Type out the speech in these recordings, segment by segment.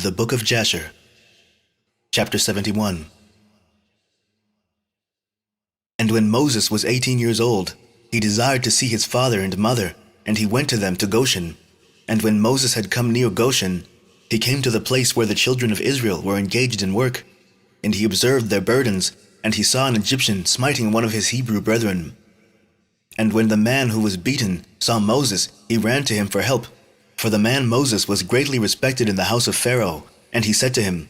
The Book of Jasher, Chapter 71. And when Moses was 18 years old, he desired to see his father and mother, and he went to them to Goshen. And when Moses had come near Goshen, he came to the place where the children of Israel were engaged in work. And he observed their burdens, and he saw an Egyptian smiting one of his Hebrew brethren. And when the man who was beaten saw Moses, he ran to him for help. For the man Moses was greatly respected in the house of Pharaoh. And he said to him,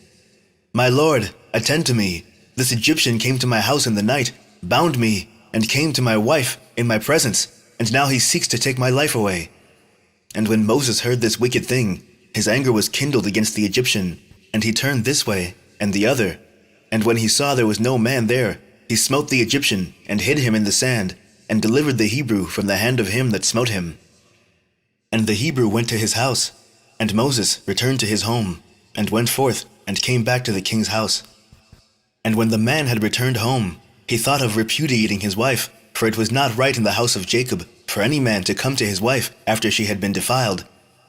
"My lord, attend to me. This Egyptian came to my house in the night, bound me, and came to my wife in my presence, and now he seeks to take my life away." And when Moses heard this wicked thing, his anger was kindled against the Egyptian, and he turned this way and the other. And when he saw there was no man there, he smote the Egyptian, and hid him in the sand, and delivered the Hebrew from the hand of him that smote him. And the Hebrew went to his house, and Moses returned to his home, and went forth, and came back to the king's house. And when the man had returned home, he thought of repudiating his wife, for it was not right in the house of Jacob for any man to come to his wife after she had been defiled.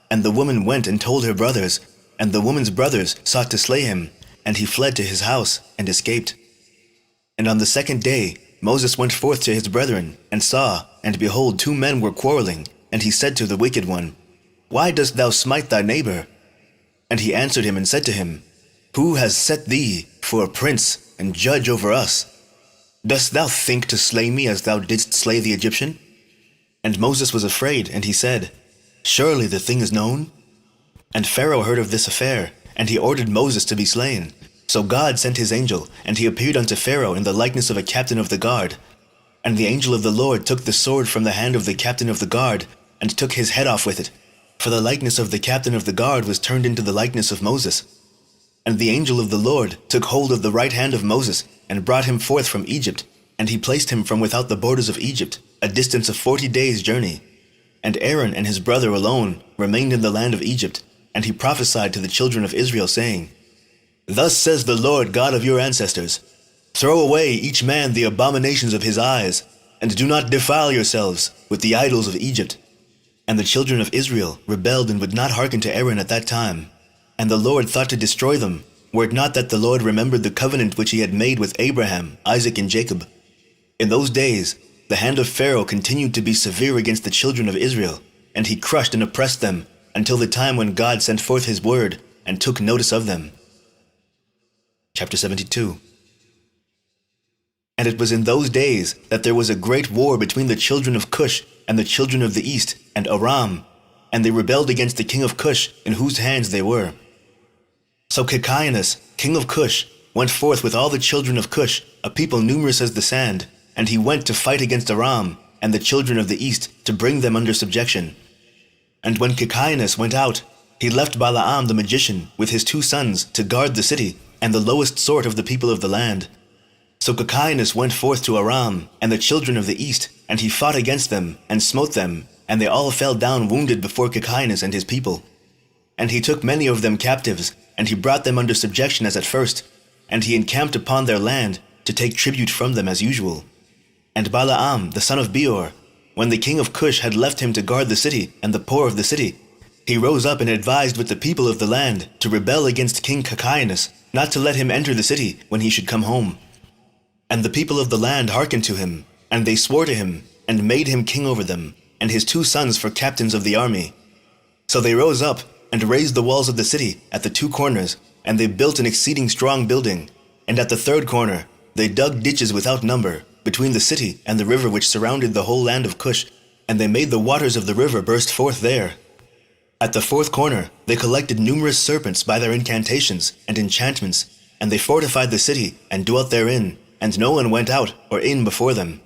And the woman went and told her brothers, and the woman's brothers sought to slay him, and he fled to his house and escaped. And on the second day Moses went forth to his brethren, and saw, and behold, 2 men were quarreling. And he said to the wicked one, "Why dost thou smite thy neighbor?" And he answered him and said to him, "Who has set thee for a prince and judge over us? Dost thou think to slay me as thou didst slay the Egyptian?" And Moses was afraid, and he said, "Surely the thing is known?" And Pharaoh heard of this affair, and he ordered Moses to be slain. So God sent his angel, and he appeared unto Pharaoh in the likeness of a captain of the guard. And the angel of the Lord took the sword from the hand of the captain of the guard, and took his head off with it, for the likeness of the captain of the guard was turned into the likeness of Moses. And the angel of the Lord took hold of the right hand of Moses, and brought him forth from Egypt, and he placed him from without the borders of Egypt, a distance of 40 days' journey. And Aaron and his brother alone remained in the land of Egypt, and he prophesied to the children of Israel, saying, "Thus says the Lord God of your ancestors, throw away each man the abominations of his eyes, and do not defile yourselves with the idols of Egypt." And the children of Israel rebelled and would not hearken to Aaron at that time. And the Lord thought to destroy them, were it not that the Lord remembered the covenant which he had made with Abraham, Isaac, and Jacob. In those days the hand of Pharaoh continued to be severe against the children of Israel, and he crushed and oppressed them, until the time when God sent forth his word, and took notice of them. Chapter 72. And it was in those days that there was a great war between the children of Cush and the children of the east, and Aram, and they rebelled against the king of Cush, in whose hands they were. So Caíssem, king of Cush, went forth with all the children of Cush, a people numerous as the sand, and he went to fight against Aram and the children of the east, to bring them under subjection. And when Caíssem went out, he left Balaam the magician with his 2 sons to guard the city, and the lowest sort of the people of the land. So Caíssem went forth to Aram and the children of the east, and he fought against them, and smote them, and they all fell down wounded before Caíssem and his people. And he took many of them captives, and he brought them under subjection as at first, and he encamped upon their land to take tribute from them as usual. And Balaam the son of Beor, when the king of Cush had left him to guard the city and the poor of the city, he rose up and advised with the people of the land to rebel against King Caíssem, not to let him enter the city when he should come home. And the people of the land hearkened to him, and they swore to him, and made him king over them, and his 2 sons for captains of the army. So they rose up, and raised the walls of the city at the 2 corners, and they built an exceeding strong building. And at the 3rd corner they dug ditches without number, between the city and the river which surrounded the whole land of Cush, and they made the waters of the river burst forth there. At the 4th corner they collected numerous serpents by their incantations and enchantments, and they fortified the city, and dwelt therein, and no one went out or in before them.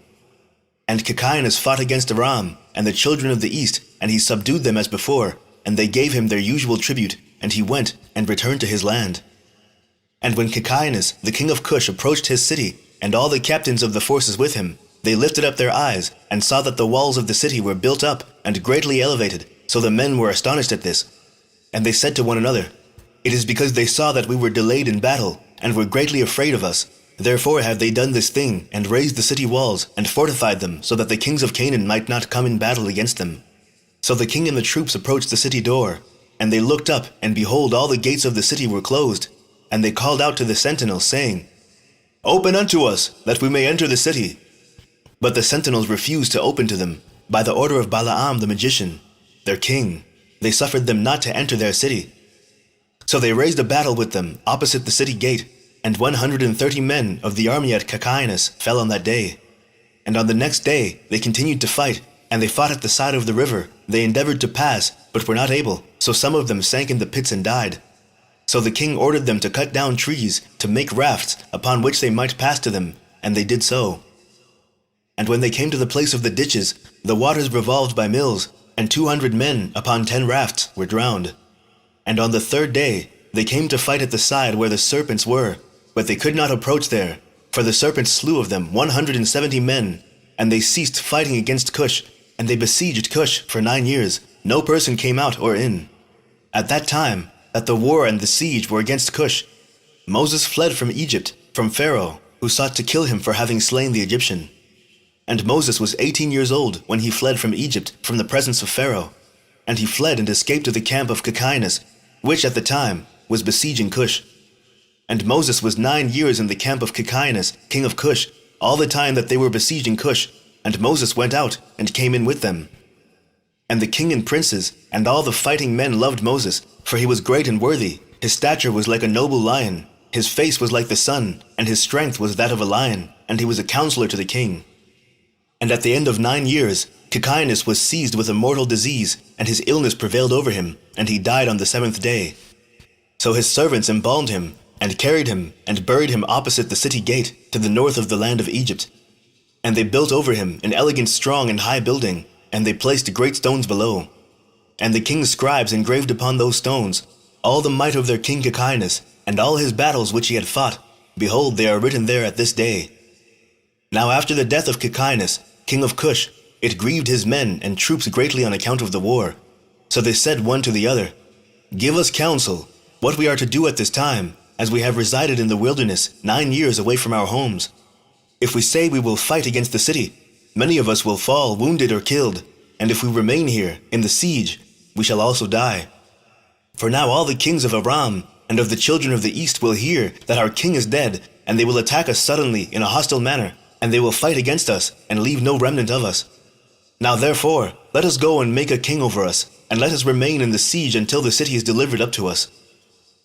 And Caíssem fought against Aram and the children of the east, and he subdued them as before, and they gave him their usual tribute, and he went and returned to his land. And when Caíssem the king of Cush approached his city, and all the captains of the forces with him, they lifted up their eyes, and saw that the walls of the city were built up and greatly elevated, so the men were astonished at this. And they said to one another, "It is because they saw that we were delayed in battle, and were greatly afraid of us. Therefore have they done this thing, and raised the city walls, and fortified them, so that the kings of Canaan might not come in battle against them." So the king and the troops approached the city door, And they looked up, and behold, all the gates of the city were closed. And they called out to the sentinels, saying, Open unto us, that we may enter the city. But the sentinels refused to open to them, by the order of Balaam the magician, their king. They suffered them not to enter their city. So they raised a battle with them opposite the city gate, and 130 men of the army at Caíssem fell on that day. And on the next day they continued to fight, and they fought at the side of the river. They endeavored to pass, but were not able, so some of them sank in the pits and died. So the king ordered them to cut down trees, to make rafts, upon which they might pass to them, and they did so. And when they came to the place of the ditches, the waters revolved by mills, and 200 men upon 10 rafts were drowned. And on the third day they came to fight at the side where the serpents were, but they could not approach there, for the serpents slew of them 170 men, and they ceased fighting against Cush, and they besieged Cush for 9 years. No person came out or in. At that time, that the war and the siege were against Cush, Moses fled from Egypt, from Pharaoh, who sought to kill him for having slain the Egyptian. And Moses was 18 years old when he fled from Egypt, from the presence of Pharaoh. And he fled and escaped to the camp of Caíssem, which at the time was besieging Cush. And Moses was 9 years in the camp of Caíssem, king of Cush, all the time that they were besieging Cush. And Moses went out and came in with them. And the king and princes and all the fighting men loved Moses, for he was great and worthy. His stature was like a noble lion. His face was like the sun, and his strength was that of a lion, and he was a counselor to the king. And at the end of 9 years, Caíssem was seized with a mortal disease, and his illness prevailed over him, and he died on the 7th day. So his servants embalmed him, and carried him, and buried him opposite the city gate, to the north of the land of Egypt. And they built over him an elegant, strong, and high building, and they placed great stones below. And the king's scribes engraved upon those stones all the might of their king Caíssem, and all his battles which he had fought. Behold, they are written there at this day. Now after the death of Caíssem, king of Cush, it grieved his men and troops greatly on account of the war. So they said one to the other, Give us counsel, what we are to do at this time, as we have resided in the wilderness 9 years away from our homes. If we say we will fight against the city, many of us will fall wounded or killed, and if we remain here in the siege, we shall also die. For now all the kings of Aram and of the children of the east will hear that our king is dead, and they will attack us suddenly in a hostile manner, and they will fight against us and leave no remnant of us. Now therefore, let us go and make a king over us, and let us remain in the siege until the city is delivered up to us.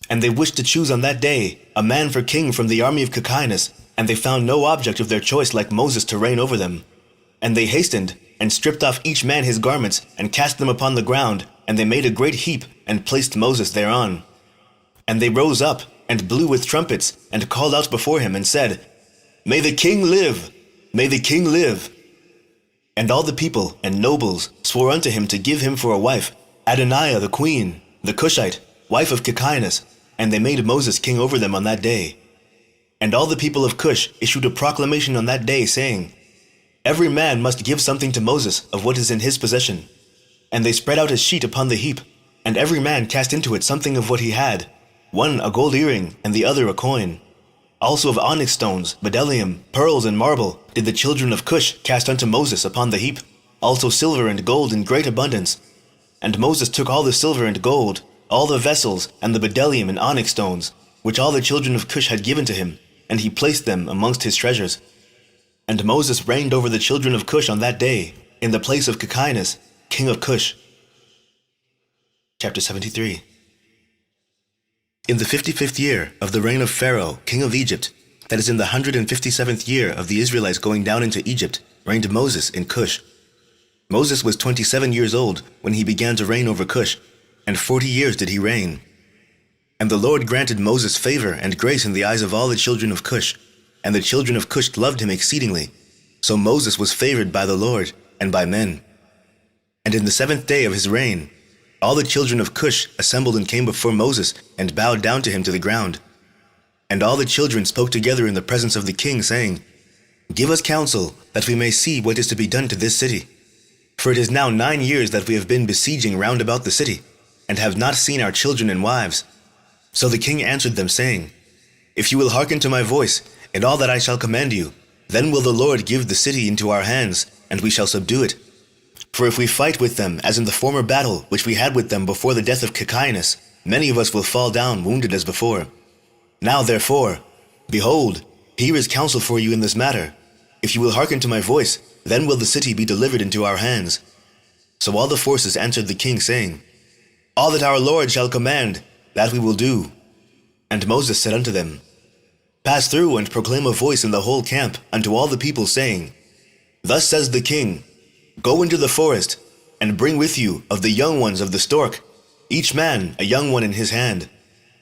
And they wished to choose on that day a man for king from the army of Caíssem, and they found no object of their choice like Moses to reign over them. And they hastened, and stripped off each man his garments, and cast them upon the ground, and they made a great heap, and placed Moses thereon. And they rose up, and blew with trumpets, and called out before him, and said, May the king live! May the king live! And all the people and nobles swore unto him to give him for a wife Adoniah the queen, the Cushite, wife of Caíssem, and they made Moses king over them on that day. And all the people of Cush issued a proclamation on that day, saying, Every man must give something to Moses of what is in his possession. And they spread out a sheet upon the heap, and every man cast into it something of what he had, one a gold earring, and the other a coin. Also of onyx stones, bdellium, pearls, and marble did the children of Cush cast unto Moses upon the heap, also silver and gold in great abundance. And Moses took all the silver and gold, all the vessels, and the bdellium and onyx stones, which all the children of Cush had given to him, and he placed them amongst his treasures. And Moses reigned over the children of Cush on that day, in the place of Caíssem, king of Cush. Chapter 73. In the 55th year of the reign of Pharaoh, king of Egypt, that is in the 157th year of the Israelites going down into Egypt, reigned Moses in Cush. Moses was 27 years old when he began to reign over Cush, and 40 years did he reign. And the Lord granted Moses favor and grace in the eyes of all the children of Cush, and the children of Cush loved him exceedingly. So Moses was favored by the Lord and by men. And in the 7th day of his reign, all the children of Cush assembled and came before Moses and bowed down to him to the ground. And all the children spoke together in the presence of the king, saying, Give us counsel, that we may see what is to be done to this city. For it is now 9 years that we have been besieging round about the city, and have not seen our children and wives. So the king answered them, saying, If you will hearken to my voice, and all that I shall command you, then will the Lord give the city into our hands, and we shall subdue it. For if we fight with them, as in the former battle which we had with them before the death of Cachias, many of us will fall down wounded as before. Now therefore, behold, here is counsel for you in this matter. If you will hearken to my voice, then will the city be delivered into our hands. So all the forces answered the king, saying, All that our Lord shall command, that we will do. And Moses said unto them, Pass through and proclaim a voice in the whole camp unto all the people, saying, Thus says the king, Go into the forest, and bring with you of the young ones of the stork, each man a young one in his hand.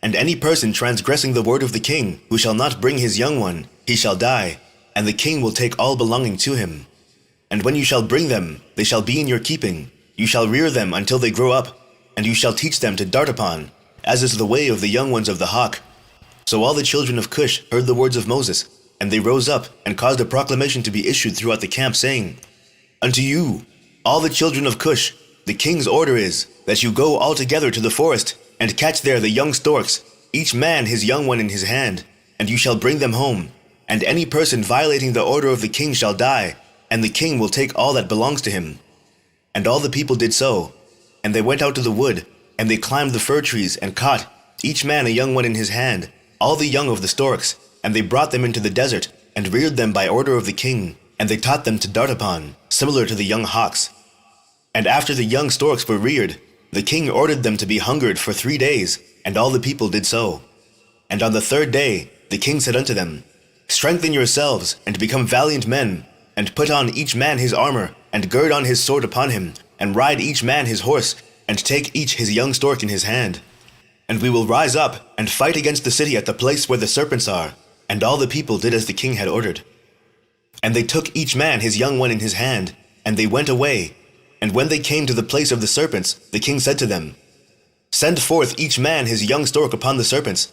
And any person transgressing the word of the king, who shall not bring his young one, he shall die, and the king will take all belonging to him. And when you shall bring them, they shall be in your keeping. You shall rear them until they grow up, and you shall teach them to dart upon, as is the way of the young ones of the hawk. So all the children of Cush heard the words of Moses, and they rose up and caused a proclamation to be issued throughout the camp, saying, Unto you, all the children of Cush, the king's order is, that you go all together to the forest, and catch there the young storks, each man his young one in his hand, and you shall bring them home. And any person violating the order of the king shall die, and the king will take all that belongs to him. And all the people did so. And they went out to the wood, and they climbed the fir trees, and caught, each man a young one in his hand, all the young of the storks, and they brought them into the desert, and reared them by order of the king, and they taught them to dart upon, similar to the young hawks. And after the young storks were reared, the king ordered them to be hungered for 3 days, and all the people did so. And on the 3rd day the king said unto them, Strengthen yourselves, and become valiant men, and put on each man his armor, and gird on his sword upon him, and ride each man his horse, and take each his young stork in his hand. And we will rise up, and fight against the city at the place where the serpents are. And all the people did as the king had ordered. And they took each man his young one in his hand, and they went away. And when they came to the place of the serpents, the king said to them, Send forth each man his young stork upon the serpents.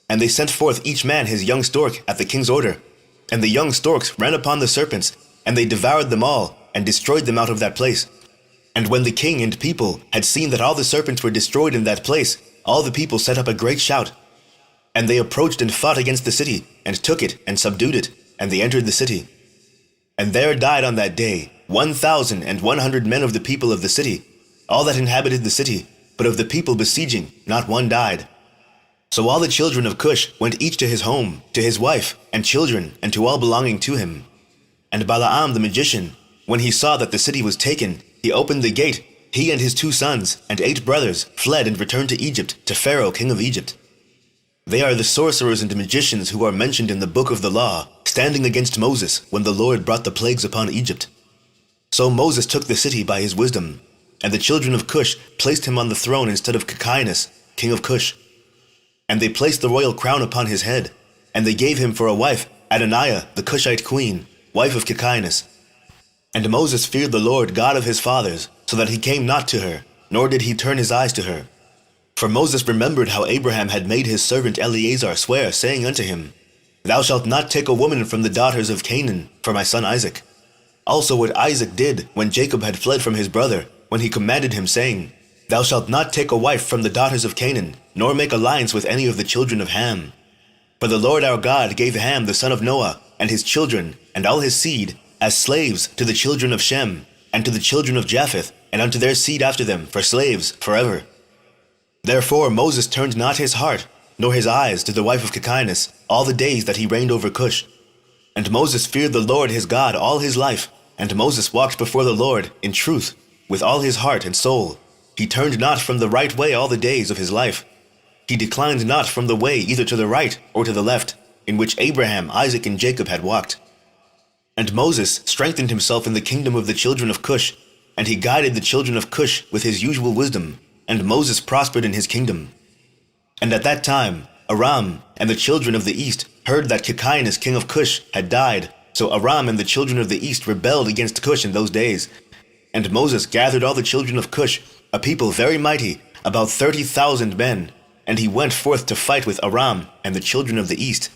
And they sent forth each man his young stork at the king's order. And the young storks ran upon the serpents, and they devoured them all, and destroyed them out of that place. And when the king and people had seen that all the serpents were destroyed in that place, all the people set up a great shout. And they approached and fought against the city, and took it, and subdued it, and they entered the city. And there died on that day 1,100 men of the people of the city, all that inhabited the city, but of the people besieging, not one died. So all the children of Cush went each to his home, to his wife, and children, and to all belonging to him. And Balaam the magician, when he saw that the city was taken, he opened the gate, he and his 2 sons, and 8 brothers, fled and returned to Egypt, to Pharaoh king of Egypt. They are the sorcerers and magicians who are mentioned in the book of the law, standing against Moses when the Lord brought the plagues upon Egypt. So Moses took the city by his wisdom, and the children of Cush placed him on the throne instead of Cachias, king of Cush. And they placed the royal crown upon his head, and they gave him for a wife Adoniah, the Cushite queen, wife of Cachias. And Moses feared the Lord God of his fathers, so that he came not to her, nor did he turn his eyes to her. For Moses remembered how Abraham had made his servant Eleazar swear, saying unto him, Thou shalt not take a woman from the daughters of Canaan for my son Isaac. Also what Isaac did when Jacob had fled from his brother, when he commanded him, saying, Thou shalt not take a wife from the daughters of Canaan, nor make alliance with any of the children of Ham. For the Lord our God gave Ham the son of Noah, and his children, and all his seed, as slaves to the children of Shem, and to the children of Japheth, and unto their seed after them, for slaves forever. Therefore Moses turned not his heart, nor his eyes to the wife of Cachias, all the days that he reigned over Cush. And Moses feared the Lord his God all his life, and Moses walked before the Lord in truth, with all his heart and soul. He turned not from the right way all the days of his life. He declined not from the way either to the right or to the left, in which Abraham, Isaac, and Jacob had walked. And Moses strengthened himself in the kingdom of the children of Cush, and he guided the children of Cush with his usual wisdom, and Moses prospered in his kingdom. And at that time Aram and the children of the east heard that Cachias king of Cush had died. So Aram and the children of the east rebelled against Cush in those days. And Moses gathered all the children of Cush, a people very mighty, about 30,000 men, and he went forth to fight with Aram and the children of the east.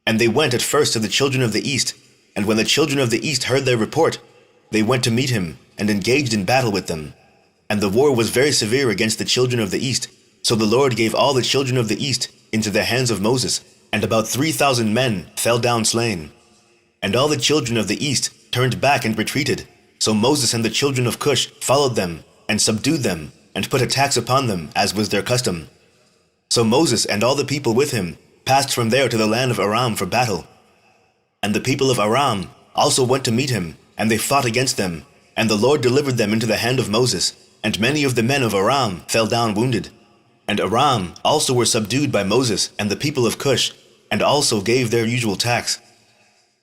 And they went at first to the children of the east, and when the children of the east heard their report, they went to meet him and engaged in battle with them. And the war was very severe against the children of the east, so the Lord gave all the children of the east into the hands of Moses, and about 3,000 men fell down slain. And all the children of the east turned back and retreated, So Moses and the children of Cush followed them, and subdued them, and put a tax upon them, as was their custom. So Moses and all the people with him passed from there to the land of Aram for battle. And the people of Aram also went to meet him, and they fought against them, and the Lord delivered them into the hand of Moses, and many of the men of Aram fell down wounded. And Aram also were subdued by Moses and the people of Cush, and also gave their usual tax.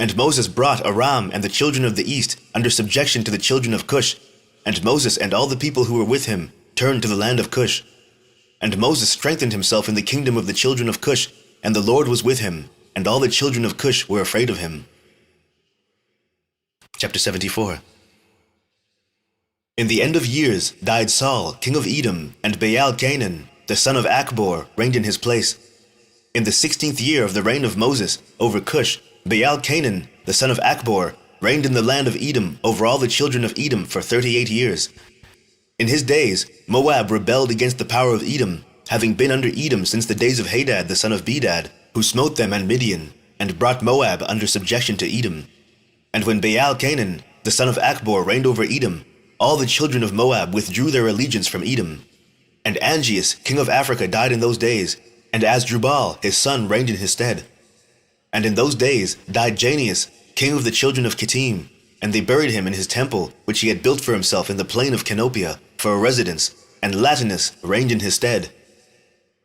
And Moses brought Aram and the children of the east under subjection to the children of Cush, and Moses and all the people who were with him turned to the land of Cush. And Moses strengthened himself in the kingdom of the children of Cush, and the Lord was with him, and all the children of Cush were afraid of him. Chapter 74. In the end of years died Saul, king of Edom, and Baal-Canaan, the son of Achbor, reigned in his place. In the 16th year of the reign of Moses over Cush, Baal-Canaan, the son of Achbor, reigned in the land of Edom over all the children of Edom for 38 years. In his days, Moab rebelled against the power of Edom, having been under Edom since the days of Hadad the son of Bedad, who smote them and Midian, and brought Moab under subjection to Edom. And when Baal-Canaan, the son of Achbor, reigned over Edom, all the children of Moab withdrew their allegiance from Edom. And Angeas, king of Africa, died in those days, and Asdrubal, his son, reigned in his stead. And in those days died Janeas, king of the children of Kittim, and they buried him in his temple, which he had built for himself in the plain of Canopia, for a residence, and Latinus reigned in his stead.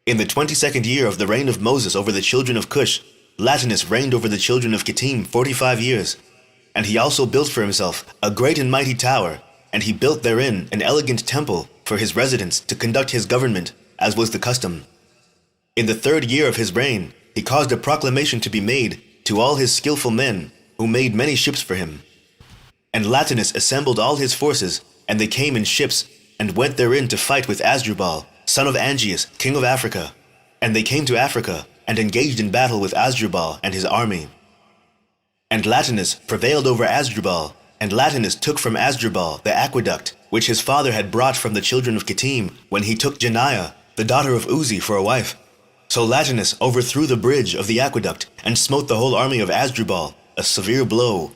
In the 22nd year of the reign of Moses over the children of Cush, Latinus reigned over the children of Kittim 45 years. And he also built for himself a great and mighty tower, and he built therein an elegant temple for his residence to conduct his government, as was the custom. In the 3rd year of his reign, he caused a proclamation to be made to all his skillful men, who made many ships for him. And Latinus assembled all his forces, and they came in ships, and went therein to fight with Asdrubal, son of Angeas, king of Africa. And they came to Africa, and engaged in battle with Asdrubal and his army. And Latinus prevailed over Asdrubal, and Latinus took from Asdrubal the aqueduct, which his father had brought from the children of Kittim, when he took Janiah, the daughter of Uzi, for a wife. So Latinus overthrew the bridge of the aqueduct, and smote the whole army of Asdrubal, a severe blow.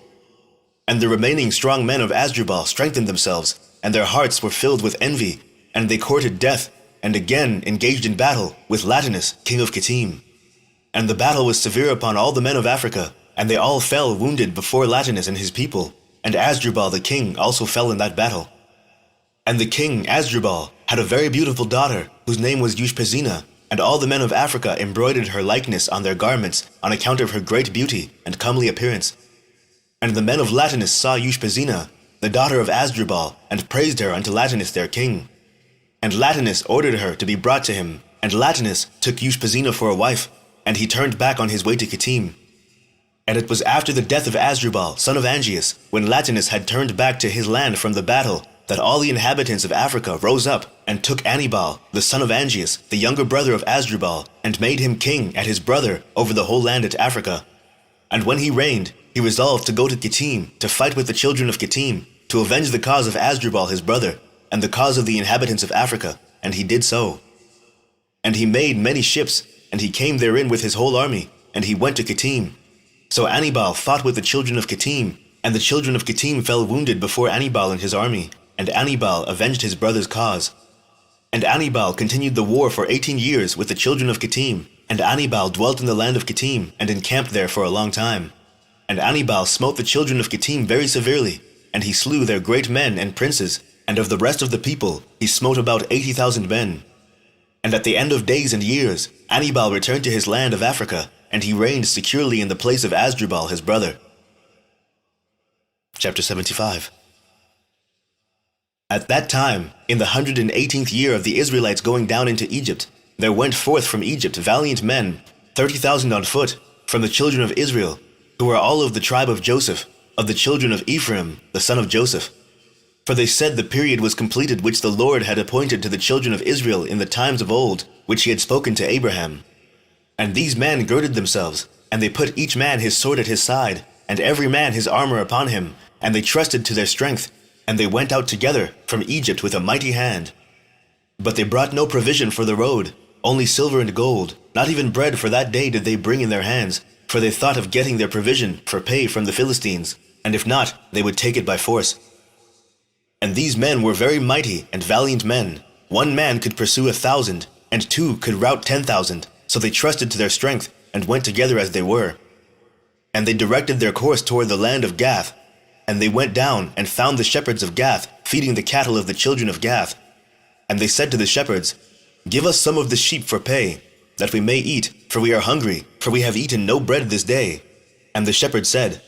And the remaining strong men of Asdrubal strengthened themselves, and their hearts were filled with envy, and they courted death, and again engaged in battle with Latinus, king of Kittim. And the battle was severe upon all the men of Africa, and they all fell wounded before Latinus and his people, and Asdrubal the king also fell in that battle. And the king, Asdrubal, had a very beautiful daughter, whose name was Ushpezina, and all the men of Africa embroidered her likeness on their garments on account of her great beauty and comely appearance. And the men of Latinus saw Ushpezina, the daughter of Asdrubal, and praised her unto Latinus their king. And Latinus ordered her to be brought to him, and Latinus took Ushpezina for a wife, and he turned back on his way to Kittim. And it was after the death of Asdrubal, son of Angeas, when Latinus had turned back to his land from the battle, that all the inhabitants of Africa rose up and took Anibal, the son of Angeas, the younger brother of Asdrubal, and made him king at his brother over the whole land at Africa. And when he reigned, he resolved to go to Kittim, to fight with the children of Kittim, to avenge the cause of Asdrubal his brother, and the cause of the inhabitants of Africa, and he did so. And he made many ships, and he came therein with his whole army, and he went to Kittim. So Anibal fought with the children of Kittim, and the children of Kittim fell wounded before Anibal and his army, and Anibal avenged his brother's cause. And Anibal continued the war for 18 years with the children of Kittim, and Anibal dwelt in the land of Kittim, and encamped there for a long time. And Anibal smote the children of Kittim very severely, and he slew their great men and princes, and of the rest of the people he smote about 80,000 men. And at the end of days and years, Anibal returned to his land of Africa, and he reigned securely in the place of Asdrubal his brother. Chapter 75. At that time, in the 118th year of the Israelites going down into Egypt, there went forth from Egypt valiant men, 30,000 on foot, from the children of Israel, who were all of the tribe of Joseph, of the children of Ephraim, the son of Joseph. For they said the period was completed which the Lord had appointed to the children of Israel in the times of old, which he had spoken to Abraham. And these men girded themselves, and they put each man his sword at his side, and every man his armor upon him, and they trusted to their strength, and they went out together from Egypt with a mighty hand. But they brought no provision for the road, only silver and gold, not even bread for that day did they bring in their hands, for they thought of getting their provision for pay from the Philistines, and if not, they would take it by force. And these men were very mighty and valiant men. One man could pursue 1,000, and two could rout 10,000. So they trusted to their strength and went together as they were. And they directed their course toward the land of Gath. And they went down and found the shepherds of Gath feeding the cattle of the children of Gath. And they said to the shepherds, "Give us some of the sheep for pay, that we may eat, for we are hungry, for we have eaten no bread this day." And the shepherds said,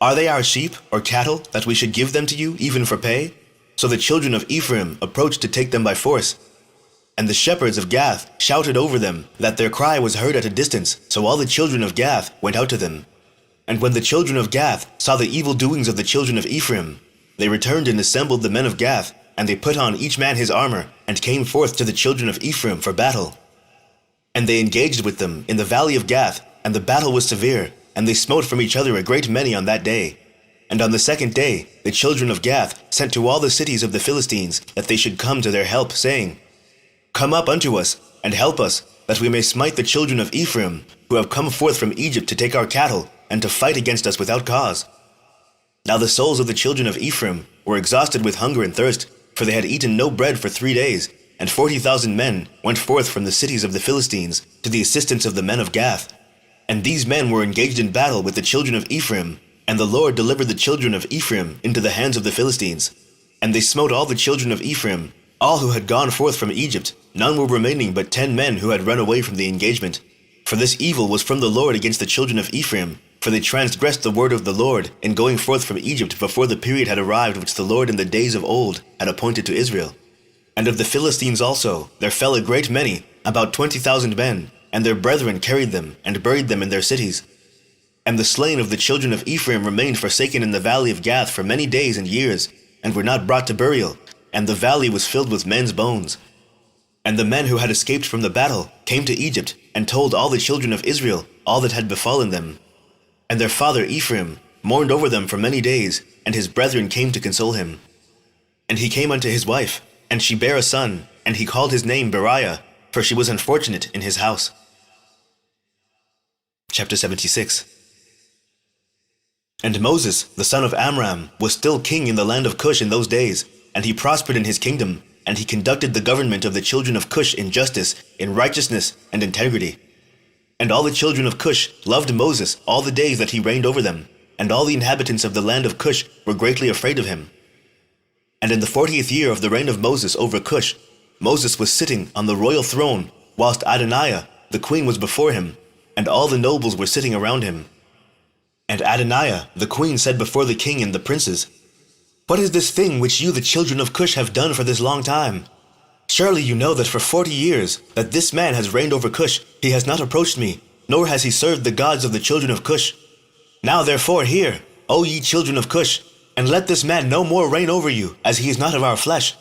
"Are they our sheep or cattle, that we should give them to you, even for pay?" So the children of Ephraim approached to take them by force. And the shepherds of Gath shouted over them, that their cry was heard at a distance. So all the children of Gath went out to them. And when the children of Gath saw the evil doings of the children of Ephraim, they returned and assembled the men of Gath, and they put on each man his armor, and came forth to the children of Ephraim for battle. And they engaged with them in the valley of Gath, and the battle was severe, and they smote from each other a great many on that day. And on the second day, the children of Gath sent to all the cities of the Philistines, that they should come to their help, saying, "Come up unto us, and help us, that we may smite the children of Ephraim, who have come forth from Egypt to take our cattle, and to fight against us without cause." Now the souls of the children of Ephraim were exhausted with hunger and thirst, for they had eaten no bread for 3 days, and 40,000 men went forth from the cities of the Philistines to the assistance of the men of Gath. And these men were engaged in battle with the children of Ephraim, and the Lord delivered the children of Ephraim into the hands of the Philistines. And they smote all the children of Ephraim, all who had gone forth from Egypt. None were remaining but 10 men who had run away from the engagement. For this evil was from the Lord against the children of Ephraim, for they transgressed the word of the Lord in going forth from Egypt before the period had arrived which the Lord in the days of old had appointed to Israel. And of the Philistines also there fell a great many, about 20,000 men, and their brethren carried them and buried them in their cities. And the slain of the children of Ephraim remained forsaken in the valley of Gath for many days and years, and were not brought to burial, and the valley was filled with men's bones. And the men who had escaped from the battle came to Egypt, and told all the children of Israel all that had befallen them. And their father Ephraim mourned over them for many days, and his brethren came to console him. And he came unto his wife, and she bare a son, and he called his name Beriah, for she was unfortunate in his house. Chapter 76. And Moses, the son of Amram, was still king in the land of Cush in those days, and he prospered in his kingdom, and he conducted the government of the children of Cush in justice, in righteousness, and integrity. And all the children of Cush loved Moses all the days that he reigned over them, and all the inhabitants of the land of Cush were greatly afraid of him. And in the 40th year of the reign of Moses over Cush, Moses was sitting on the royal throne, whilst Adoniah, the queen, was before him, and all the nobles were sitting around him. And Adoniah, the queen, said before the king and the princes, "What is this thing which you the children of Cush have done for this long time? Surely you know that for 40 years that this man has reigned over Cush, he has not approached me, nor has he served the gods of the children of Cush. Now therefore hear, O ye children of Cush, and let this man no more reign over you, as he is not of our flesh.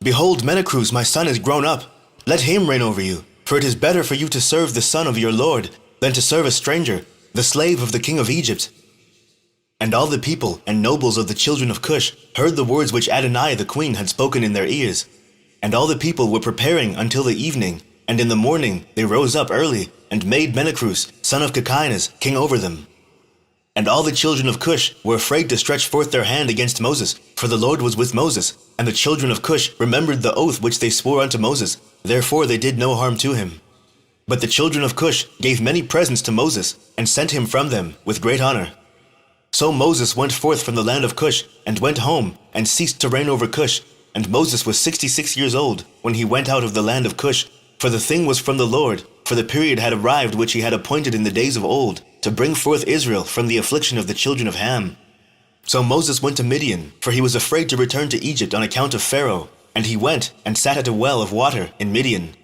Behold, Menacruz my son is grown up, let him reign over you, for it is better for you to serve the son of your Lord than to serve a stranger, the slave of the king of Egypt." And all the people and nobles of the children of Cush heard the words which Adoniah the queen had spoken in their ears. And all the people were preparing until the evening, and in the morning they rose up early, and made Menacruz, son of Cachinas, king over them. And all the children of Cush were afraid to stretch forth their hand against Moses, for the Lord was with Moses, and the children of Cush remembered the oath which they swore unto Moses, therefore they did no harm to him. But the children of Cush gave many presents to Moses, and sent him from them with great honor. So Moses went forth from the land of Cush, and went home, and ceased to reign over Cush. And Moses was 66 years old, when he went out of the land of Cush, for the thing was from the Lord, for the period had arrived which he had appointed in the days of old, to bring forth Israel from the affliction of the children of Ham. So Moses went to Midian, for he was afraid to return to Egypt on account of Pharaoh, and he went and sat at a well of water in Midian.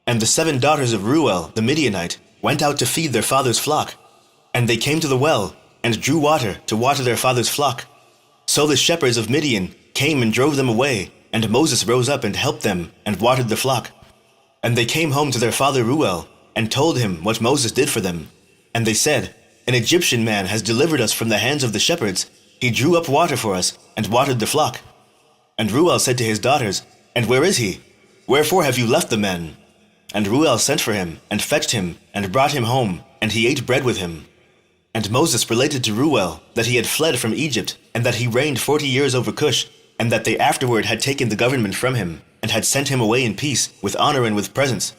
And the 7 daughters of Reuel the Midianite went out to feed their father's flock. And they came to the well, and drew water to water their father's flock. So the shepherds of Midian came and drove them away, and Moses rose up and helped them, and watered the flock. And they came home to their father Reuel, and told him what Moses did for them. And they said, "An Egyptian man has delivered us from the hands of the shepherds. He drew up water for us, and watered the flock." And Reuel said to his daughters, "And where is he? Wherefore have you left the men?" And Reuel sent for him, and fetched him, and brought him home, and he ate bread with him. And Moses related to Reuel that he had fled from Egypt, and that he reigned 40 years over Cush, and that they afterward had taken the government from him, and had sent him away in peace, with honor and with presents.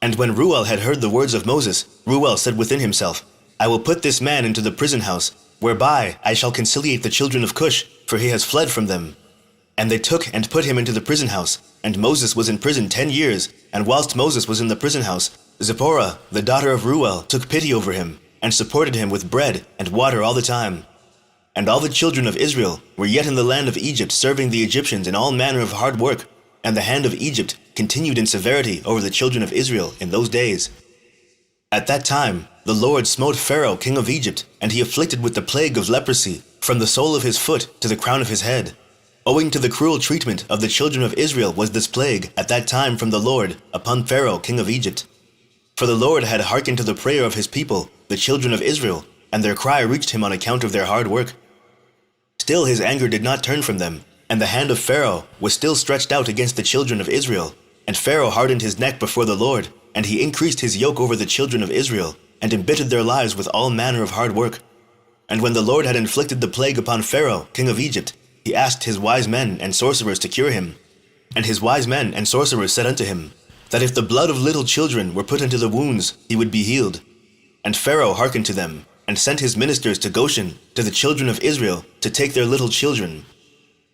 And when Reuel had heard the words of Moses, Reuel said within himself, I will put this man into the prison house, whereby I shall conciliate the children of Cush, for he has fled from them. And they took and put him into the prison house, and Moses was in prison 10 years, and whilst Moses was in the prison house, Zipporah, the daughter of Reuel, took pity over him, and supported him with bread and water all the time. And all the children of Israel were yet in the land of Egypt, serving the Egyptians in all manner of hard work, and the hand of Egypt continued in severity over the children of Israel in those days. At that time the Lord smote Pharaoh king of Egypt, and he afflicted with the plague of leprosy from the sole of his foot to the crown of his head. Owing to the cruel treatment of the children of Israel was this plague at that time from the Lord upon Pharaoh king of Egypt. For the Lord had hearkened to the prayer of his people, the children of Israel, and their cry reached him on account of their hard work. Still his anger did not turn from them, and the hand of Pharaoh was still stretched out against the children of Israel. And Pharaoh hardened his neck before the Lord, and he increased his yoke over the children of Israel, and embittered their lives with all manner of hard work. And when the Lord had inflicted the plague upon Pharaoh king of Egypt, he asked his wise men and sorcerers to cure him. And his wise men and sorcerers said unto him, that if the blood of little children were put into the wounds, he would be healed. And Pharaoh hearkened to them, and sent his ministers to Goshen, to the children of Israel, to take their little children.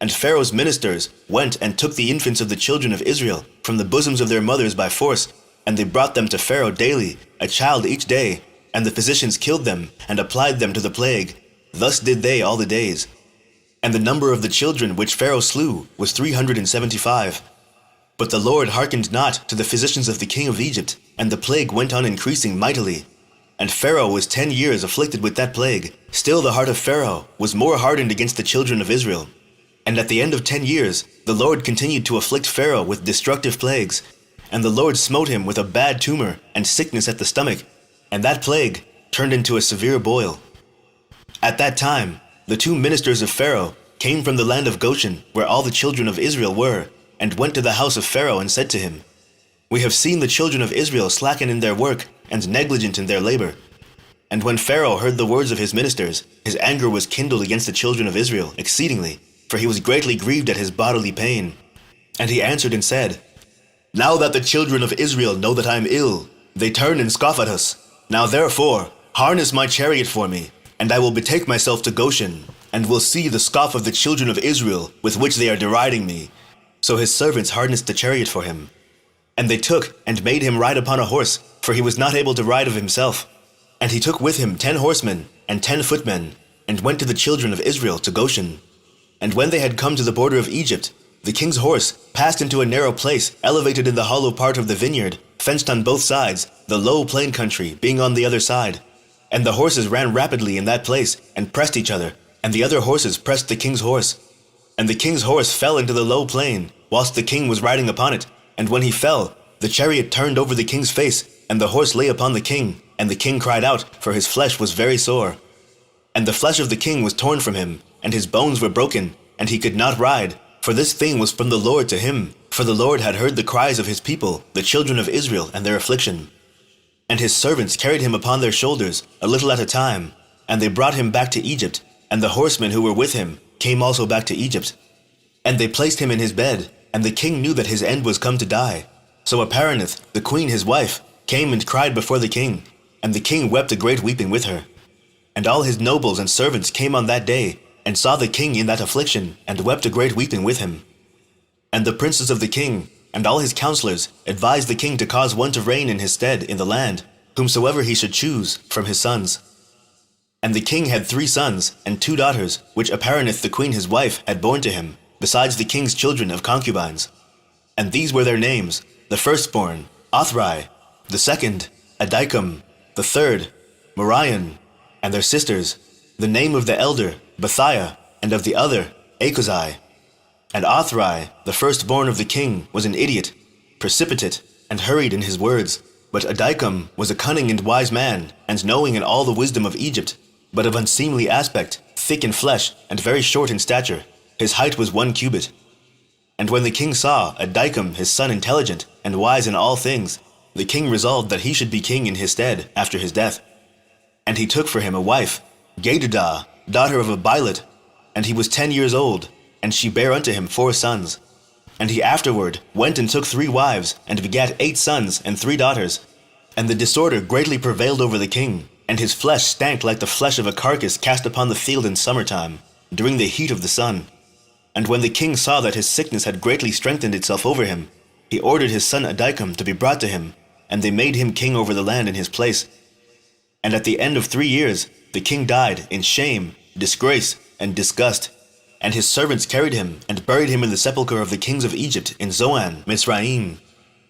And Pharaoh's ministers went and took the infants of the children of Israel from the bosoms of their mothers by force, and they brought them to Pharaoh daily, a child each day, and the physicians killed them, and applied them to the plague. Thus did they all the days. And the number of the children which Pharaoh slew was 375. But the Lord hearkened not to the physicians of the king of Egypt, and the plague went on increasing mightily. And Pharaoh was 10 years afflicted with that plague. Still the heart of Pharaoh was more hardened against the children of Israel. And at the end of 10 years, the Lord continued to afflict Pharaoh with destructive plagues. And the Lord smote him with a bad tumor and sickness at the stomach, and that plague turned into a severe boil. At that time, the 2 ministers of Pharaoh came from the land of Goshen, where all the children of Israel were, and went to the house of Pharaoh and said to him, We have seen the children of Israel slacken in their work and negligent in their labor. And when Pharaoh heard the words of his ministers, his anger was kindled against the children of Israel exceedingly, for he was greatly grieved at his bodily pain. And he answered and said, Now that the children of Israel know that I am ill, they turn and scoff at us. Now therefore, harness my chariot for me, and I will betake myself to Goshen, and will see the scoff of the children of Israel with which they are deriding me. So his servants harnessed the chariot for him. And they took and made him ride upon a horse, for he was not able to ride of himself. And he took with him 10 horsemen and 10 footmen, and went to the children of Israel to Goshen. And when they had come to the border of Egypt, the king's horse passed into a narrow place, elevated in the hollow part of the vineyard, fenced on both sides, the low plain country being on the other side. And the horses ran rapidly in that place, and pressed each other, and the other horses pressed the king's horse. And the king's horse fell into the low plain, whilst the king was riding upon it. And when he fell, the chariot turned over the king's face, and the horse lay upon the king. And the king cried out, for his flesh was very sore. And the flesh of the king was torn from him, and his bones were broken, and he could not ride. For this thing was from the Lord to him, for the Lord had heard the cries of his people, the children of Israel, and their affliction. And his servants carried him upon their shoulders, a little at a time, and they brought him back to Egypt, and the horsemen who were with him came also back to Egypt. And they placed him in his bed, and the king knew that his end was come to die. So Aparanith, the queen his wife, came and cried before the king, and the king wept a great weeping with her. And all his nobles and servants came on that day, and saw the king in that affliction, and wept a great weeping with him. And the princes of the king, and all his counselors, advised the king to cause one to reign in his stead in the land, whomsoever he should choose from his sons. And the king had 3 sons and 2 daughters, which Aparanith the queen his wife had borne to him, besides the king's children of concubines. And these were their names: the firstborn, Othrai; the second, Adikam; the third, Morion; and their sisters, the name of the elder, Bethiah, and of the other, Achazai. And Othrai, the firstborn of the king, was an idiot, precipitate, and hurried in his words. But Adikam was a cunning and wise man, and knowing in all the wisdom of Egypt, but of unseemly aspect, thick in flesh, and very short in stature. His height was 1 cubit. And when the king saw Adikam his son intelligent, and wise in all things, the king resolved that he should be king in his stead after his death. And he took for him a wife, Gedudah, daughter of Abilat, and he was 10 years old. and she bare unto him 4 sons. And he afterward went and took 3 wives, and begat 8 sons and 3 daughters. And the disorder greatly prevailed over the king, and his flesh stank like the flesh of a carcass cast upon the field in summertime, during the heat of the sun. And when the king saw that his sickness had greatly strengthened itself over him, he ordered his son Adikam to be brought to him, and they made him king over the land in his place. And at the end of 3 years, the king died in shame, disgrace, and disgust. And his servants carried him, and buried him in the sepulchre of the kings of Egypt in Zoan, Mizraim.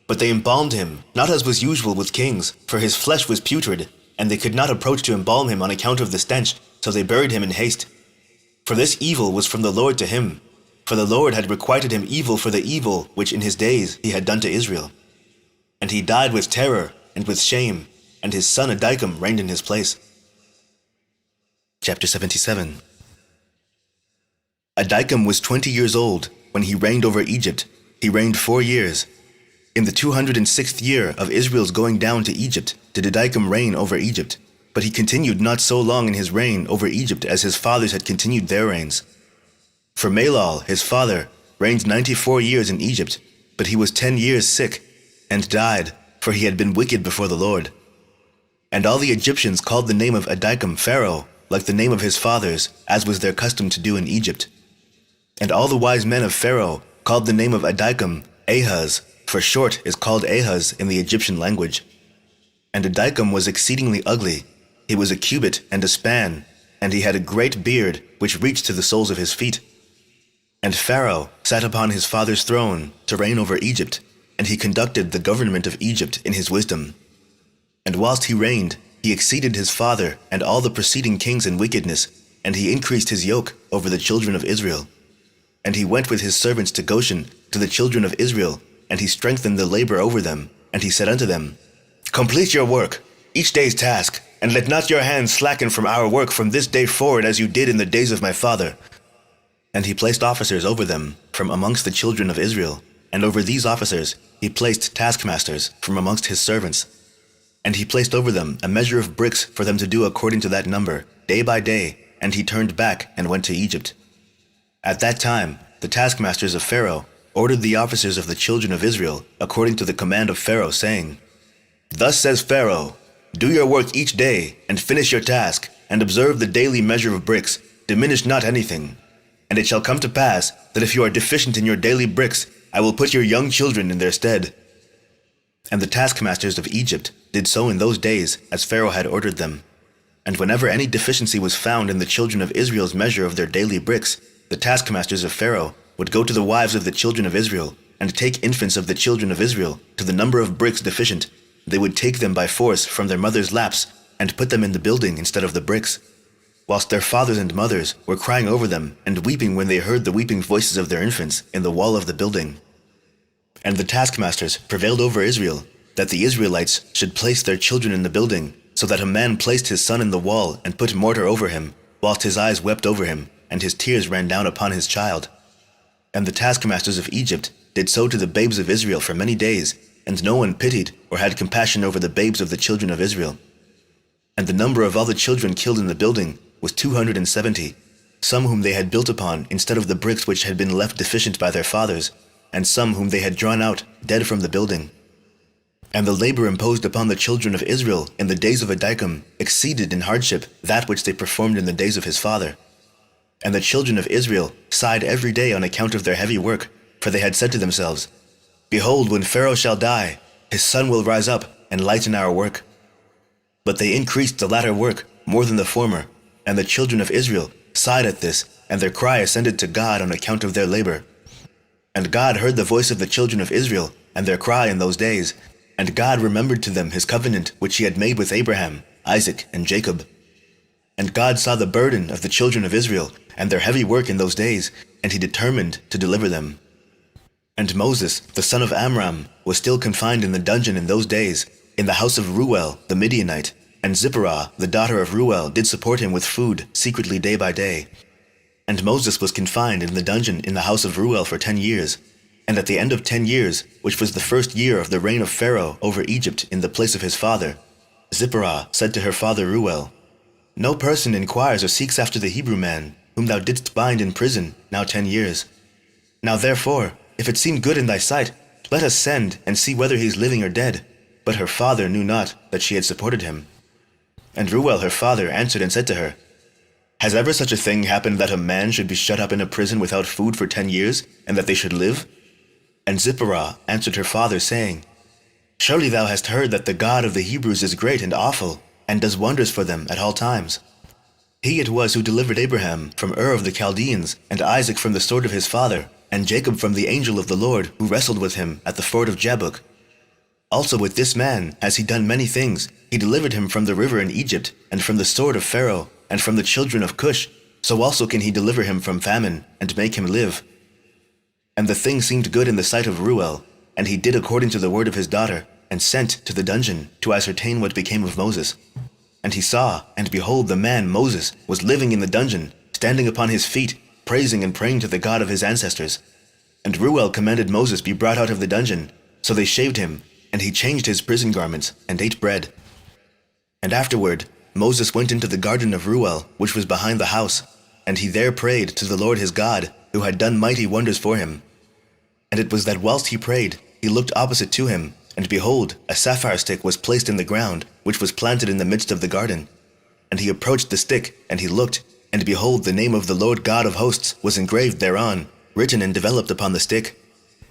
But they embalmed him, not as was usual with kings, for his flesh was putrid, and they could not approach to embalm him on account of the stench, so they buried him in haste. For this evil was from the Lord to him, for the Lord had requited him evil for the evil which in his days he had done to Israel. And he died with terror and with shame, and his son Adikam reigned in his place. Chapter 77. Adikam was 20 years old when he reigned over Egypt. He reigned 4 years. In the 206th year of Israel's going down to Egypt did Adikam reign over Egypt, but he continued not so long in his reign over Egypt as his fathers had continued their reigns. For Malal, his father, reigned 94 years in Egypt, but he was 10 years sick, and died, for he had been wicked before the Lord. And all the Egyptians called the name of Adikam Pharaoh, like the name of his fathers, as was their custom to do in Egypt. And all the wise men of Pharaoh called the name of Adikam Ahaz, for short is called Ahaz in the Egyptian language. And Adikam was exceedingly ugly. He was a cubit and a span, and he had a great beard which reached to the soles of his feet. And Pharaoh sat upon his father's throne to reign over Egypt, and he conducted the government of Egypt in his wisdom. And whilst he reigned, he exceeded his father and all the preceding kings in wickedness, and he increased his yoke over the children of Israel. And he went with his servants to Goshen, to the children of Israel, and he strengthened the labor over them. And he said unto them, Complete your work, each day's task, and let not your hands slacken from our work from this day forward as you did in the days of my father. And he placed officers over them from amongst the children of Israel, and over these officers he placed taskmasters from amongst his servants. And he placed over them a measure of bricks for them to do according to that number, day by day, and he turned back and went to Egypt. At that time, the taskmasters of Pharaoh ordered the officers of the children of Israel according to the command of Pharaoh, saying, Thus says Pharaoh, Do your work each day, and finish your task, and observe the daily measure of bricks, diminish not anything. And it shall come to pass that if you are deficient in your daily bricks, I will put your young children in their stead. And the taskmasters of Egypt did so in those days as Pharaoh had ordered them. And whenever any deficiency was found in the children of Israel's measure of their daily bricks, the taskmasters of Pharaoh would go to the wives of the children of Israel, and take infants of the children of Israel to the number of bricks deficient. They would take them by force from their mothers' laps, and put them in the building instead of the bricks, whilst their fathers and mothers were crying over them, and weeping when they heard the weeping voices of their infants in the wall of the building. And the taskmasters prevailed over Israel, that the Israelites should place their children in the building, so that a man placed his son in the wall and put mortar over him, whilst his eyes wept over him, and his tears ran down upon his child. And the taskmasters of Egypt did so to the babes of Israel for many days, and no one pitied or had compassion over the babes of the children of Israel. And the number of all the children killed in the building was 270, some whom they had built upon instead of the bricks which had been left deficient by their fathers, and some whom they had drawn out dead from the building. And the labor imposed upon the children of Israel in the days of Adikam exceeded in hardship that which they performed in the days of his father. And the children of Israel sighed every day on account of their heavy work, for they had said to themselves, Behold, when Pharaoh shall die, his son will rise up and lighten our work. But they increased the latter work more than the former, and the children of Israel sighed at this, and their cry ascended to God on account of their labor. And God heard the voice of the children of Israel and their cry in those days, and God remembered to them his covenant which he had made with Abraham, Isaac, and Jacob. And God saw the burden of the children of Israel and their heavy work in those days, and he determined to deliver them. And Moses, the son of Amram, was still confined in the dungeon in those days, in the house of Reuel the Midianite, and Zipporah, the daughter of Reuel, did support him with food secretly day by day. And Moses was confined in the dungeon in the house of Reuel for 10 years. And at the end of 10 years, which was the first year of the reign of Pharaoh over Egypt in the place of his father, Zipporah said to her father Reuel, No person inquires or seeks after the Hebrew man, whom thou didst bind in prison now 10 years. Now therefore, if it seem good in thy sight, let us send and see whether he is living or dead. But her father knew not that she had supported him. And Reuel her father answered and said to her, Has ever such a thing happened that a man should be shut up in a prison without food for 10 years, and that they should live? And Zipporah answered her father, saying, Surely thou hast heard that the God of the Hebrews is great and awful, and does wonders for them at all times. He it was who delivered Abraham from Ur of the Chaldeans, and Isaac from the sword of his father, and Jacob from the angel of the Lord who wrestled with him at the ford of Jabbok. Also with this man has he done many things. He delivered him from the river in Egypt, and from the sword of Pharaoh, and from the children of Cush. So also can he deliver him from famine, and make him live. And the thing seemed good in the sight of Reuel, and he did according to the word of his daughter, and sent to the dungeon to ascertain what became of Moses. And he saw, and behold, the man Moses was living in the dungeon, standing upon his feet, praising and praying to the God of his ancestors. And Reuel commanded Moses be brought out of the dungeon. So they shaved him, and he changed his prison garments, and ate bread. And afterward Moses went into the garden of Reuel, which was behind the house, and he there prayed to the Lord his God, who had done mighty wonders for him. And it was that whilst he prayed, he looked opposite to him, and behold, a sapphire stick was placed in the ground, which was planted in the midst of the garden. And he approached the stick, and he looked, and behold, the name of the Lord God of hosts was engraved thereon, written and developed upon the stick.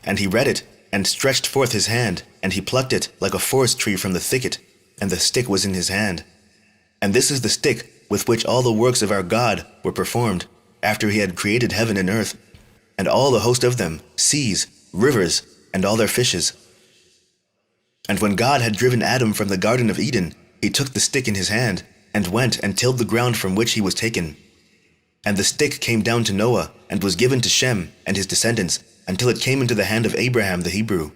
And he read it, and stretched forth his hand, and he plucked it like a forest tree from the thicket, and the stick was in his hand. And this is the stick with which all the works of our God were performed, after he had created heaven and earth, and all the host of them, seas, rivers, and all their fishes. And when God had driven Adam from the Garden of Eden, he took the stick in his hand, and went and tilled the ground from which he was taken. And the stick came down to Noah, and was given to Shem and his descendants, until it came into the hand of Abraham the Hebrew.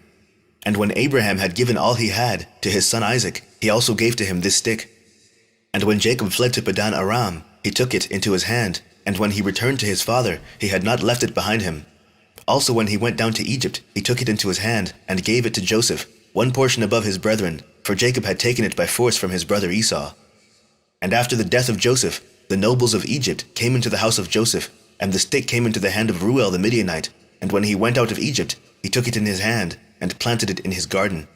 And when Abraham had given all he had to his son Isaac, he also gave to him this stick. And when Jacob fled to Padan Aram, he took it into his hand, and when he returned to his father, he had not left it behind him. Also when he went down to Egypt, he took it into his hand, and gave it to Joseph, one portion above his brethren, for Jacob had taken it by force from his brother Esau. And after the death of Joseph, the nobles of Egypt came into the house of Joseph, and the stick came into the hand of Reuel the Midianite, and when he went out of Egypt, he took it in his hand, and planted it in his garden.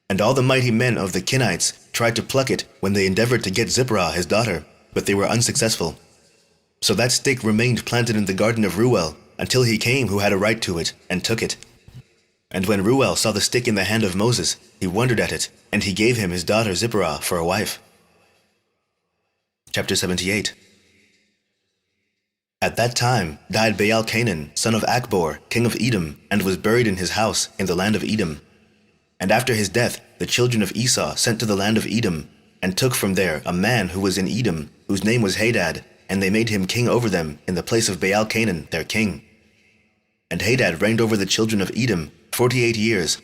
And all the mighty men of the Kenites tried to pluck it when they endeavored to get Zipporah his daughter, but they were unsuccessful. So that stick remained planted in the garden of Reuel, until he came who had a right to it, and took it. And when Reuel saw the stick in the hand of Moses, he wondered at it, and he gave him his daughter Zipporah for a wife. Chapter 78. At that time died Baal-Canaan, son of Achbor, king of Edom, and was buried in his house in the land of Edom. And after his death, the children of Esau sent to the land of Edom, and took from there a man who was in Edom, whose name was Hadad, and they made him king over them in the place of Baal-Canaan their king. And Hadad reigned over the children of Edom 48 years.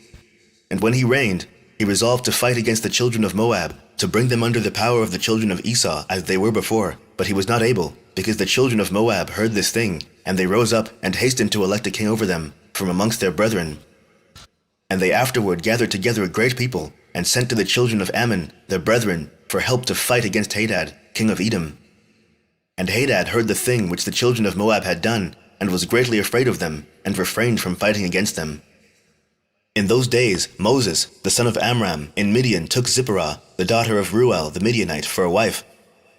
And when he reigned, he resolved to fight against the children of Moab, to bring them under the power of the children of Esau as they were before, but he was not able, because the children of Moab heard this thing, and they rose up and hastened to elect a king over them from amongst their brethren. And they afterward gathered together a great people, and sent to the children of Ammon, their brethren, for help to fight against Hadad, king of Edom. And Hadad heard the thing which the children of Moab had done, and was greatly afraid of them, and refrained from fighting against them. In those days Moses, the son of Amram, in Midian took Zipporah, the daughter of Reuel the Midianite, for a wife.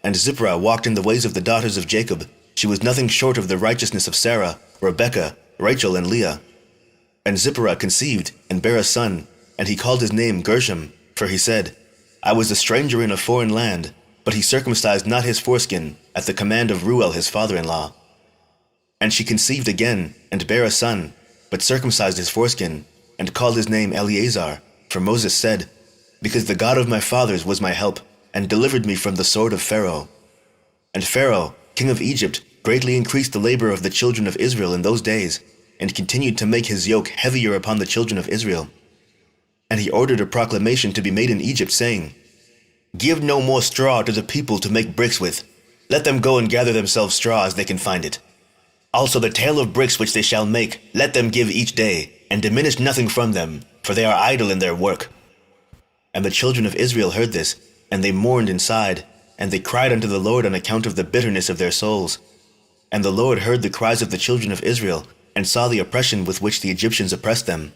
And Zipporah walked in the ways of the daughters of Jacob. She was nothing short of the righteousness of Sarah, Rebekah, Rachel, and Leah. And Zipporah conceived, and bare a son, and he called his name Gershom, for he said, I was a stranger in a foreign land, but he circumcised not his foreskin, at the command of Reuel his father-in-law. And she conceived again, and bare a son, but circumcised his foreskin, and called his name Eleazar, for Moses said, Because the God of my fathers was my help, and delivered me from the sword of Pharaoh. And Pharaoh, king of Egypt, greatly increased the labor of the children of Israel in those days, and continued to make his yoke heavier upon the children of Israel. And he ordered a proclamation to be made in Egypt, saying, Give no more straw to the people to make bricks with. Let them go and gather themselves straw as they can find it. Also the tale of bricks which they shall make, let them give each day, and diminish nothing from them, for they are idle in their work. And the children of Israel heard this, and they mourned and sighed, and they cried unto the Lord on account of the bitterness of their souls. And the Lord heard the cries of the children of Israel, and saw the oppression with which the Egyptians oppressed them.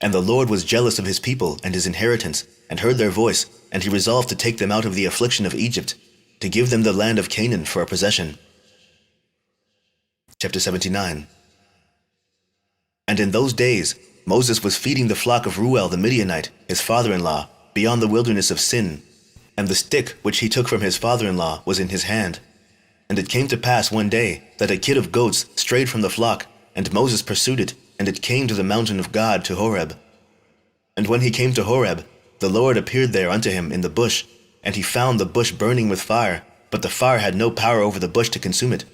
And the Lord was jealous of his people and his inheritance, and heard their voice, and he resolved to take them out of the affliction of Egypt, to give them the land of Canaan for a possession. Chapter 79. And in those days Moses was feeding the flock of Reuel the Midianite, his father-in-law, beyond the wilderness of Sin, and the stick which he took from his father-in-law was in his hand. And it came to pass one day that a kid of goats strayed from the flock, and Moses pursued it, and it came to the mountain of God, to Horeb. And when he came to Horeb, the Lord appeared there unto him in the bush, and he found the bush burning with fire, but the fire had no power over the bush to consume it.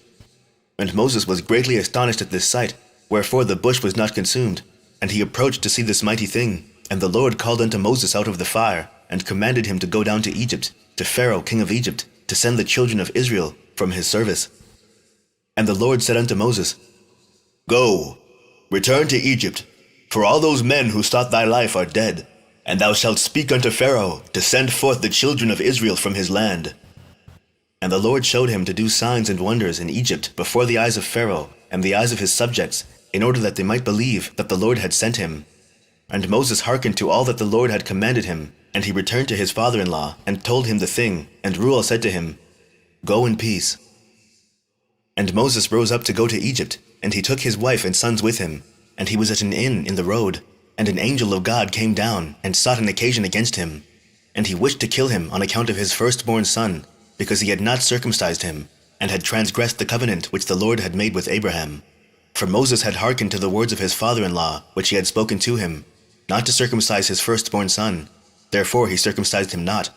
And Moses was greatly astonished at this sight, wherefore the bush was not consumed. And he approached to see this mighty thing. And the Lord called unto Moses out of the fire, and commanded him to go down to Egypt, to Pharaoh king of Egypt, to send the children of Israel from his service. And the Lord said unto Moses, Go, return to Egypt, for all those men who sought thy life are dead, and thou shalt speak unto Pharaoh to send forth the children of Israel from his land. And the Lord showed him to do signs and wonders in Egypt before the eyes of Pharaoh and the eyes of his subjects, in order that they might believe that the Lord had sent him. And Moses hearkened to all that the Lord had commanded him, and he returned to his father-in-law, and told him the thing. And Reuel said to him, Go in peace. And Moses rose up to go to Egypt, and he took his wife and sons with him. And he was at an inn in the road, and an angel of God came down, and sought an occasion against him. And he wished to kill him on account of his firstborn son, because he had not circumcised him, and had transgressed the covenant which the Lord had made with Abraham. For Moses had hearkened to the words of his father-in-law, which he had spoken to him, not to circumcise his firstborn son. Therefore he circumcised him not.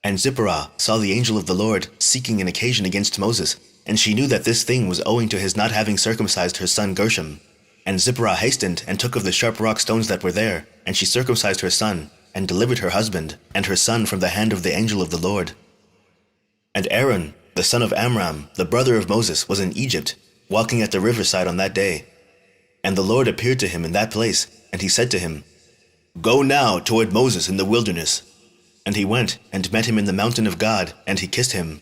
And Zipporah saw the angel of the Lord seeking an occasion against Moses, and she knew that this thing was owing to his not having circumcised her son Gershom. And Zipporah hastened and took of the sharp rock stones that were there, and she circumcised her son, and delivered her husband and her son from the hand of the angel of the Lord. And Aaron, the son of Amram, the brother of Moses, was in Egypt, walking at the riverside on that day. And the Lord appeared to him in that place, and he said to him, Go now toward Moses in the wilderness. And he went, and met him in the mountain of God, and he kissed him.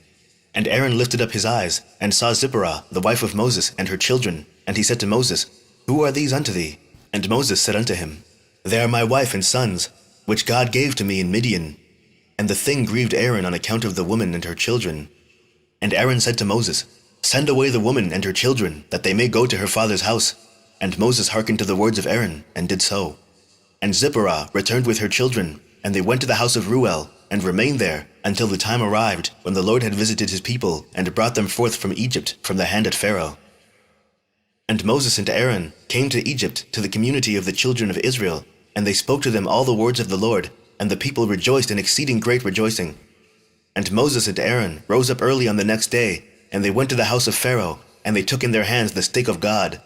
And Aaron lifted up his eyes, and saw Zipporah, the wife of Moses, and her children. And he said to Moses, Who are these unto thee? And Moses said unto him, They are my wife and sons, which God gave to me in Midian. And the thing grieved Aaron on account of the woman and her children. And Aaron said to Moses, Send away the woman and her children, that they may go to her father's house. And Moses hearkened to the words of Aaron, and did so. And Zipporah returned with her children, and they went to the house of Reuel, and remained there until the time arrived when the Lord had visited his people, and brought them forth from Egypt from the hand of Pharaoh. And Moses and Aaron came to Egypt to the community of the children of Israel, and they spoke to them all the words of the Lord, and the people rejoiced in exceeding great rejoicing. And Moses and Aaron rose up early on the next day, and they went to the house of Pharaoh, and they took in their hands the stick of God.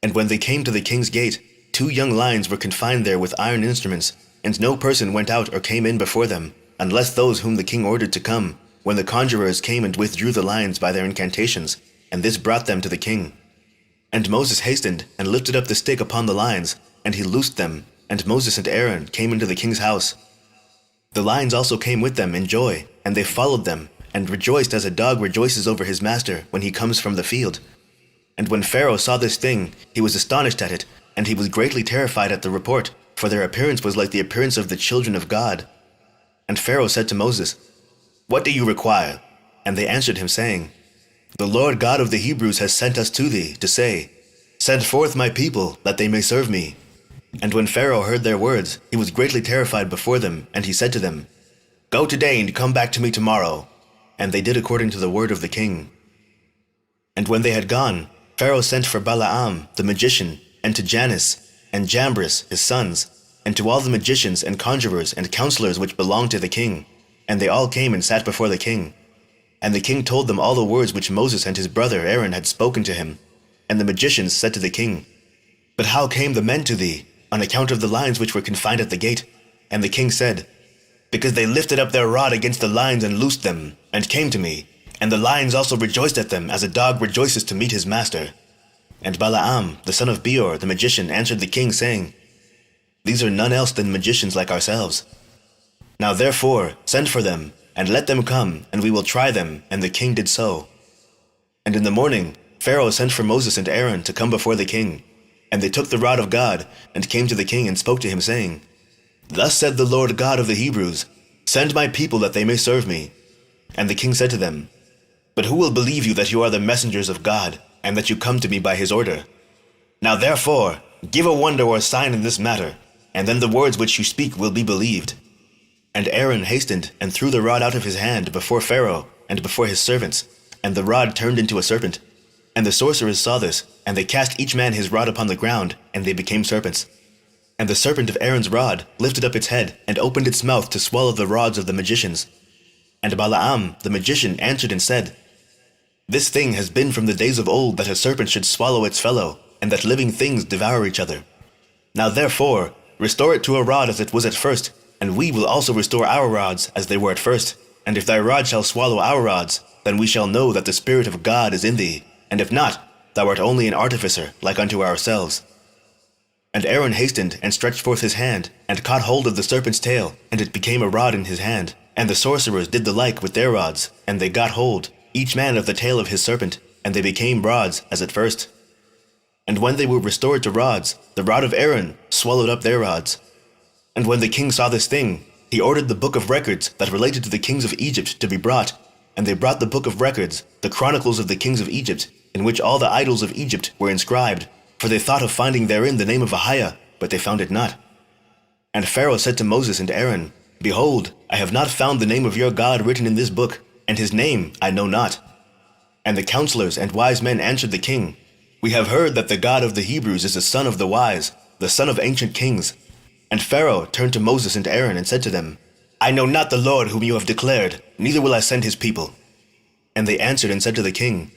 And when they came to the king's gate, 2 young lions were confined there with iron instruments, and no person went out or came in before them, unless those whom the king ordered to come, when the conjurers came and withdrew the lions by their incantations, and this brought them to the king. And Moses hastened, and lifted up the stick upon the lions, and he loosed them, and Moses and Aaron came into the king's house. The lions also came with them in joy, and they followed them, and rejoiced as a dog rejoices over his master when he comes from the field. And when Pharaoh saw this thing, he was astonished at it, and he was greatly terrified at the report, for their appearance was like the appearance of the children of God. And Pharaoh said to Moses, What do you require? And they answered him, saying, The Lord God of the Hebrews has sent us to thee, to say, Send forth my people, that they may serve me. And when Pharaoh heard their words, he was greatly terrified before them, and he said to them, Go today, and come back to me tomorrow. And they did according to the word of the king. And when they had gone, Pharaoh sent for Balaam the magician, and to Jannes, and Jambres his sons, and to all the magicians and conjurers and counselors which belonged to the king. And they all came and sat before the king. And the king told them all the words which Moses and his brother Aaron had spoken to him. And the magicians said to the king, But how came the men to thee, on account of the lions which were confined at the gate? And the king said, Because they lifted up their rod against the lions and loosed them, and came to me. And the lions also rejoiced at them, as a dog rejoices to meet his master. And Balaam, the son of Beor, the magician, answered the king, saying, These are none else than magicians like ourselves. Now therefore send for them, and let them come, and we will try them. And the king did so. And in the morning Pharaoh sent for Moses and Aaron to come before the king. And they took the rod of God, and came to the king and spoke to him, saying, Thus said the Lord God of the Hebrews, Send my people that they may serve me. And the king said to them, But who will believe you that you are the messengers of God, and that you come to me by his order? Now therefore, give a wonder or a sign in this matter, and then the words which you speak will be believed. And Aaron hastened and threw the rod out of his hand before Pharaoh and before his servants, and the rod turned into a serpent. And the sorcerers saw this, and they cast each man his rod upon the ground, and they became serpents. And the serpent of Aaron's rod lifted up its head, and opened its mouth to swallow the rods of the magicians. And Balaam the magician answered and said, This thing has been from the days of old, that a serpent should swallow its fellow, and that living things devour each other. Now therefore, restore it to a rod as it was at first, and we will also restore our rods as they were at first. And if thy rod shall swallow our rods, then we shall know that the Spirit of God is in thee, and if not, thou art only an artificer, like unto ourselves. And Aaron hastened and stretched forth his hand, and caught hold of the serpent's tail, and it became a rod in his hand. And the sorcerers did the like with their rods, and they got hold, each man of the tail of his serpent, and they became rods as at first. And when they were restored to rods, the rod of Aaron swallowed up their rods. And when the king saw this thing, he ordered the book of records that related to the kings of Egypt to be brought. And they brought the book of records, the chronicles of the kings of Egypt, in which all the idols of Egypt were inscribed, for they thought of finding therein the name of Ahiah, but they found it not. And Pharaoh said to Moses and Aaron, Behold, I have not found the name of your God written in this book, and his name I know not. And the counselors and wise men answered the king, We have heard that the God of the Hebrews is the son of the wise, the son of ancient kings. And Pharaoh turned to Moses and Aaron and said to them, I know not the Lord whom you have declared, neither will I send his people. And they answered and said to the king,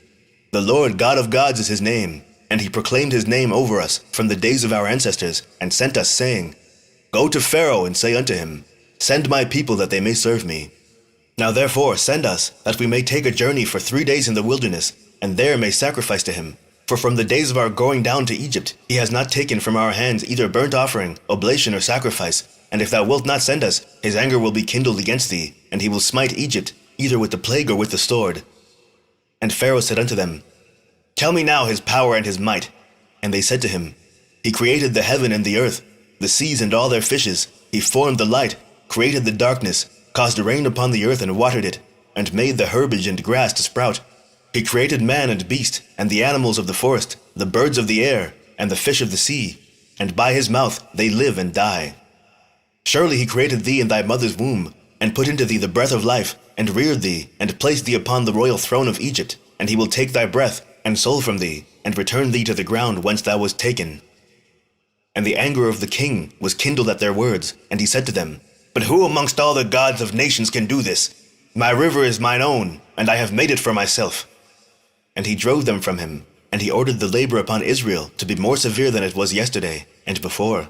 The Lord God of gods is his name, and he proclaimed his name over us from the days of our ancestors, and sent us, saying, Go to Pharaoh and say unto him, Send my people that they may serve me. Now therefore send us, that we may take a journey for 3 days in the wilderness, and there may sacrifice to him. For from the days of our going down to Egypt, he has not taken from our hands either burnt offering, oblation, or sacrifice. And if thou wilt not send us, his anger will be kindled against thee, and he will smite Egypt, either with the plague or with the sword. And Pharaoh said unto them, Tell me now his power and his might. And they said to him, He created the heaven and the earth, the seas and all their fishes. He formed the light, created the darkness, caused rain upon the earth and watered it, and made the herbage and grass to sprout. He created man and beast, and the animals of the forest, the birds of the air, and the fish of the sea, and by his mouth they live and die. Surely he created thee in thy mother's womb, and put into thee the breath of life, and reared thee, and placed thee upon the royal throne of Egypt. And he will take thy breath and soul from thee, and return thee to the ground whence thou wast taken. And the anger of the king was kindled at their words, and he said to them, But who amongst all the gods of nations can do this? My river is mine own, and I have made it for myself. And he drove them from him, and he ordered the labor upon Israel to be more severe than it was yesterday and before.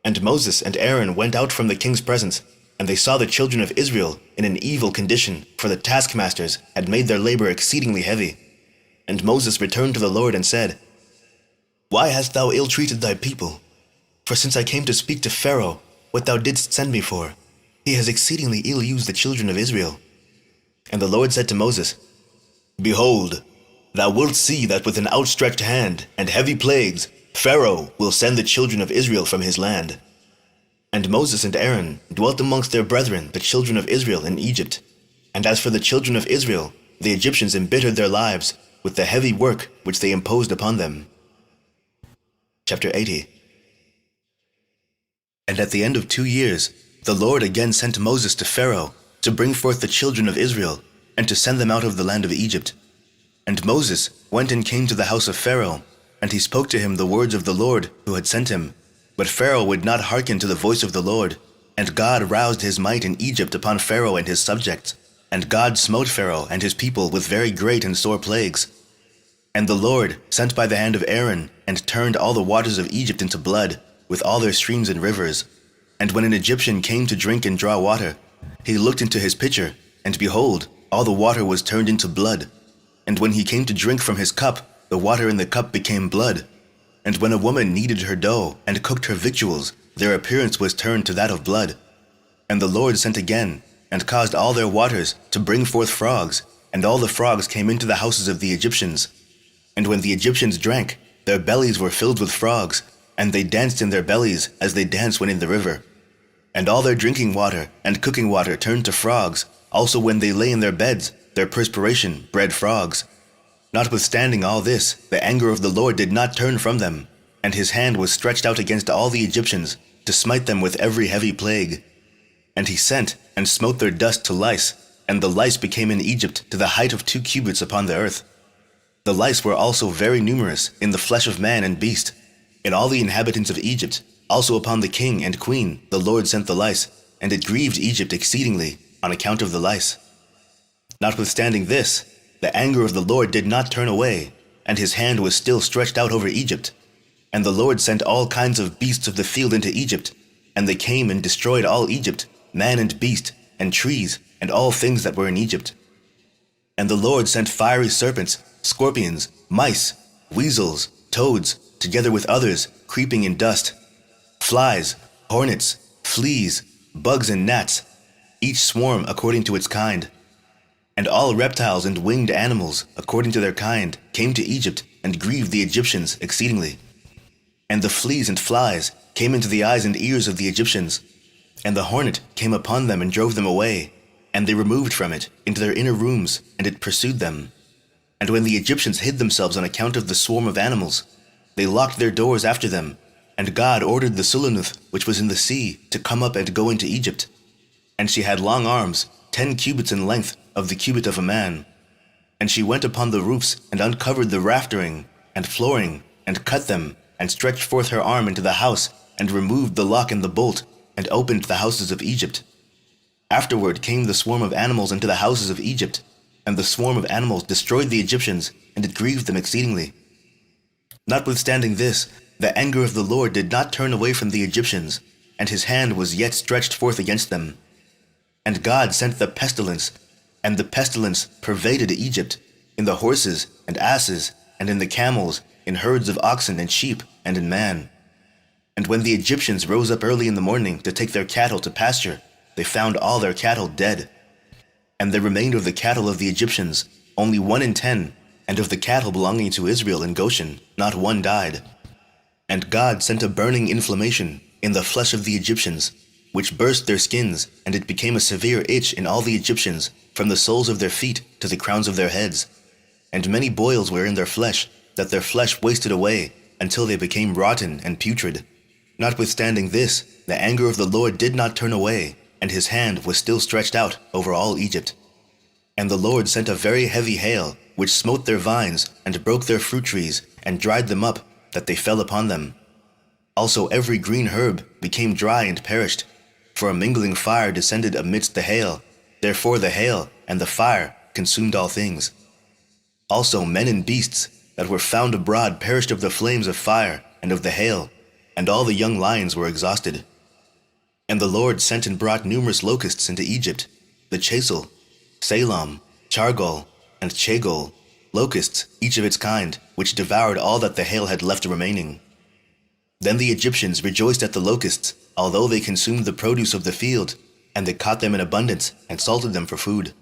And Moses and Aaron went out from the king's presence, and they saw the children of Israel in an evil condition, for the taskmasters had made their labor exceedingly heavy. And Moses returned to the Lord and said, Why hast thou ill-treated thy people? For since I came to speak to Pharaoh, what thou didst send me for, he has exceedingly ill-used the children of Israel. And the Lord said to Moses, Behold, thou wilt see that with an outstretched hand and heavy plagues Pharaoh will send the children of Israel from his land. And Moses and Aaron dwelt amongst their brethren, the children of Israel, in Egypt. And as for the children of Israel, the Egyptians embittered their lives with the heavy work which they imposed upon them. Chapter 80. And at the end of 2 years, the Lord again sent Moses to Pharaoh to bring forth the children of Israel, and to send them out of the land of Egypt. And Moses went and came to the house of Pharaoh, and he spoke to him the words of the Lord who had sent him. But Pharaoh would not hearken to the voice of the Lord, and God roused his might in Egypt upon Pharaoh and his subjects. And God smote Pharaoh and his people with very great and sore plagues. And the Lord sent by the hand of Aaron, and turned all the waters of Egypt into blood, with all their streams and rivers. And when an Egyptian came to drink and draw water, he looked into his pitcher, and behold, all the water was turned into blood. And when he came to drink from his cup, the water in the cup became blood. And when a woman kneaded her dough and cooked her victuals, their appearance was turned to that of blood. And the Lord sent again, and caused all their waters to bring forth frogs, and all the frogs came into the houses of the Egyptians. And when the Egyptians drank, their bellies were filled with frogs, and they danced in their bellies as they dance when in the river. And all their drinking water and cooking water turned to frogs. Also when they lay in their beds, their perspiration bred frogs. Notwithstanding all this, the anger of the Lord did not turn from them, and his hand was stretched out against all the Egyptians, to smite them with every heavy plague. And he sent and smote their dust to lice, and the lice became in Egypt to the height of 2 cubits upon the earth. The lice were also very numerous in the flesh of man and beast. In all the inhabitants of Egypt, also upon the king and queen, the Lord sent the lice, and it grieved Egypt exceedingly on account of the lice. Notwithstanding this, the anger of the Lord did not turn away, and his hand was still stretched out over Egypt. And the Lord sent all kinds of beasts of the field into Egypt, and they came and destroyed all Egypt, man and beast, and trees, and all things that were in Egypt. And the Lord sent fiery serpents, scorpions, mice, weasels, toads, together with others, creeping in dust, flies, hornets, fleas, bugs and gnats, each swarm according to its kind. And all reptiles and winged animals, according to their kind, came to Egypt and grieved the Egyptians exceedingly. And the fleas and flies came into the eyes and ears of the Egyptians, and the hornet came upon them and drove them away, and they removed from it into their inner rooms, and it pursued them. And when the Egyptians hid themselves on account of the swarm of animals, they locked their doors after them, and God ordered the Sulanuth, which was in the sea, to come up and go into Egypt. And she had long arms, 10 cubits in length, of the cubit of a man. And she went upon the roofs, and uncovered the raftering, and flooring, and cut them, and stretched forth her arm into the house, and removed the lock and the bolt, and opened the houses of Egypt. Afterward came the swarm of animals into the houses of Egypt, and the swarm of animals destroyed the Egyptians, and it grieved them exceedingly. Notwithstanding this, the anger of the Lord did not turn away from the Egyptians, and his hand was yet stretched forth against them. And God sent the pestilence, and the pestilence pervaded Egypt, in the horses and asses, and in the camels, in herds of oxen and sheep, and in man. And when the Egyptians rose up early in the morning to take their cattle to pasture, they found all their cattle dead. And there remained of the cattle of the Egyptians only 1 in 10, and of the cattle belonging to Israel in Goshen, not one died. And God sent a burning inflammation in the flesh of the Egyptians, which burst their skins, and it became a severe itch in all the Egyptians, from the soles of their feet to the crowns of their heads. And many boils were in their flesh, that their flesh wasted away, until they became rotten and putrid. Notwithstanding this, the anger of the Lord did not turn away, and his hand was still stretched out over all Egypt. And the Lord sent a very heavy hail, which smote their vines, and broke their fruit trees, and dried them up, that they fell upon them. Also every green herb became dry and perished, for a mingling fire descended amidst the hail. Therefore the hail and the fire consumed all things. Also men and beasts that were found abroad perished of the flames of fire and of the hail, and all the young lions were exhausted. And the Lord sent and brought numerous locusts into Egypt, the chasel, Salom, chargol, and chagol, locusts, each of its kind, which devoured all that the hail had left remaining. Then the Egyptians rejoiced at the locusts, although they consumed the produce of the field, and they caught them in abundance, and salted them for food.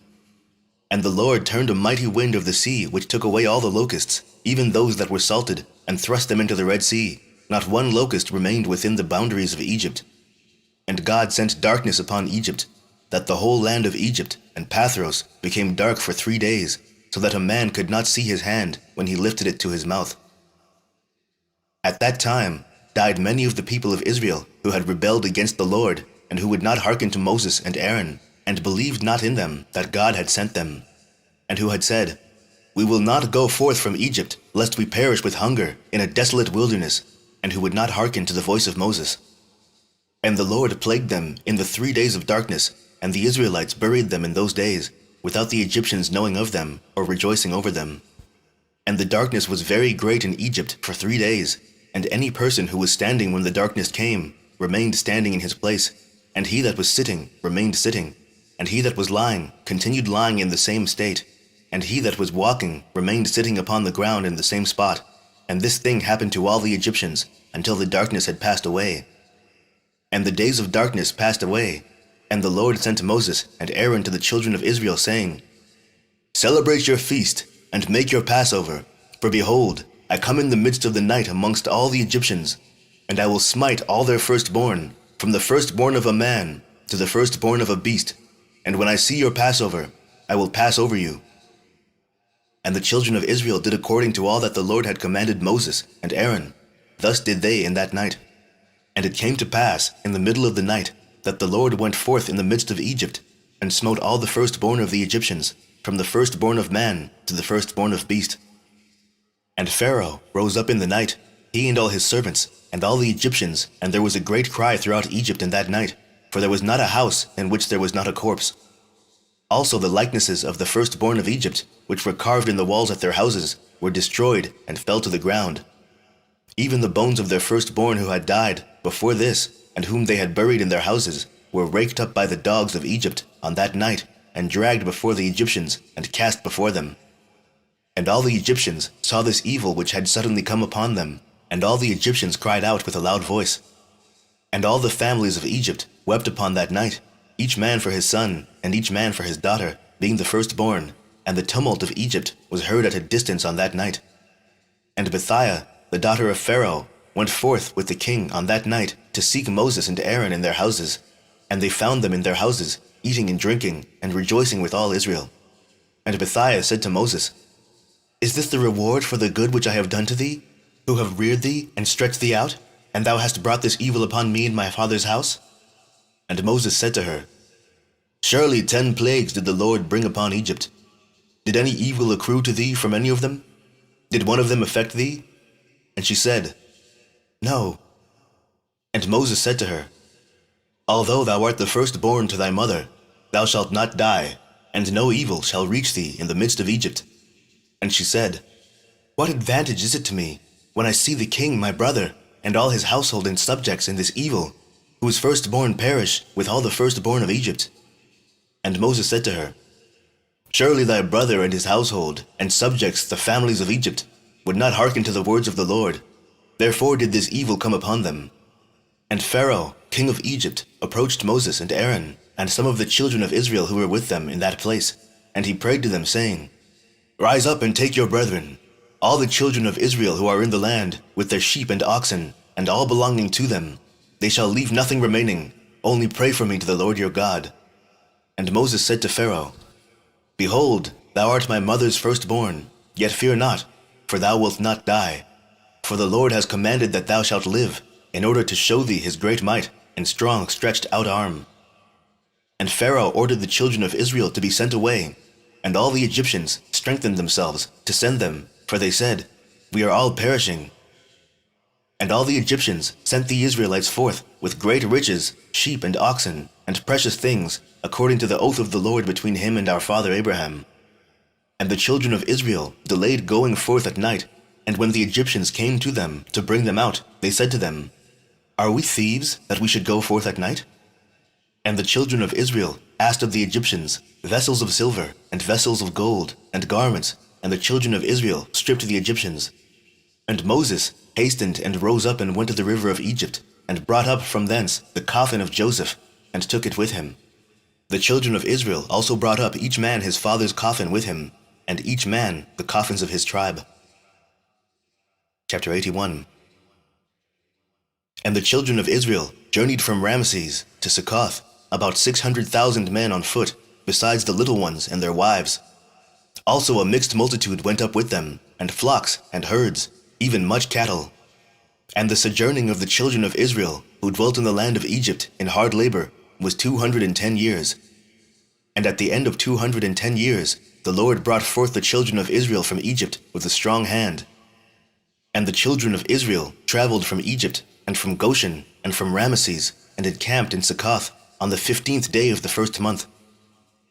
And the Lord turned a mighty wind of the sea, which took away all the locusts, even those that were salted, and thrust them into the Red Sea. Not one locust remained within the boundaries of Egypt. And God sent darkness upon Egypt, that the whole land of Egypt and Pathros became dark for 3 days, so that a man could not see his hand when he lifted it to his mouth. At that time died many of the people of Israel who had rebelled against the Lord, and who would not hearken to Moses and Aaron, and believed not in them that God had sent them, and who had said, "We will not go forth from Egypt, lest we perish with hunger in a desolate wilderness," and who would not hearken to the voice of Moses. And the Lord plagued them in the 3 days of darkness, and the Israelites buried them in those days, without the Egyptians knowing of them, or rejoicing over them. And the darkness was very great in Egypt for 3 days, and any person who was standing when the darkness came remained standing in his place, and he that was sitting remained sitting, and he that was lying continued lying in the same state, and he that was walking remained sitting upon the ground in the same spot. And this thing happened to all the Egyptians, until the darkness had passed away. And the days of darkness passed away, and the Lord sent Moses and Aaron to the children of Israel, saying, Celebrate your feast, and make your Passover, for behold, I come in the midst of the night amongst all the Egyptians, and I will smite all their firstborn, from the firstborn of a man to the firstborn of a beast, and when I see your Passover, I will pass over you. And the children of Israel did according to all that the Lord had commanded Moses and Aaron. Thus did they in that night. And it came to pass in the middle of the night that the Lord went forth in the midst of Egypt, and smote all the firstborn of the Egyptians, from the firstborn of man to the firstborn of beast. And Pharaoh rose up in the night, he and all his servants, and all the Egyptians, and there was a great cry throughout Egypt in that night, for there was not a house in which there was not a corpse. Also the likenesses of the firstborn of Egypt, which were carved in the walls at their houses, were destroyed and fell to the ground. Even the bones of their firstborn who had died before this, and whom they had buried in their houses, were raked up by the dogs of Egypt on that night, and dragged before the Egyptians, and cast before them. And all the Egyptians saw this evil which had suddenly come upon them, and all the Egyptians cried out with a loud voice. And all the families of Egypt wept upon that night, each man for his son, and each man for his daughter, being the firstborn, and the tumult of Egypt was heard at a distance on that night. And Bithiah, the daughter of Pharaoh, went forth with the king on that night to seek Moses and Aaron in their houses, and they found them in their houses, eating and drinking, and rejoicing with all Israel. And Bithiah said to Moses, Is this the reward for the good which I have done to thee, who have reared thee and stretched thee out, and thou hast brought this evil upon me and my father's house? And Moses said to her, Surely 10 plagues did the Lord bring upon Egypt. Did any evil accrue to thee from any of them? Did one of them affect thee? And she said, No. And Moses said to her, Although thou art the firstborn to thy mother, thou shalt not die, and no evil shall reach thee in the midst of Egypt. And she said, What advantage is it to me, when I see the king my brother, and all his household and subjects in this evil, whose firstborn perish with all the firstborn of Egypt? And Moses said to her, Surely thy brother and his household, and subjects the families of Egypt, would not hearken to the words of the Lord. Therefore did this evil come upon them. And Pharaoh, king of Egypt, approached Moses and Aaron, and some of the children of Israel who were with them in that place, and he prayed to them, saying, Rise up and take your brethren, all the children of Israel who are in the land, with their sheep and oxen, and all belonging to them. They shall leave nothing remaining, only pray for me to the Lord your God. And Moses said to Pharaoh, Behold, thou art my mother's firstborn, yet fear not, for thou wilt not die. For the Lord has commanded that thou shalt live, in order to show thee his great might and strong stretched out arm. And Pharaoh ordered the children of Israel to be sent away, and all the Egyptians strengthened themselves to send them, for they said, We are all perishing. And all the Egyptians sent the Israelites forth with great riches, sheep and oxen, and precious things, according to the oath of the Lord between him and our father Abraham. And the children of Israel delayed going forth at night, and when the Egyptians came to them to bring them out, they said to them, Are we thieves, that we should go forth at night? And the children of Israel asked of the Egyptians vessels of silver, and vessels of gold, and garments, and the children of Israel stripped the Egyptians. And Moses hastened and rose up and went to the river of Egypt, and brought up from thence the coffin of Joseph, and took it with him. The children of Israel also brought up each man his father's coffin with him, and each man the coffins of his tribe. Chapter 81. And the children of Israel journeyed from Ramesses to Succoth, about 600,000 men on foot, besides the little ones and their wives. Also a mixed multitude went up with them, and flocks and herds, even much cattle. And the sojourning of the children of Israel, who dwelt in the land of Egypt in hard labor, was 210 years. And at the end of 210 years, the Lord brought forth the children of Israel from Egypt with a strong hand. And the children of Israel traveled from Egypt, and from Goshen, and from Ramesses, and encamped in Succoth on the 15th day of the first month.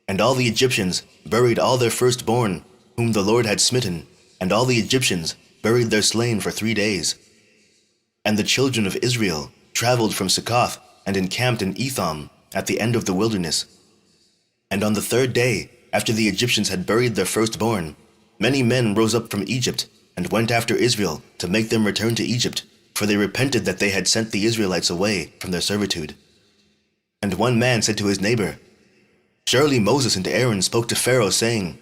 And all the Egyptians buried all their firstborn, whom the Lord had smitten, and all the Egyptians buried their slain for 3 days. And the children of Israel traveled from Succoth, and encamped in Etham, at the end of the wilderness. And on the 3rd day, after the Egyptians had buried their firstborn, many men rose up from Egypt, and went after Israel to make them return to Egypt, for they repented that they had sent the Israelites away from their servitude. And one man said to his neighbor, Surely Moses and Aaron spoke to Pharaoh, saying,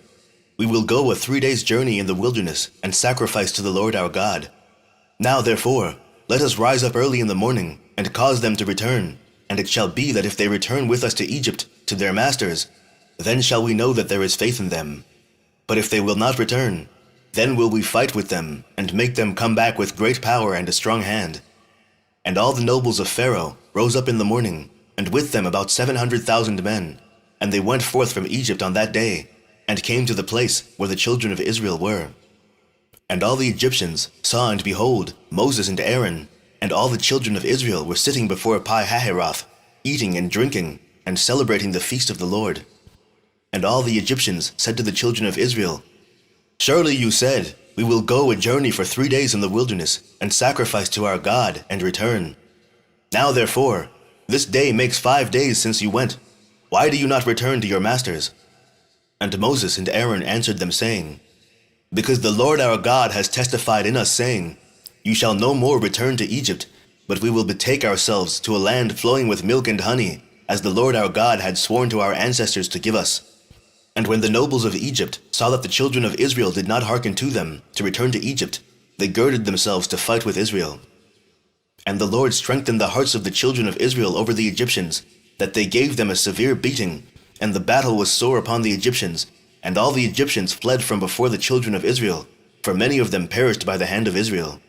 we will go a 3 days' journey in the wilderness and sacrifice to the Lord our God. Now therefore, let us rise up early in the morning and cause them to return. And it shall be that if they return with us to Egypt, to their masters, then shall we know that there is faith in them. But if they will not return, then will we fight with them, and make them come back with great power and a strong hand. And all the nobles of Pharaoh rose up in the morning, and with them about 700,000 men. And they went forth from Egypt on that day, and came to the place where the children of Israel were. And all the Egyptians saw, and behold, Moses and Aaron, and all the children of Israel were sitting before Pi-hahiroth, eating and drinking, and celebrating the feast of the Lord. And all the Egyptians said to the children of Israel, Surely you said, We will go a journey for 3 days in the wilderness, and sacrifice to our God, and return. Now therefore, this day makes 5 days since you went. Why do you not return to your masters? And Moses and Aaron answered them, saying, Because the Lord our God has testified in us, saying, You shall no more return to Egypt, but we will betake ourselves to a land flowing with milk and honey, as the Lord our God had sworn to our ancestors to give us. And when the nobles of Egypt saw that the children of Israel did not hearken to them to return to Egypt, they girded themselves to fight with Israel. And the Lord strengthened the hearts of the children of Israel over the Egyptians, that they gave them a severe beating, and the battle was sore upon the Egyptians, and all the Egyptians fled from before the children of Israel, for many of them perished by the hand of Israel.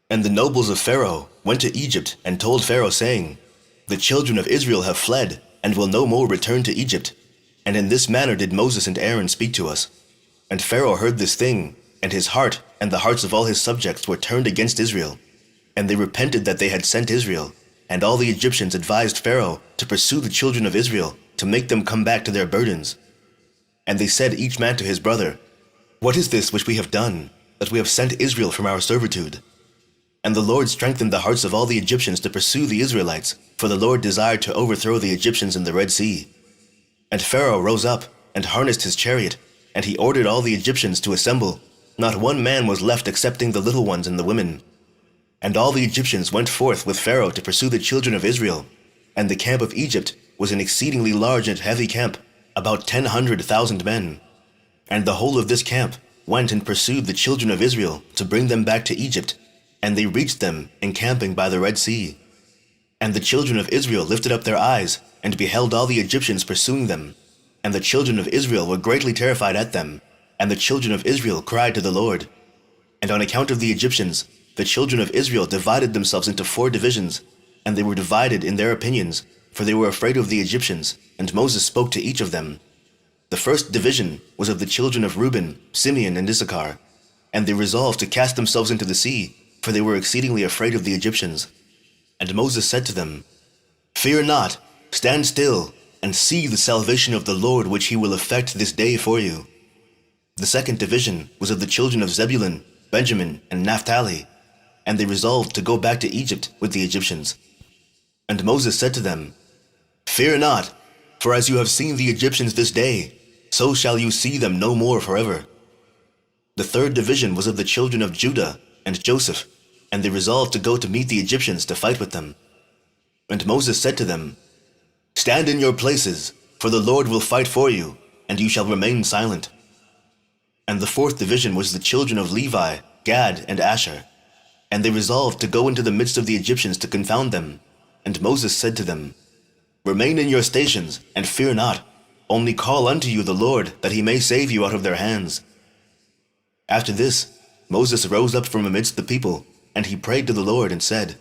And the nobles of Pharaoh went to Egypt and told Pharaoh, saying, The children of Israel have fled, and will no more return to Egypt. And in this manner did Moses and Aaron speak to us. And Pharaoh heard this thing, and his heart and the hearts of all his subjects were turned against Israel. And they repented that they had sent Israel. And all the Egyptians advised Pharaoh to pursue the children of Israel, to make them come back to their burdens. And they said each man to his brother, What is this which we have done, that we have sent Israel from our servitude? And the Lord strengthened the hearts of all the Egyptians to pursue the Israelites, for the Lord desired to overthrow the Egyptians in the Red Sea. And Pharaoh rose up and harnessed his chariot, and he ordered all the Egyptians to assemble. Not one man was left excepting the little ones and the women. And all the Egyptians went forth with Pharaoh to pursue the children of Israel. And the camp of Egypt was an exceedingly large and heavy camp, about 100,000 men. And the whole of this camp went and pursued the children of Israel to bring them back to Egypt, and they reached them encamping by the Red Sea. And the children of Israel lifted up their eyes, and beheld all the Egyptians pursuing them. And the children of Israel were greatly terrified at them, and the children of Israel cried to the Lord. And on account of the Egyptians, the children of Israel divided themselves into 4 divisions, and they were divided in their opinions, for they were afraid of the Egyptians, and Moses spoke to each of them. The first division was of the children of Reuben, Simeon, and Issachar, and they resolved to cast themselves into the sea, for they were exceedingly afraid of the Egyptians. And Moses said to them, Fear not, stand still, and see the salvation of the Lord which he will effect this day for you. The second division was of the children of Zebulun, Benjamin, and Naphtali, and they resolved to go back to Egypt with the Egyptians. And Moses said to them, Fear not, for as you have seen the Egyptians this day, so shall you see them no more forever. The third division was of the children of Judah and Joseph, and they resolved to go to meet the Egyptians to fight with them. And Moses said to them, Stand in your places, for the Lord will fight for you, and you shall remain silent. And the fourth division was the children of Levi, Gad, and Asher, and they resolved to go into the midst of the Egyptians to confound them. And Moses said to them, Remain in your stations, and fear not, only call unto you the Lord, that he may save you out of their hands. After this, Moses rose up from amidst the people, and he prayed to the Lord and said,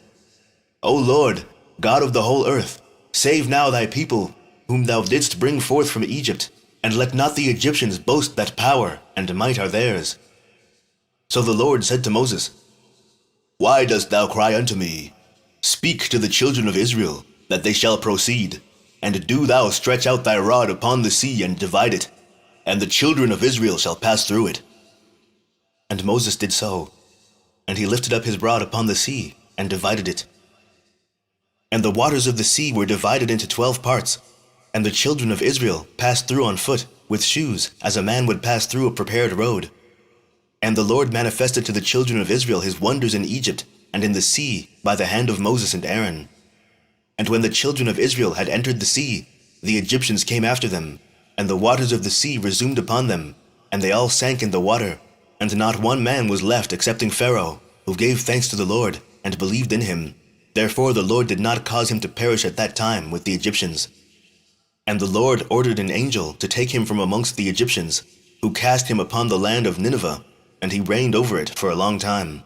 O Lord, God of the whole earth, save now thy people, whom thou didst bring forth from Egypt, and let not the Egyptians boast that power and might are theirs. So the Lord said to Moses, Why dost thou cry unto me? Speak to the children of Israel, that they shall proceed, and do thou stretch out thy rod upon the sea and divide it, and the children of Israel shall pass through it. And Moses did so, and he lifted up his rod upon the sea and divided it. And the waters of the sea were divided into 12 parts, and the children of Israel passed through on foot with shoes, as a man would pass through a prepared road. And the Lord manifested to the children of Israel his wonders in Egypt and in the sea by the hand of Moses and Aaron. And when the children of Israel had entered the sea, the Egyptians came after them, and the waters of the sea resumed upon them, and they all sank in the water, and not one man was left excepting Pharaoh, who gave thanks to the Lord and believed in him. Therefore the Lord did not cause him to perish at that time with the Egyptians. And the Lord ordered an angel to take him from amongst the Egyptians, who cast him upon the land of Nineveh, and he reigned over it for a long time.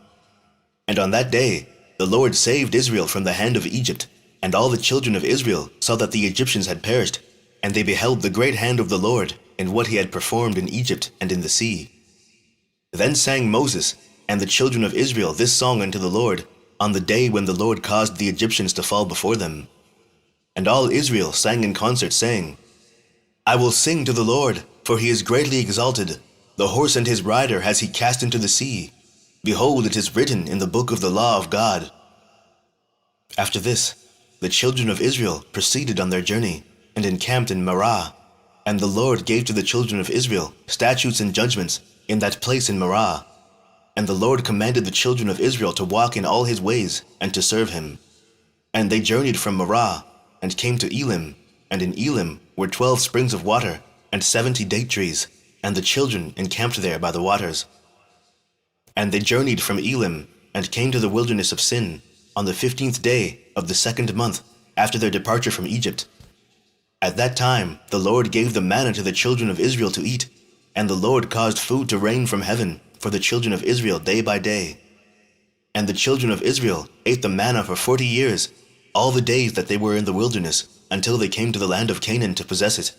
And on that day the Lord saved Israel from the hand of Egypt, and all the children of Israel saw that the Egyptians had perished, and they beheld the great hand of the Lord in what he had performed in Egypt and in the sea. Then sang Moses and the children of Israel this song unto the Lord on the day when the Lord caused the Egyptians to fall before them. And all Israel sang in concert, saying, I will sing to the Lord, for he is greatly exalted. The horse and his rider has he cast into the sea. Behold, it is written in the book of the law of God. After this, the children of Israel proceeded on their journey, and encamped in Marah. And the Lord gave to the children of Israel statutes and judgments in that place in Marah. And the Lord commanded the children of Israel to walk in all his ways, and to serve him. And they journeyed from Marah, and came to Elim, and in Elim were 12 springs of water, and 70 date trees, and the children encamped there by the waters. And they journeyed from Elim, and came to the wilderness of Sin, on the 15th day of the 2nd month after their departure from Egypt. At that time the Lord gave the manna to the children of Israel to eat, and the Lord caused food to rain from heaven for the children of Israel day by day. And the children of Israel ate the manna for 40 years, all the days that they were in the wilderness, until they came to the land of Canaan to possess it.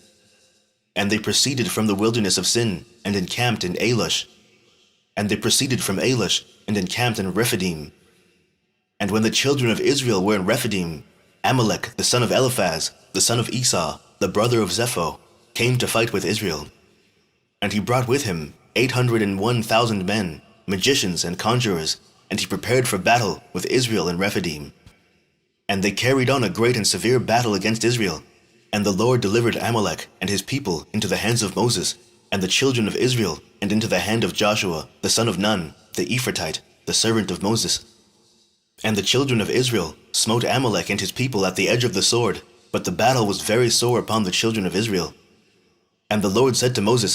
And they proceeded from the wilderness of Sin, and encamped in Alush. And they proceeded from Alush, and encamped in Rephidim. And when the children of Israel were in Rephidim, Amalek the son of Eliphaz, the son of Esau, the brother of Zepho, came to fight with Israel. And he brought with him 801,000 men, magicians and conjurers, and he prepared for battle with Israel in Rephidim. And they carried on a great and severe battle against Israel. And the Lord delivered Amalek and his people into the hands of Moses, and the children of Israel, and into the hand of Joshua, the son of Nun, the Ephrathite, the servant of Moses. And the children of Israel smote Amalek and his people at the edge of the sword, but the battle was very sore upon the children of Israel. And the Lord said to Moses,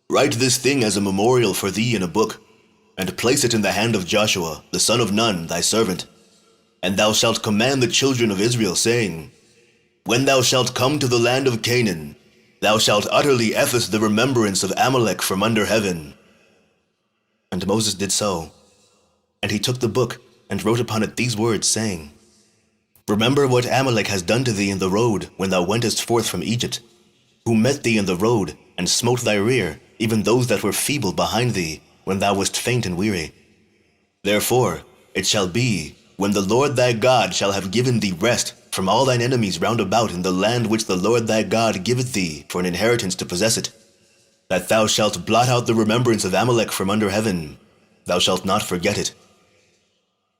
Write this thing as a memorial for thee in a book, and place it in the hand of Joshua, the son of Nun, thy servant. And thou shalt command the children of Israel, saying, When thou shalt come to the land of Canaan, thou shalt utterly efface the remembrance of Amalek from under heaven. And Moses did so. And he took the book, and wrote upon it these words, saying, Remember what Amalek has done to thee in the road when thou wentest forth from Egypt, who met thee in the road, and smote thy rear, even those that were feeble behind thee, when thou wast faint and weary. Therefore it shall be, when the Lord thy God shall have given thee rest from all thine enemies round about in the land which the Lord thy God giveth thee for an inheritance to possess it, that thou shalt blot out the remembrance of Amalek from under heaven, thou shalt not forget it.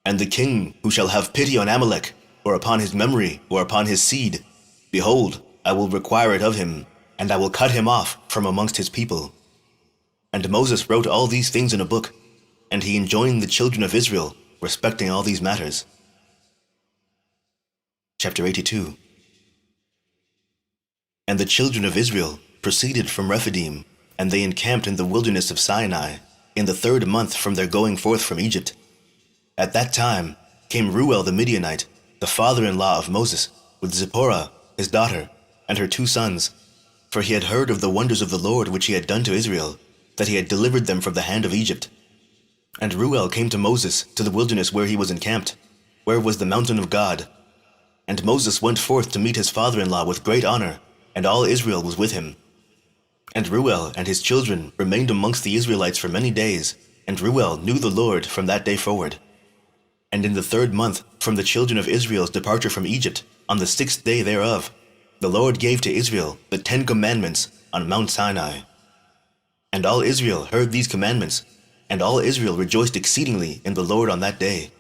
And the king who shall have pity on Amalek, or upon his memory, or upon his seed, behold, I will require it of him, and I will cut him off from amongst his people. And Moses wrote all these things in a book, and he enjoined the children of Israel respecting all these matters. Chapter 82. And the children of Israel proceeded from Rephidim, and they encamped in the wilderness of Sinai, in the 3rd month from their going forth from Egypt. At that time came Reuel the Midianite, the father-in-law of Moses, with Zipporah, his daughter, and her 2 sons, for he had heard of the wonders of the Lord which he had done to Israel, that he had delivered them from the hand of Egypt. And Reuel came to Moses to the wilderness where he was encamped, where was the mountain of God. And Moses went forth to meet his father-in-law with great honor, and all Israel was with him. And Reuel and his children remained amongst the Israelites for many days, and Reuel knew the Lord from that day forward. And in the 3rd month from the children of Israel's departure from Egypt, on the 6th day thereof, the Lord gave to Israel the 10 commandments on Mount Sinai. And all Israel heard these commandments, and all Israel rejoiced exceedingly in the Lord on that day.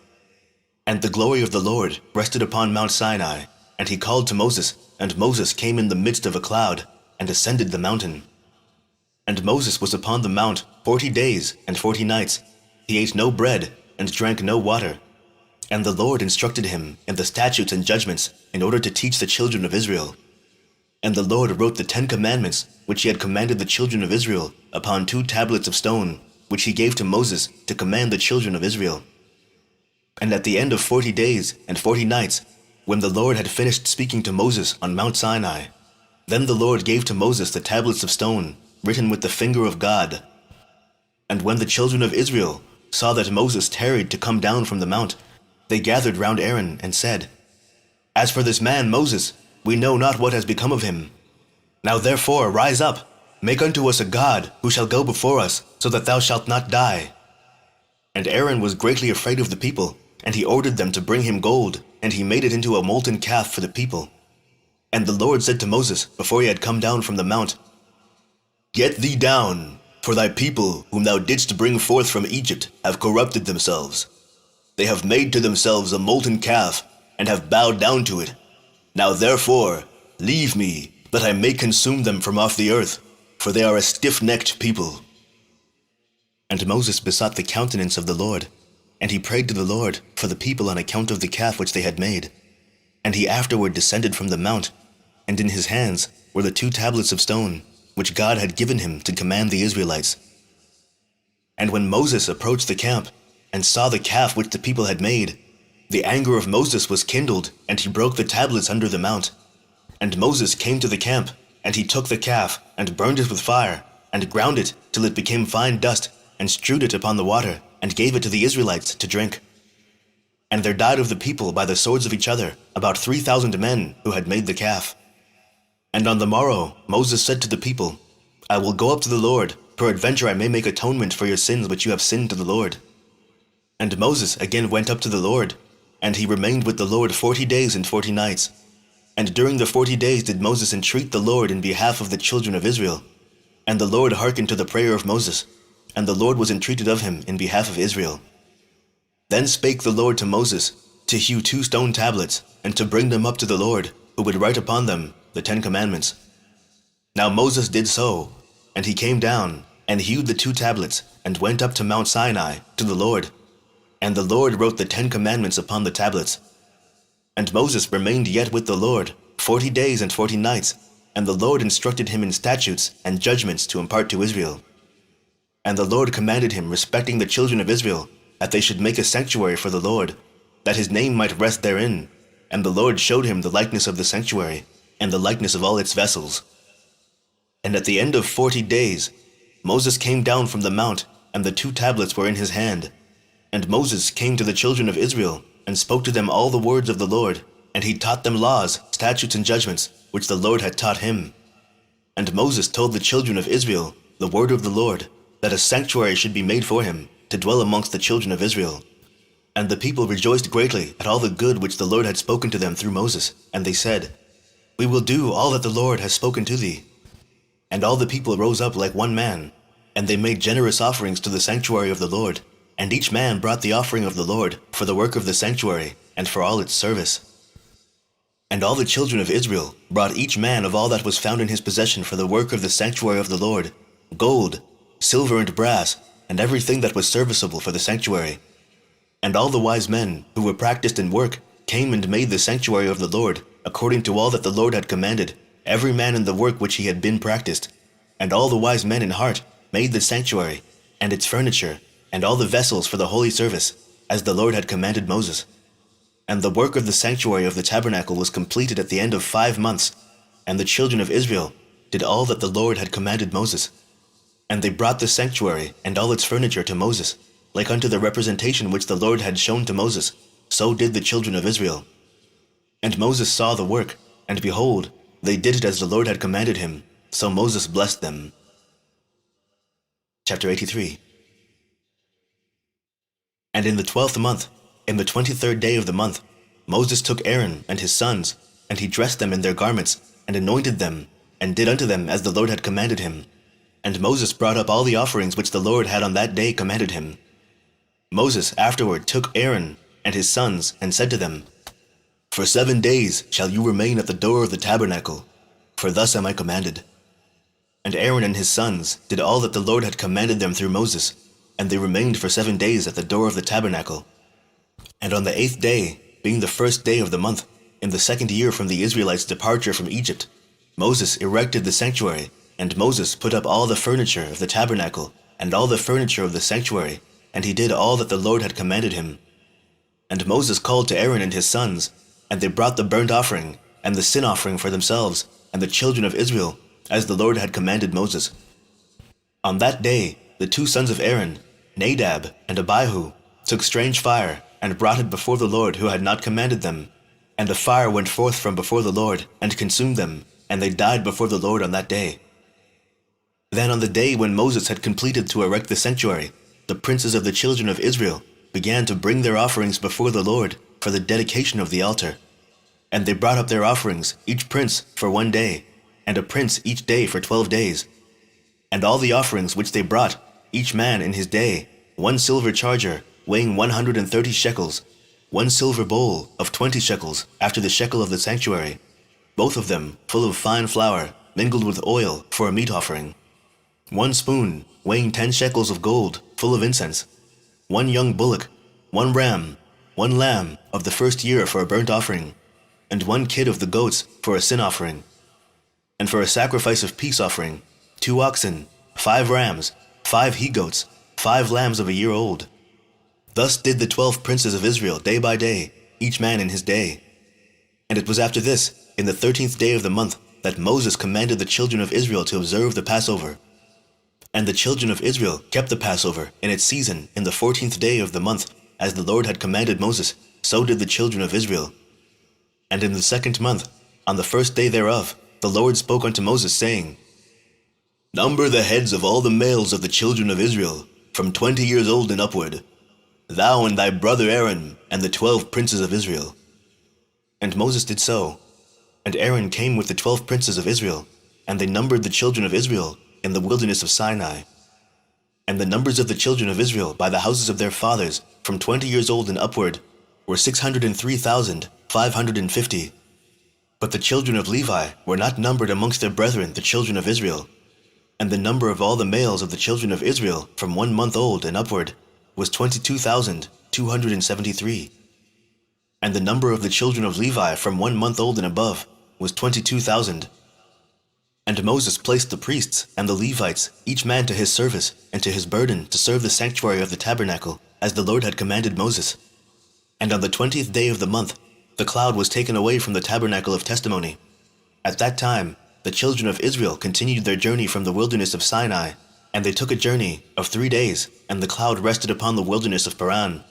And the glory of the Lord rested upon Mount Sinai, and he called to Moses, and Moses came in the midst of a cloud, and ascended the mountain. And Moses was upon the mount 40 days and 40 nights. He ate no bread, and drank no water. And the Lord instructed him in the statutes and judgments in order to teach the children of Israel. And the Lord wrote the 10 commandments which he had commanded the children of Israel upon 2 tablets of stone, which he gave to Moses to command the children of Israel. And at the end of 40 days and 40 nights, when the Lord had finished speaking to Moses on Mount Sinai, then the Lord gave to Moses the tablets of stone, written with the finger of God. And when the children of Israel saw that Moses tarried to come down from the mount, they gathered round Aaron and said, As for this man Moses, we know not what has become of him. Now therefore rise up, make unto us a god, who shall go before us, so that thou shalt not die. And Aaron was greatly afraid of the people, and he ordered them to bring him gold, and he made it into a molten calf for the people. And the Lord said to Moses, before he had come down from the mount, Get thee down, for thy people, whom thou didst bring forth from Egypt, have corrupted themselves. They have made to themselves a molten calf, and have bowed down to it. Now therefore, leave me, that I may consume them from off the earth, for they are a stiff-necked people. And Moses besought the countenance of the Lord, and he prayed to the Lord for the people on account of the calf which they had made. And he afterward descended from the mount, and in his hands were the 2 tablets of stone, which God had given him to command the Israelites. And when Moses approached the camp, and saw the calf which the people had made, the anger of Moses was kindled, and he broke the tablets under the mount. And Moses came to the camp, and he took the calf, and burned it with fire, and ground it till it became fine dust, and strewed it upon the water, and gave it to the Israelites to drink. And there died of the people by the swords of each other about 3,000 men who had made the calf. And on the morrow Moses said to the people, I will go up to the Lord, peradventure I may make atonement for your sins which you have sinned to the Lord. And Moses again went up to the Lord, and he remained with the Lord 40 days and 40 nights. And during the 40 days did Moses entreat the Lord in behalf of the children of Israel. And the Lord hearkened to the prayer of Moses, and the Lord was entreated of him in behalf of Israel. Then spake the Lord to Moses to hew 2 stone tablets, and to bring them up to the Lord, who would write upon them the 10 commandments. Now Moses did so, and he came down, and hewed the 2 tablets, and went up to Mount Sinai to the Lord. And the Lord wrote the 10 commandments upon the tablets. And Moses remained yet with the Lord 40 days and 40 nights, and the Lord instructed him in statutes and judgments to impart to Israel. And the Lord commanded him respecting the children of Israel, that they should make a sanctuary for the Lord, that his name might rest therein. And the Lord showed him the likeness of the sanctuary, and the likeness of all its vessels. And at the end of 40 days, Moses came down from the mount, and the 2 tablets were in his hand. And Moses came to the children of Israel, and spoke to them all the words of the Lord, and he taught them laws, statutes, and judgments, which the Lord had taught him. And Moses told the children of Israel the word of the Lord, that a sanctuary should be made for him, to dwell amongst the children of Israel. And the people rejoiced greatly at all the good which the Lord had spoken to them through Moses, and they said, We will do all that the Lord has spoken to thee. And all the people rose up like one man, and they made generous offerings to the sanctuary of the Lord, and each man brought the offering of the Lord for the work of the sanctuary, and for all its service. And all the children of Israel brought each man of all that was found in his possession for the work of the sanctuary of the Lord, gold, silver, and brass, and everything that was serviceable for the sanctuary. And all the wise men who were practiced in work came and made the sanctuary of the Lord, according to all that the Lord had commanded, every man in the work which he had been practiced. And all the wise men in heart made the sanctuary, and its furniture, and all the vessels for the holy service, as the Lord had commanded Moses. And the work of the sanctuary of the tabernacle was completed at the end of 5 months, and the children of Israel did all that the Lord had commanded Moses. And they brought the sanctuary and all its furniture to Moses, like unto the representation which the Lord had shown to Moses, so did the children of Israel. And Moses saw the work, and behold, they did it as the Lord had commanded him, so Moses blessed them. Chapter 83. And in the 12th month, in the 23rd day of the month, Moses took Aaron and his sons, and he dressed them in their garments, and anointed them, and did unto them as the Lord had commanded him. And Moses brought up all the offerings which the Lord had on that day commanded him. Moses afterward took Aaron and his sons, and said to them, For 7 days shall you remain at the door of the tabernacle, for thus am I commanded. And Aaron and his sons did all that the Lord had commanded them through Moses, and they remained for 7 days at the door of the tabernacle. And on the 8th day, being the 1st day of the month, in the 2nd year from the Israelites' departure from Egypt, Moses erected the sanctuary, and Moses put up all the furniture of the tabernacle, and all the furniture of the sanctuary, and he did all that the Lord had commanded him. And Moses called to Aaron and his sons, and they brought the burnt offering, and the sin offering for themselves, and the children of Israel, as the Lord had commanded Moses. On that day, the 2 sons of Aaron, Nadab and Abihu, took strange fire, and brought it before the Lord who had not commanded them. And the fire went forth from before the Lord, and consumed them, and they died before the Lord on that day. Then on the day when Moses had completed to erect the sanctuary, the princes of the children of Israel began to bring their offerings before the Lord for the dedication of the altar. And they brought up their offerings, each prince for 1 day, and a prince each day for 12 days. And all the offerings which they brought, each man in his day, 1 silver charger weighing 130 shekels, 1 silver bowl of 20 shekels after the shekel of the sanctuary, both of them full of fine flour mingled with oil for a meat offering, 1 spoon weighing 10 shekels of gold full of incense, 1 young bullock, 1 ram, 1 lamb of the first year for a burnt offering, and 1 kid of the goats for a sin offering. And for a sacrifice of peace offering, 2 oxen, 5 rams, 5 he-goats, 5 lambs of a year old. Thus did the 12 princes of Israel day by day, each man in his day. And it was after this, in the 13th day of the month, that Moses commanded the children of Israel to observe the Passover. And the children of Israel kept the Passover in its season in the 14th day of the month, as the Lord had commanded Moses, so did the children of Israel. And in the 2nd month, on the 1st day thereof, the Lord spoke unto Moses, saying, Number the heads of all the males of the children of Israel, from 20 years old and upward, thou and thy brother Aaron, and the 12 princes of Israel. And Moses did so. And Aaron came with the 12 princes of Israel, and they numbered the children of Israel in the wilderness of Sinai. And the numbers of the children of Israel by the houses of their fathers, from 20 years old and upward, were 603,550. But the children of Levi were not numbered amongst their brethren, the children of Israel. And the number of all the males of the children of Israel from 1 month old and upward was 22,273. And the number of the children of Levi from 1 month old and above was 22,000. And Moses placed the priests and the Levites, each man to his service and to his burden, to serve the sanctuary of the tabernacle, as the Lord had commanded Moses. And on the 20th day of the month, the cloud was taken away from the tabernacle of testimony. At that time, the children of Israel continued their journey from the wilderness of Sinai, and they took a journey of 3 days, and the cloud rested upon the wilderness of Paran.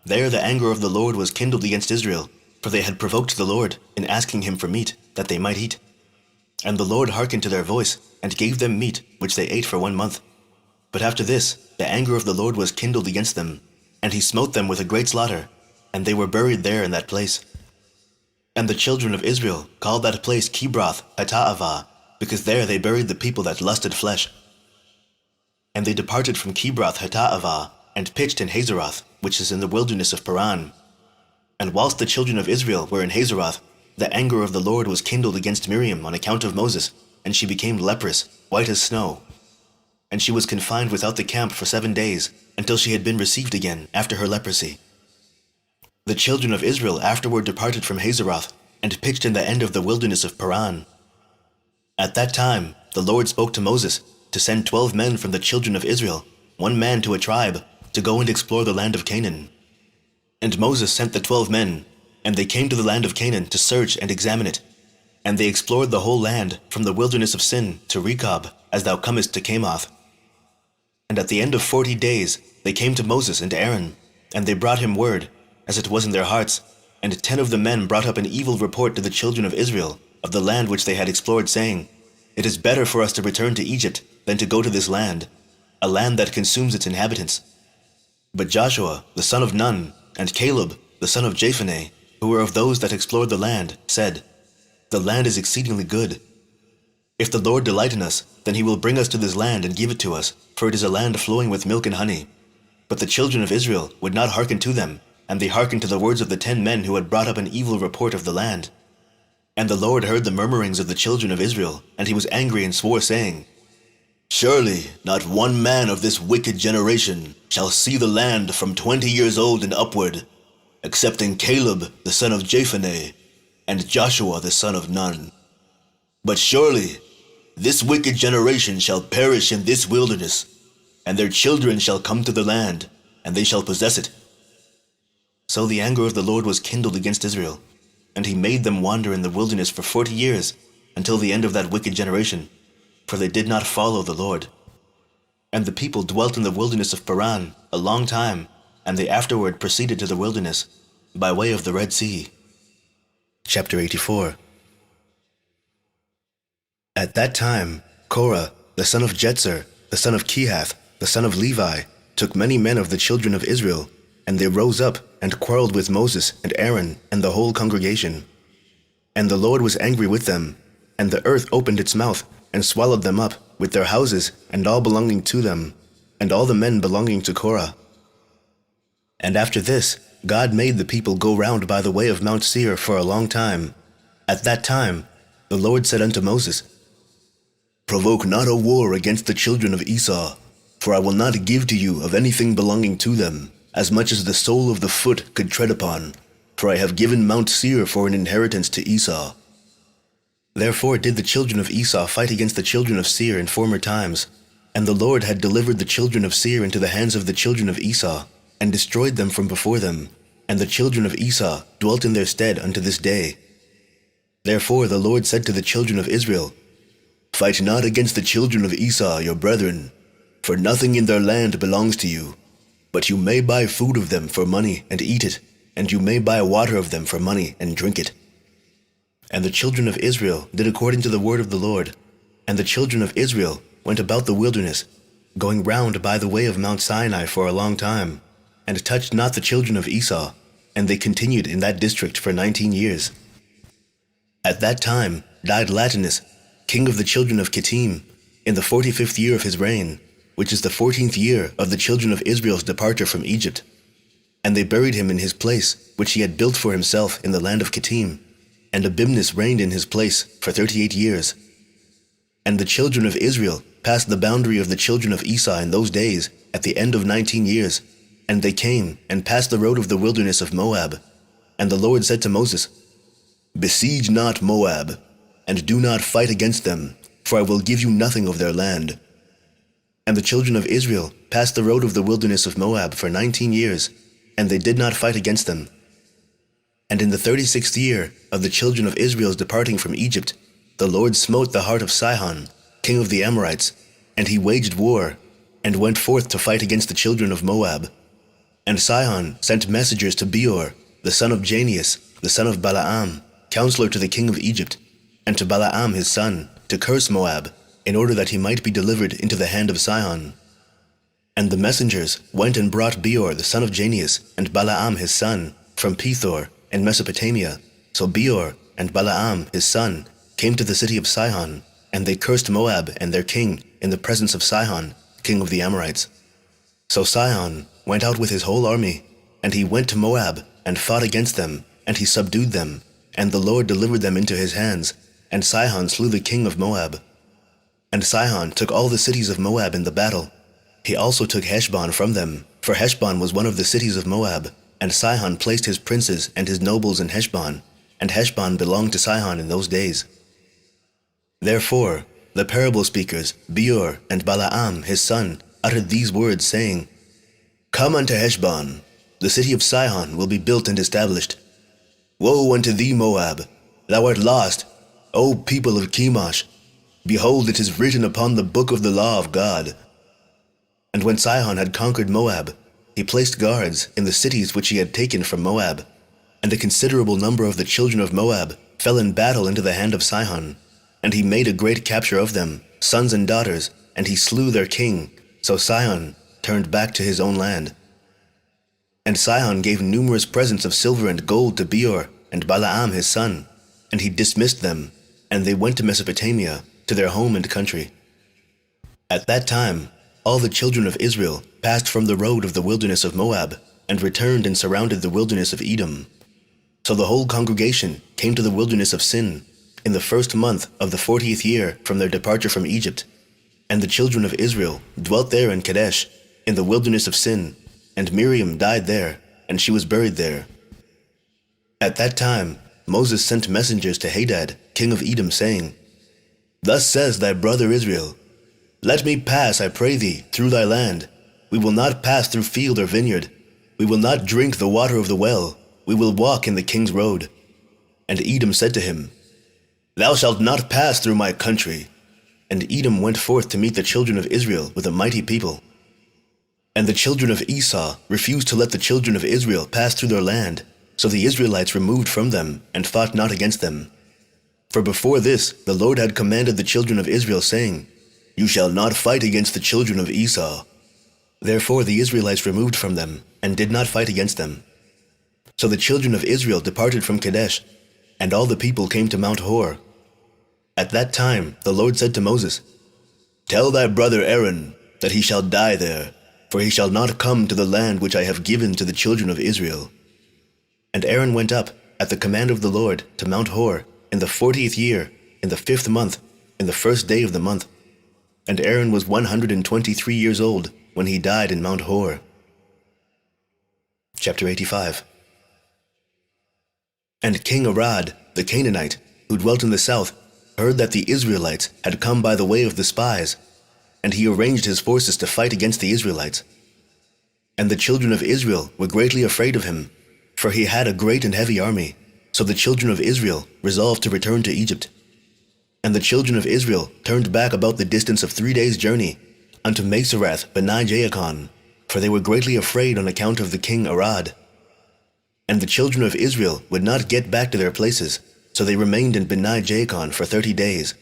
There the anger of the Lord was kindled against Israel, for they had provoked the Lord in asking him for meat, that they might eat. And the Lord hearkened to their voice, and gave them meat, which they ate for 1 month. But after this, the anger of the Lord was kindled against them, and he smote them with a great slaughter, and they were buried there in that place. And the children of Israel called that place Kibroth Hattaavah, because there they buried the people that lusted flesh. And they departed from Kibroth Hattaavah, and pitched in Hazeroth, which is in the wilderness of Paran. And whilst the children of Israel were in Hazeroth, the anger of the Lord was kindled against Miriam on account of Moses, and she became leprous, white as snow. And she was confined without the camp for 7 days, until she had been received again after her leprosy. The children of Israel afterward departed from Hazeroth, and pitched in the end of the wilderness of Paran. At that time the Lord spoke to Moses to send 12 men from the children of Israel, 1 man to a tribe, to go and explore the land of Canaan. And Moses sent the 12 men, and they came to the land of Canaan to search and examine it. And they explored the whole land, from the wilderness of Sin to Rechob, as thou comest to Kamoth. And at the end of 40 days they came to Moses and Aaron, and they brought him word, as it was in their hearts, and 10 of the men brought up an evil report to the children of Israel, of the land which they had explored, saying, It is better for us to return to Egypt than to go to this land, a land that consumes its inhabitants. But Joshua, the son of Nun, and Caleb, the son of Jephunneh, who were of those that explored the land, said, The land is exceedingly good. If the Lord delight in us, then he will bring us to this land and give it to us, for it is a land flowing with milk and honey. But the children of Israel would not hearken to them, and they hearkened to the words of the 10 men who had brought up an evil report of the land. And the Lord heard the murmurings of the children of Israel, and he was angry and swore, saying, Surely not 1 man of this wicked generation shall see the land from 20 years old and upward, excepting Caleb the son of Jephunneh, and Joshua the son of Nun. But surely this wicked generation shall perish in this wilderness, and their children shall come to the land, and they shall possess it. So the anger of the Lord was kindled against Israel, and he made them wander in the wilderness for 40 years, until the end of that wicked generation, for they did not follow the Lord. And the people dwelt in the wilderness of Paran a long time, and they afterward proceeded to the wilderness, by way of the Red Sea. Chapter 84. At that time, Korah, the son of Jetzer, the son of Kehath, the son of Levi, took many men of the children of Israel, and they rose up and quarreled with Moses and Aaron and the whole congregation. And the Lord was angry with them, and the earth opened its mouth and swallowed them up, with their houses and all belonging to them, and all the men belonging to Korah. And after this, God made the people go round by the way of Mount Seir for a long time. At that time, the Lord said unto Moses, Provoke not a war against the children of Esau, for I will not give to you of anything belonging to them, as much as the sole of the foot could tread upon, for I have given Mount Seir for an inheritance to Esau. Therefore did the children of Esau fight against the children of Seir in former times, and the Lord had delivered the children of Seir into the hands of the children of Esau, and destroyed them from before them, and the children of Esau dwelt in their stead unto this day. Therefore the Lord said to the children of Israel, Fight not against the children of Esau your brethren, for nothing in their land belongs to you, but you may buy food of them for money and eat it, and you may buy water of them for money and drink it. And the children of Israel did according to the word of the Lord, and the children of Israel went about the wilderness, going round by the way of Mount Sinai for a long time, and touched not the children of Esau, and they continued in that district for 19 years. At that time died Latinus, king of the children of Kittim, in the 45th year of his reign, which is the 14th year of the children of Israel's departure from Egypt. And they buried him in his place, which he had built for himself in the land of Kittim, and Abimnus reigned in his place for 38 years. And the children of Israel passed the boundary of the children of Esau in those days at the end of 19 years, and they came and passed the road of the wilderness of Moab. And the Lord said to Moses, Besiege not Moab, and do not fight against them, for I will give you nothing of their land. And the children of Israel passed the road of the wilderness of Moab for 19 years, and they did not fight against them. And in the 36th year of the children of Israel's departing from Egypt, the Lord smote the heart of Sihon, king of the Amorites, and he waged war, and went forth to fight against the children of Moab. And Sihon sent messengers to Beor, the son of Janeas, the son of Balaam, counselor to the king of Egypt, and to Balaam his son, to curse Moab, in order that he might be delivered into the hand of Sihon. And the messengers went and brought Beor the son of Janeas, and Balaam his son, from Pethor in Mesopotamia. So Beor and Balaam his son came to the city of Sihon, and they cursed Moab and their king in the presence of Sihon, king of the Amorites. So Sihon went out with his whole army, and he went to Moab, and fought against them, and he subdued them, and the Lord delivered them into his hands, and Sihon slew the king of Moab. And Sihon took all the cities of Moab in the battle. He also took Heshbon from them, for Heshbon was one of the cities of Moab, and Sihon placed his princes and his nobles in Heshbon, and Heshbon belonged to Sihon in those days. Therefore the parable speakers, Beor and Balaam his son, uttered these words, saying, Come unto Heshbon, the city of Sihon will be built and established. Woe unto thee, Moab! Thou art lost, O people of Chemosh! Behold, it is written upon the book of the law of God. And when Sihon had conquered Moab, he placed guards in the cities which he had taken from Moab, and a considerable number of the children of Moab fell in battle into the hand of Sihon, and he made a great capture of them, sons and daughters, and he slew their king. So Sihon turned back to his own land. And Sihon gave numerous presents of silver and gold to Beor and Balaam his son, and he dismissed them, and they went to Mesopotamia, to their home and country. At that time all the children of Israel passed from the road of the wilderness of Moab, and returned and surrounded the wilderness of Edom. So the whole congregation came to the wilderness of Sin, in the first month of the 40th year from their departure from Egypt. And the children of Israel dwelt there in Kadesh, in the wilderness of Sin, and Miriam died there, and she was buried there. At that time Moses sent messengers to Hadad, king of Edom, saying, Thus says thy brother Israel, Let me pass, I pray thee, through thy land. We will not pass through field or vineyard. We will not drink the water of the well. We will walk in the king's road. And Edom said to him, Thou shalt not pass through my country. And Edom went forth to meet the children of Israel with a mighty people. And the children of Esau refused to let the children of Israel pass through their land, so the Israelites removed from them and fought not against them. For before this the Lord had commanded the children of Israel, saying, You shall not fight against the children of Esau. Therefore the Israelites removed from them, and did not fight against them. So the children of Israel departed from Kadesh, and all the people came to Mount Hor. At that time the Lord said to Moses, Tell thy brother Aaron that he shall die there, for he shall not come to the land which I have given to the children of Israel. And Aaron went up, at the command of the Lord, to Mount Hor, in the 40th year, in the 5th month, in the 1st day of the month. And Aaron was 123 years old when he died in Mount Hor. Chapter 85. And King Arad, the Canaanite, who dwelt in the south, heard that the Israelites had come by the way of the spies, and he arranged his forces to fight against the Israelites. And the children of Israel were greatly afraid of him, for he had a great and heavy army. So the children of Israel resolved to return to Egypt. And the children of Israel turned back about the distance of 3 days' journey unto Meserath Beni Jaakon, for they were greatly afraid on account of the king Arad. And the children of Israel would not get back to their places, so they remained in Beni Jaakon for 30 days.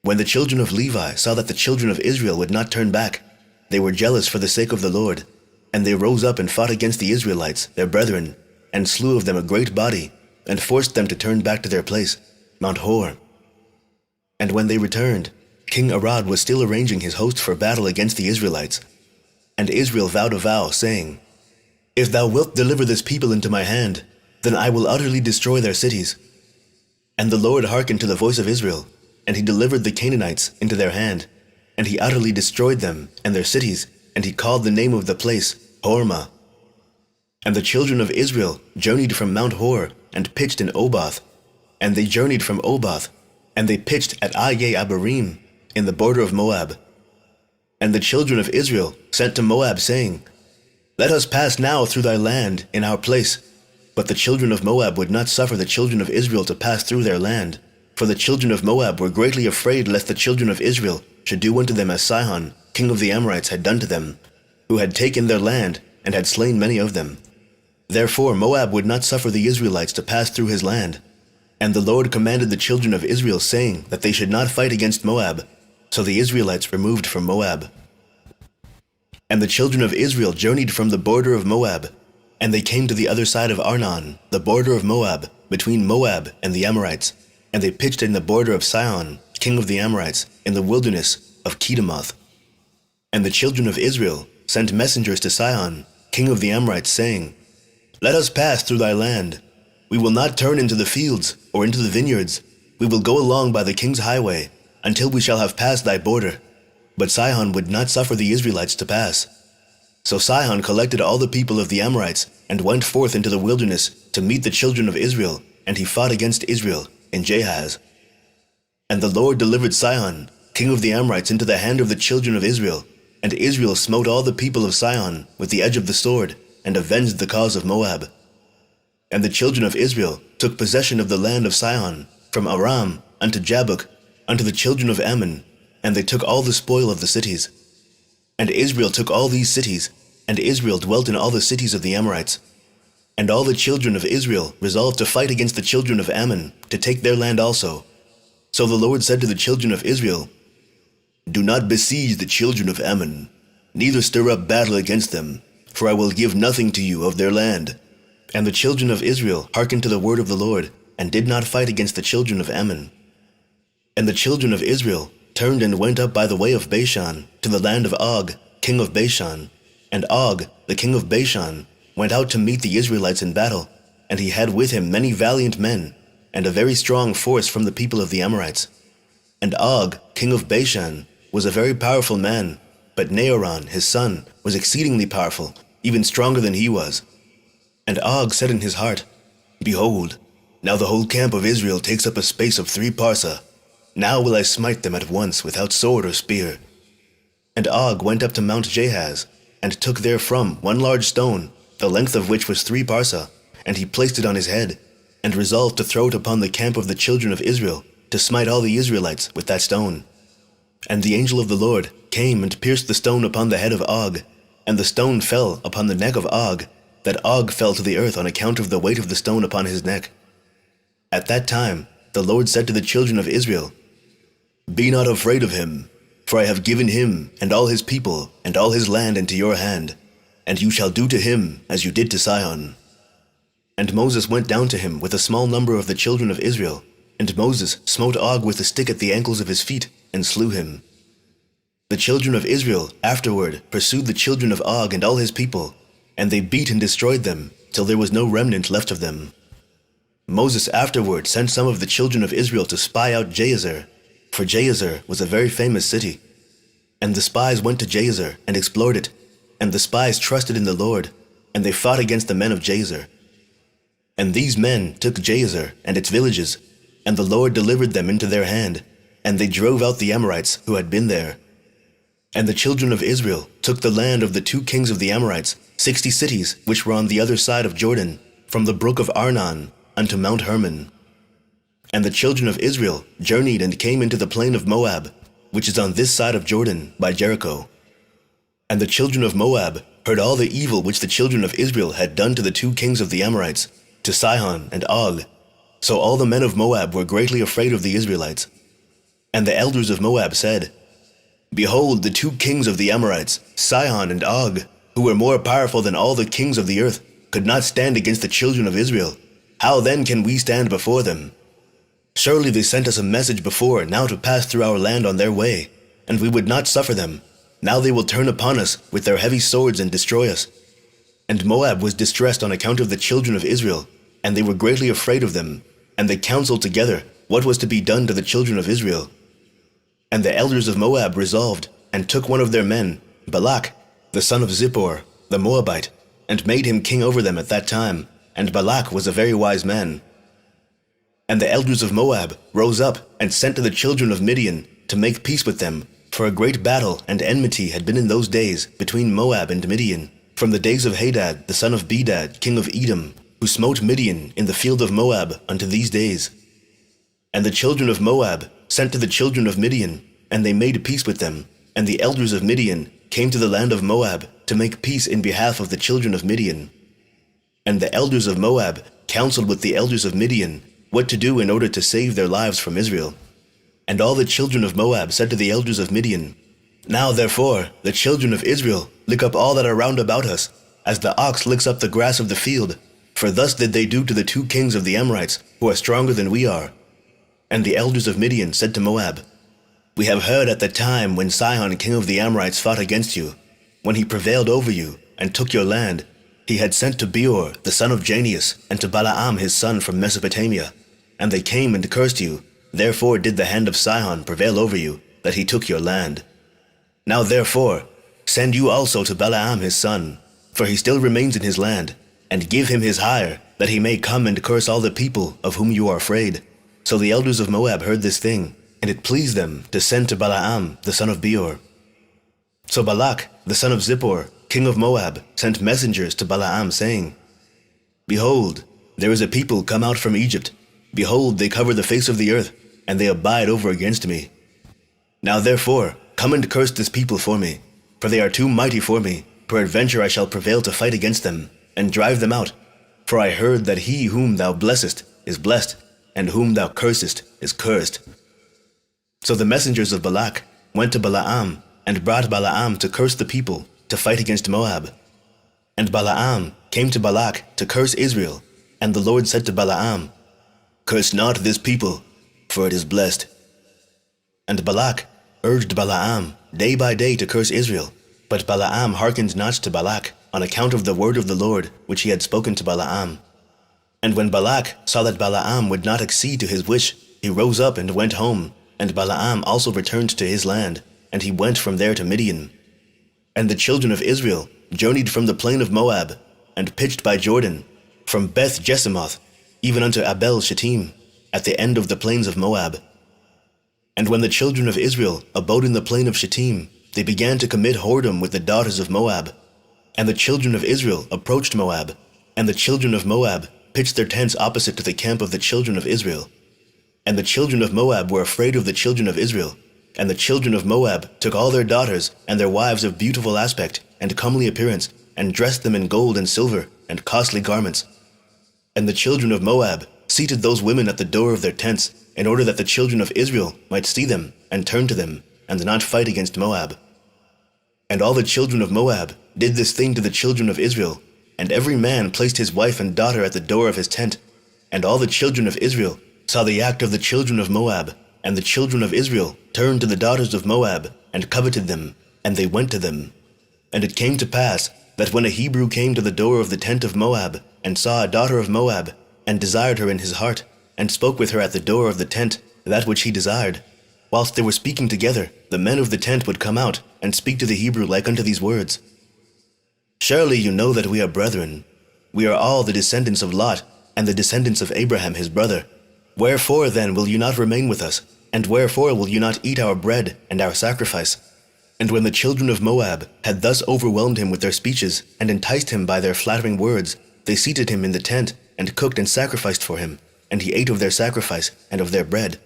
When the children of Levi saw that the children of Israel would not turn back, they were jealous for the sake of the Lord, and they rose up and fought against the Israelites, their brethren, and slew of them a great body, and forced them to turn back to their place, Mount Hor. And when they returned, King Arad was still arranging his host for battle against the Israelites. And Israel vowed a vow, saying, If thou wilt deliver this people into my hand, then I will utterly destroy their cities. And the Lord hearkened to the voice of Israel, and he delivered the Canaanites into their hand, and he utterly destroyed them and their cities, and he called the name of the place Hormah. And the children of Israel journeyed from Mount Hor, and pitched in Oboth. And they journeyed from Oboth, and they pitched at Aye Abarim, in the border of Moab. And the children of Israel sent to Moab, saying, Let us pass now through thy land in our place. But the children of Moab would not suffer the children of Israel to pass through their land. For the children of Moab were greatly afraid lest the children of Israel should do unto them as Sihon, king of the Amorites, had done to them, who had taken their land, and had slain many of them. Therefore Moab would not suffer the Israelites to pass through his land. And the Lord commanded the children of Israel, saying that they should not fight against Moab. So the Israelites removed from Moab. And the children of Israel journeyed from the border of Moab, and they came to the other side of Arnon, the border of Moab, between Moab and the Amorites. And they pitched in the border of Sihon, king of the Amorites, in the wilderness of Kedemoth. And the children of Israel sent messengers to Sihon, king of the Amorites, saying, Let us pass through thy land. We will not turn into the fields or into the vineyards. We will go along by the king's highway, until we shall have passed thy border. But Sihon would not suffer the Israelites to pass. So Sihon collected all the people of the Amorites, and went forth into the wilderness to meet the children of Israel, and he fought against Israel in Jahaz. And the Lord delivered Sihon, king of the Amorites, into the hand of the children of Israel, and Israel smote all the people of Sihon with the edge of the sword, and avenged the cause of Moab. And the children of Israel took possession of the land of Sihon, from Aram unto Jabbok, unto the children of Ammon, and they took all the spoil of the cities. And Israel took all these cities, and Israel dwelt in all the cities of the Amorites. And all the children of Israel resolved to fight against the children of Ammon, to take their land also. So the Lord said to the children of Israel, Do not besiege the children of Ammon, neither stir up battle against them, for I will give nothing to you of their land. And the children of Israel hearkened to the word of the Lord, and did not fight against the children of Ammon. And the children of Israel turned and went up by the way of Bashan, to the land of Og, king of Bashan. And Og, the king of Bashan, went out to meet the Israelites in battle, and he had with him many valiant men, and a very strong force from the people of the Amorites. And Og, king of Bashan, was a very powerful man, but Naharon, his son, was exceedingly powerful, even stronger than he was. And Og said in his heart, Behold, now the whole camp of Israel takes up a space of 3 parsa. Now will I smite them at once without sword or spear. And Og went up to Mount Jahaz, and took therefrom one large stone, the length of which was 3 parsa, and he placed it on his head, and resolved to throw it upon the camp of the children of Israel, to smite all the Israelites with that stone. And the angel of the Lord came and pierced the stone upon the head of Og, and the stone fell upon the neck of Og, that Og fell to the earth on account of the weight of the stone upon his neck. At that time the Lord said to the children of Israel, Be not afraid of him, for I have given him and all his people and all his land into your hand, and you shall do to him as you did to Sihon. And Moses went down to him with a small number of the children of Israel, and Moses smote Og with a stick at the ankles of his feet, and slew him. The children of Israel afterward pursued the children of Og and all his people, and they beat and destroyed them, till there was no remnant left of them. Moses afterward sent some of the children of Israel to spy out Jasher, for Jasher was a very famous city. And the spies went to Jasher and explored it, and the spies trusted in the Lord, and they fought against the men of Jasher. And these men took Jasher and its villages, and the Lord delivered them into their hand, and they drove out the Amorites who had been there. And the children of Israel took the land of the 2 kings of the Amorites, 60 cities which were on the other side of Jordan, from the brook of Arnon unto Mount Hermon. And the children of Israel journeyed and came into the plain of Moab, which is on this side of Jordan, by Jericho. And the children of Moab heard all the evil which the children of Israel had done to the 2 kings of the Amorites, to Sihon and Og. So all the men of Moab were greatly afraid of the Israelites. And the elders of Moab said, Behold, the 2 kings of the Amorites, Sihon and Og, who were more powerful than all the kings of the earth, could not stand against the children of Israel. How then can we stand before them? Surely they sent us a message before now to pass through our land on their way, and we would not suffer them. Now they will turn upon us with their heavy swords and destroy us. And Moab was distressed on account of the children of Israel, and they were greatly afraid of them, and they counseled together what was to be done to the children of Israel. And the elders of Moab resolved, and took one of their men, Balak, the son of Zippor, the Moabite, and made him king over them at that time, and Balak was a very wise man. And the elders of Moab rose up and sent to the children of Midian to make peace with them, for a great battle and enmity had been in those days between Moab and Midian, from the days of Hadad the son of Bedad, king of Edom, who smote Midian in the field of Moab unto these days. And the children of Moab sent to the children of Midian, and they made peace with them, and the elders of Midian came to the land of Moab to make peace in behalf of the children of Midian. And the elders of Moab counseled with the elders of Midian what to do in order to save their lives from Israel. And all the children of Moab said to the elders of Midian, Now therefore the children of Israel lick up all that are round about us, as the ox licks up the grass of the field, for thus did they do to the 2 kings of the Amorites, who are stronger than we are. And the elders of Midian said to Moab, We have heard at the time when Sihon king of the Amorites fought against you, when he prevailed over you, and took your land, he had sent to Beor the son of Janeas, and to Balaam his son from Mesopotamia, and they came and cursed you. Therefore did the hand of Sihon prevail over you, that he took your land. Now therefore send you also to Balaam his son, for he still remains in his land, and give him his hire, that he may come and curse all the people of whom you are afraid. So the elders of Moab heard this thing, and it pleased them to send to Balaam the son of Beor. So Balak the son of Zippor, king of Moab, sent messengers to Balaam, saying, Behold, there is a people come out from Egypt. Behold, they cover the face of the earth, and they abide over against me. Now therefore, come and curse this people for me, for they are too mighty for me. Peradventure I shall prevail to fight against them, and drive them out. For I heard that he whom thou blessest is blessed, and whom thou cursest is cursed. So the messengers of Balak went to Balaam, and brought Balaam to curse the people, to fight against Moab. And Balaam came to Balak to curse Israel, and the Lord said to Balaam, Curse not this people, for it is blessed. And Balak urged Balaam day by day to curse Israel, but Balaam hearkened not to Balak, on account of the word of the Lord which he had spoken to Balaam. And when Balak saw that Balaam would not accede to his wish, he rose up and went home, and Balaam also returned to his land, and he went from there to Midian. And the children of Israel journeyed from the plain of Moab, and pitched by Jordan, from Beth Jesimoth, even unto Abel Shittim, at the end of the plains of Moab. And when the children of Israel abode in the plain of Shittim, they began to commit whoredom with the daughters of Moab. And the children of Israel approached Moab, and the children of Moab pitched their tents opposite to the camp of the children of Israel. And the children of Moab were afraid of the children of Israel, and the children of Moab took all their daughters and their wives of beautiful aspect and comely appearance, and dressed them in gold and silver and costly garments. And the children of Moab seated those women at the door of their tents, in order that the children of Israel might see them and turn to them, and not fight against Moab. And all the children of Moab did this thing to the children of Israel, and every man placed his wife and daughter at the door of his tent. And all the children of Israel saw the act of the children of Moab, and the children of Israel turned to the daughters of Moab, and coveted them, and they went to them. And it came to pass that when a Hebrew came to the door of the tent of Moab, and saw a daughter of Moab, and desired her in his heart, and spoke with her at the door of the tent that which he desired, whilst they were speaking together, the men of the tent would come out, and speak to the Hebrew like unto these words: Surely you know that we are brethren. We are all the descendants of Lot, and the descendants of Abraham his brother. Wherefore then will you not remain with us? And wherefore will you not eat our bread and our sacrifice? And when the children of Moab had thus overwhelmed him with their speeches, and enticed him by their flattering words, they seated him in the tent, and cooked and sacrificed for him, and he ate of their sacrifice and of their bread.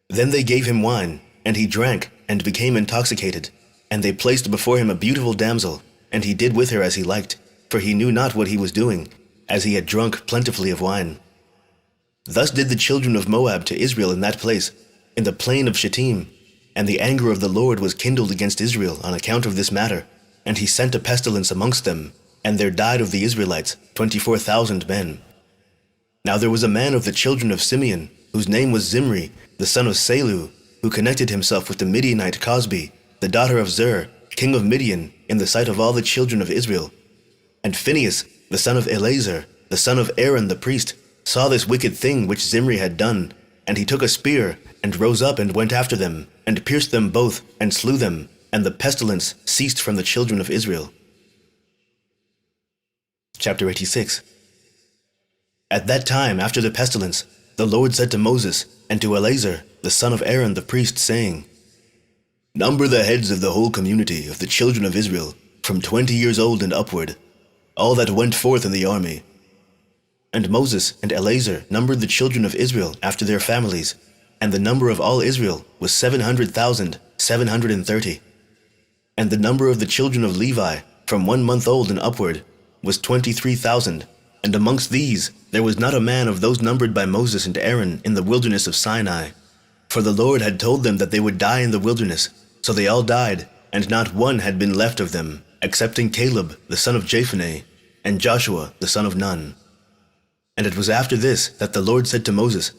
Then they gave him wine, and he drank, and became intoxicated. And they placed before him a beautiful damsel, and he did with her as he liked, for he knew not what he was doing, as he had drunk plentifully of wine. Thus did the children of Moab to Israel in that place, in the plain of Shittim. And the anger of the Lord was kindled against Israel on account of this matter, and he sent a pestilence amongst them, and there died of the Israelites 24,000 men. Now there was a man of the children of Simeon, whose name was Zimri, the son of Salu, who connected himself with the Midianite Cosbi, the daughter of Zur, king of Midian, in the sight of all the children of Israel. And Phinehas, the son of Eleazar, the son of Aaron the priest, saw this wicked thing which Zimri had done, and he took a spear, and rose up and went after them, and pierced them both, and slew them, and the pestilence ceased from the children of Israel. Chapter 86. At that time, after the pestilence, the Lord said to Moses and to Eleazar, the son of Aaron the priest, saying, Number the heads of the whole community of the children of Israel, from 20 years old and upward, all that went forth in the army. And Moses and Eleazar numbered the children of Israel after their families, and the number of all Israel was 700,730. And the number of the children of Levi, from 1 month old and upward, was 23,000. And amongst these there was not a man of those numbered by Moses and Aaron in the wilderness of Sinai. For the Lord had told them that they would die in the wilderness, so they all died, and not one had been left of them, excepting Caleb the son of Jephunneh, and Joshua the son of Nun. And it was after this that the Lord said to Moses,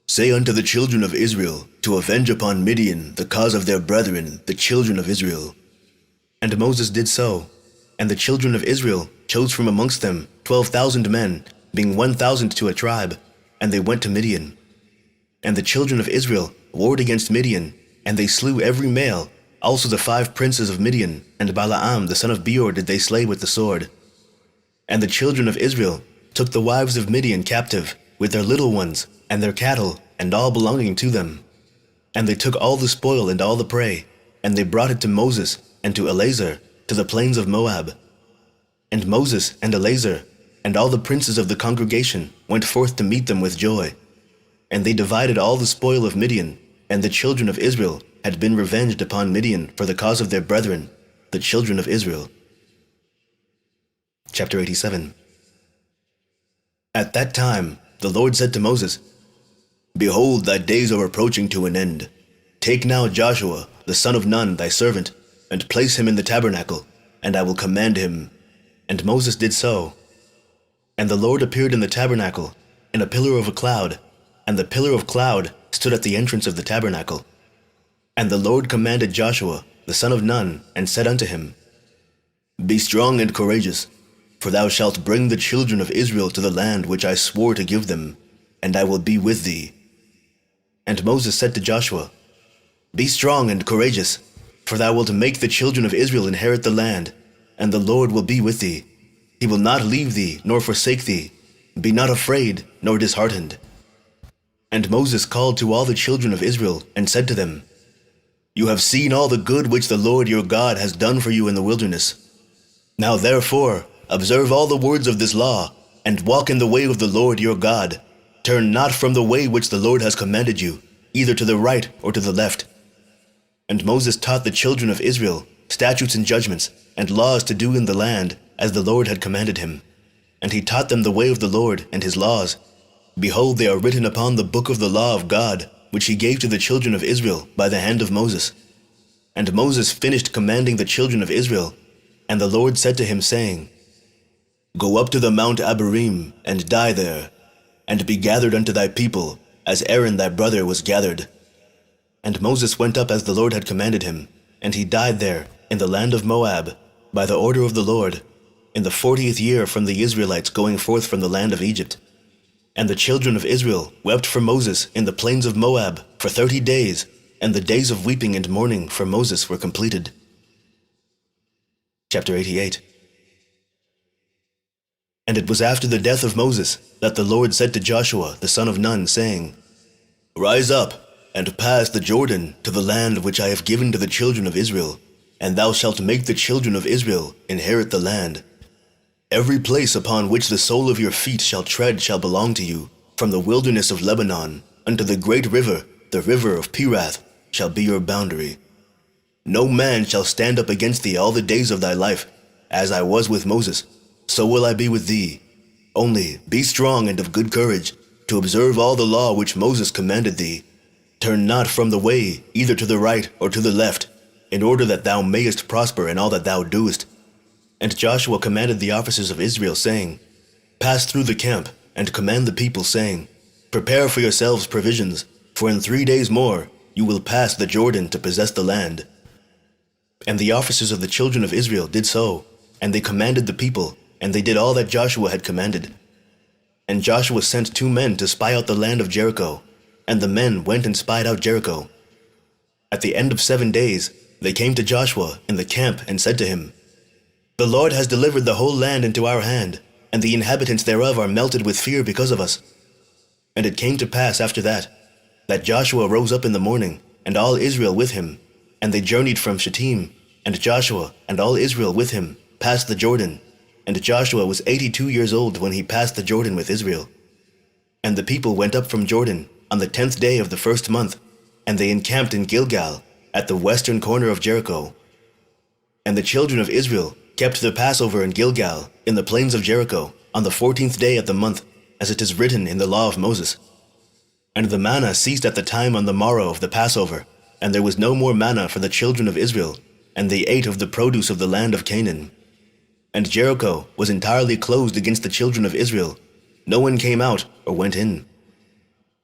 Say unto the children of Israel to avenge upon Midian the cause of their brethren, the children of Israel. And Moses did so, and the children of Israel chose from amongst them 12,000 men, being 1,000 to a tribe, and they went to Midian. And the children of Israel warred against Midian, and they slew every male, also the 5 princes of Midian, and Balaam the son of Beor did they slay with the sword. And the children of Israel took the wives of Midian captive, with their little ones, and their cattle, and all belonging to them. And they took all the spoil and all the prey, and they brought it to Moses and to Eleazar, to the plains of Moab. And Moses and Eleazar, and all the princes of the congregation, went forth to meet them with joy. And they divided all the spoil of Midian, and the children of Israel had been revenged upon Midian for the cause of their brethren, the children of Israel. Chapter 87. At that time the Lord said to Moses, Behold, thy days are approaching to an end. Take now Joshua, the son of Nun, thy servant, and place him in the tabernacle, and I will command him. And Moses did so. And the Lord appeared in the tabernacle, in a pillar of a cloud, and the pillar of cloud stood at the entrance of the tabernacle. And the Lord commanded Joshua, the son of Nun, and said unto him, Be strong and courageous, for thou shalt bring the children of Israel to the land which I swore to give them, and I will be with thee. And Moses said to Joshua, Be strong and courageous, for thou wilt make the children of Israel inherit the land, and the Lord will be with thee. He will not leave thee, nor forsake thee. Be not afraid, nor disheartened. And Moses called to all the children of Israel, and said to them, You have seen all the good which the Lord your God has done for you in the wilderness. Now therefore, observe all the words of this law, and walk in the way of the Lord your God. Turn not from the way which the Lord has commanded you, either to the right or to the left. And Moses taught the children of Israel statutes and judgments, and laws to do in the land, as the Lord had commanded him. And he taught them the way of the Lord and his laws. Behold, they are written upon the book of the law of God, which he gave to the children of Israel by the hand of Moses. And Moses finished commanding the children of Israel, and the Lord said to him, saying, Go up to the Mount Abarim, and die there, and be gathered unto thy people, as Aaron thy brother was gathered. And Moses went up as the Lord had commanded him, and he died there, in the land of Moab, by the order of the Lord, in the 40th year from the Israelites going forth from the land of Egypt. And the children of Israel wept for Moses in the plains of Moab for 30 days, and the days of weeping and mourning for Moses were completed. Chapter 88. And it was after the death of Moses that the Lord said to Joshua the son of Nun, saying, Rise up, and pass the Jordan to the land which I have given to the children of Israel, and thou shalt make the children of Israel inherit the land. Every place upon which the sole of your feet shall tread shall belong to you, from the wilderness of Lebanon unto the great river, the river of Pirath, shall be your boundary. No man shall stand up against thee all the days of thy life. As I was with Moses, so will I be with thee. Only be strong and of good courage, to observe all the law which Moses commanded thee. Turn not from the way, either to the right or to the left, in order that thou mayest prosper in all that thou doest. And Joshua commanded the officers of Israel, saying, Pass through the camp, and command the people, saying, Prepare for yourselves provisions, for in 3 days more you will pass the Jordan to possess the land. And the officers of the children of Israel did so, and they commanded the people, and they did all that Joshua had commanded. And Joshua sent 2 men to spy out the land of Jericho, and the men went and spied out Jericho. At the end of 7 days they came to Joshua in the camp and said to him, The Lord has delivered the whole land into our hand, and the inhabitants thereof are melted with fear because of us. And it came to pass after that Joshua rose up in the morning, and all Israel with him, and they journeyed from Shittim, and Joshua and all Israel with him passed the Jordan, and Joshua was 82 years old when he passed the Jordan with Israel. And the people went up from Jordan on the 10th day of the 1st month, and they encamped in Gilgal, at the western corner of Jericho. And the children of Israel kept the Passover in Gilgal, in the plains of Jericho, on the 14th day of the month, as it is written in the law of Moses. And the manna ceased at the time on the morrow of the Passover, and there was no more manna for the children of Israel, and they ate of the produce of the land of Canaan. And Jericho was entirely closed against the children of Israel. No one came out or went in.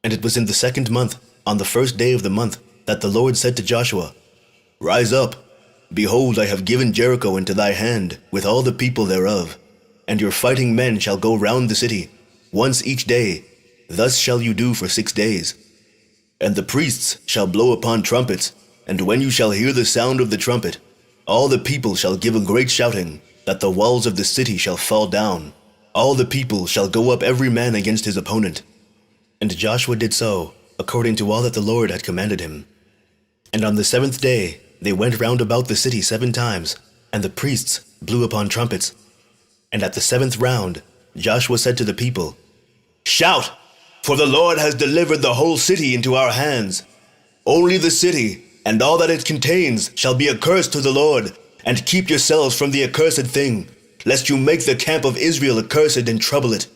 And it was in the 2nd month, on the 1st day of the month, that the Lord said to Joshua, Rise up, behold, I have given Jericho into thy hand, with all the people thereof. And your fighting men shall go round the city, once each day. Thus shall you do for 6 days. And the priests shall blow upon trumpets, and when you shall hear the sound of the trumpet, all the people shall give a great shouting, that the walls of the city shall fall down. All the people shall go up every man against his opponent. And Joshua did so, according to all that the Lord had commanded him. And on the 7th day they went round about the city 7 times, and the priests blew upon trumpets. And at the 7th round Joshua said to the people, Shout, for the Lord has delivered the whole city into our hands. Only the city and all that it contains shall be accursed to the Lord, and keep yourselves from the accursed thing, lest you make the camp of Israel accursed and trouble it.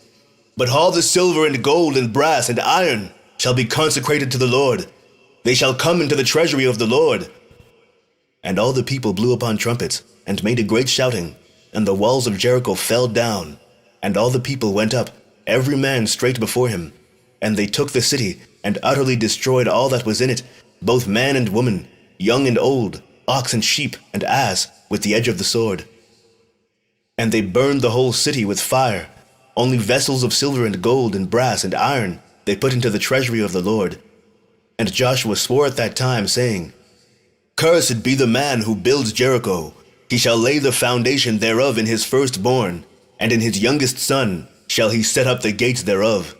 But all the silver and gold and brass and iron shall be consecrated to the Lord. They shall come into the treasury of the Lord. And all the people blew upon trumpets, and made a great shouting, and the walls of Jericho fell down, and all the people went up, every man straight before him. And they took the city, and utterly destroyed all that was in it, both man and woman, young and old, ox and sheep and ass, with the edge of the sword. And they burned the whole city with fire. Only vessels of silver and gold and brass and iron they put into the treasury of the Lord. And Joshua swore at that time, saying, Cursed be the man who builds Jericho. He shall lay the foundation thereof in his firstborn, and in his youngest son shall he set up the gates thereof.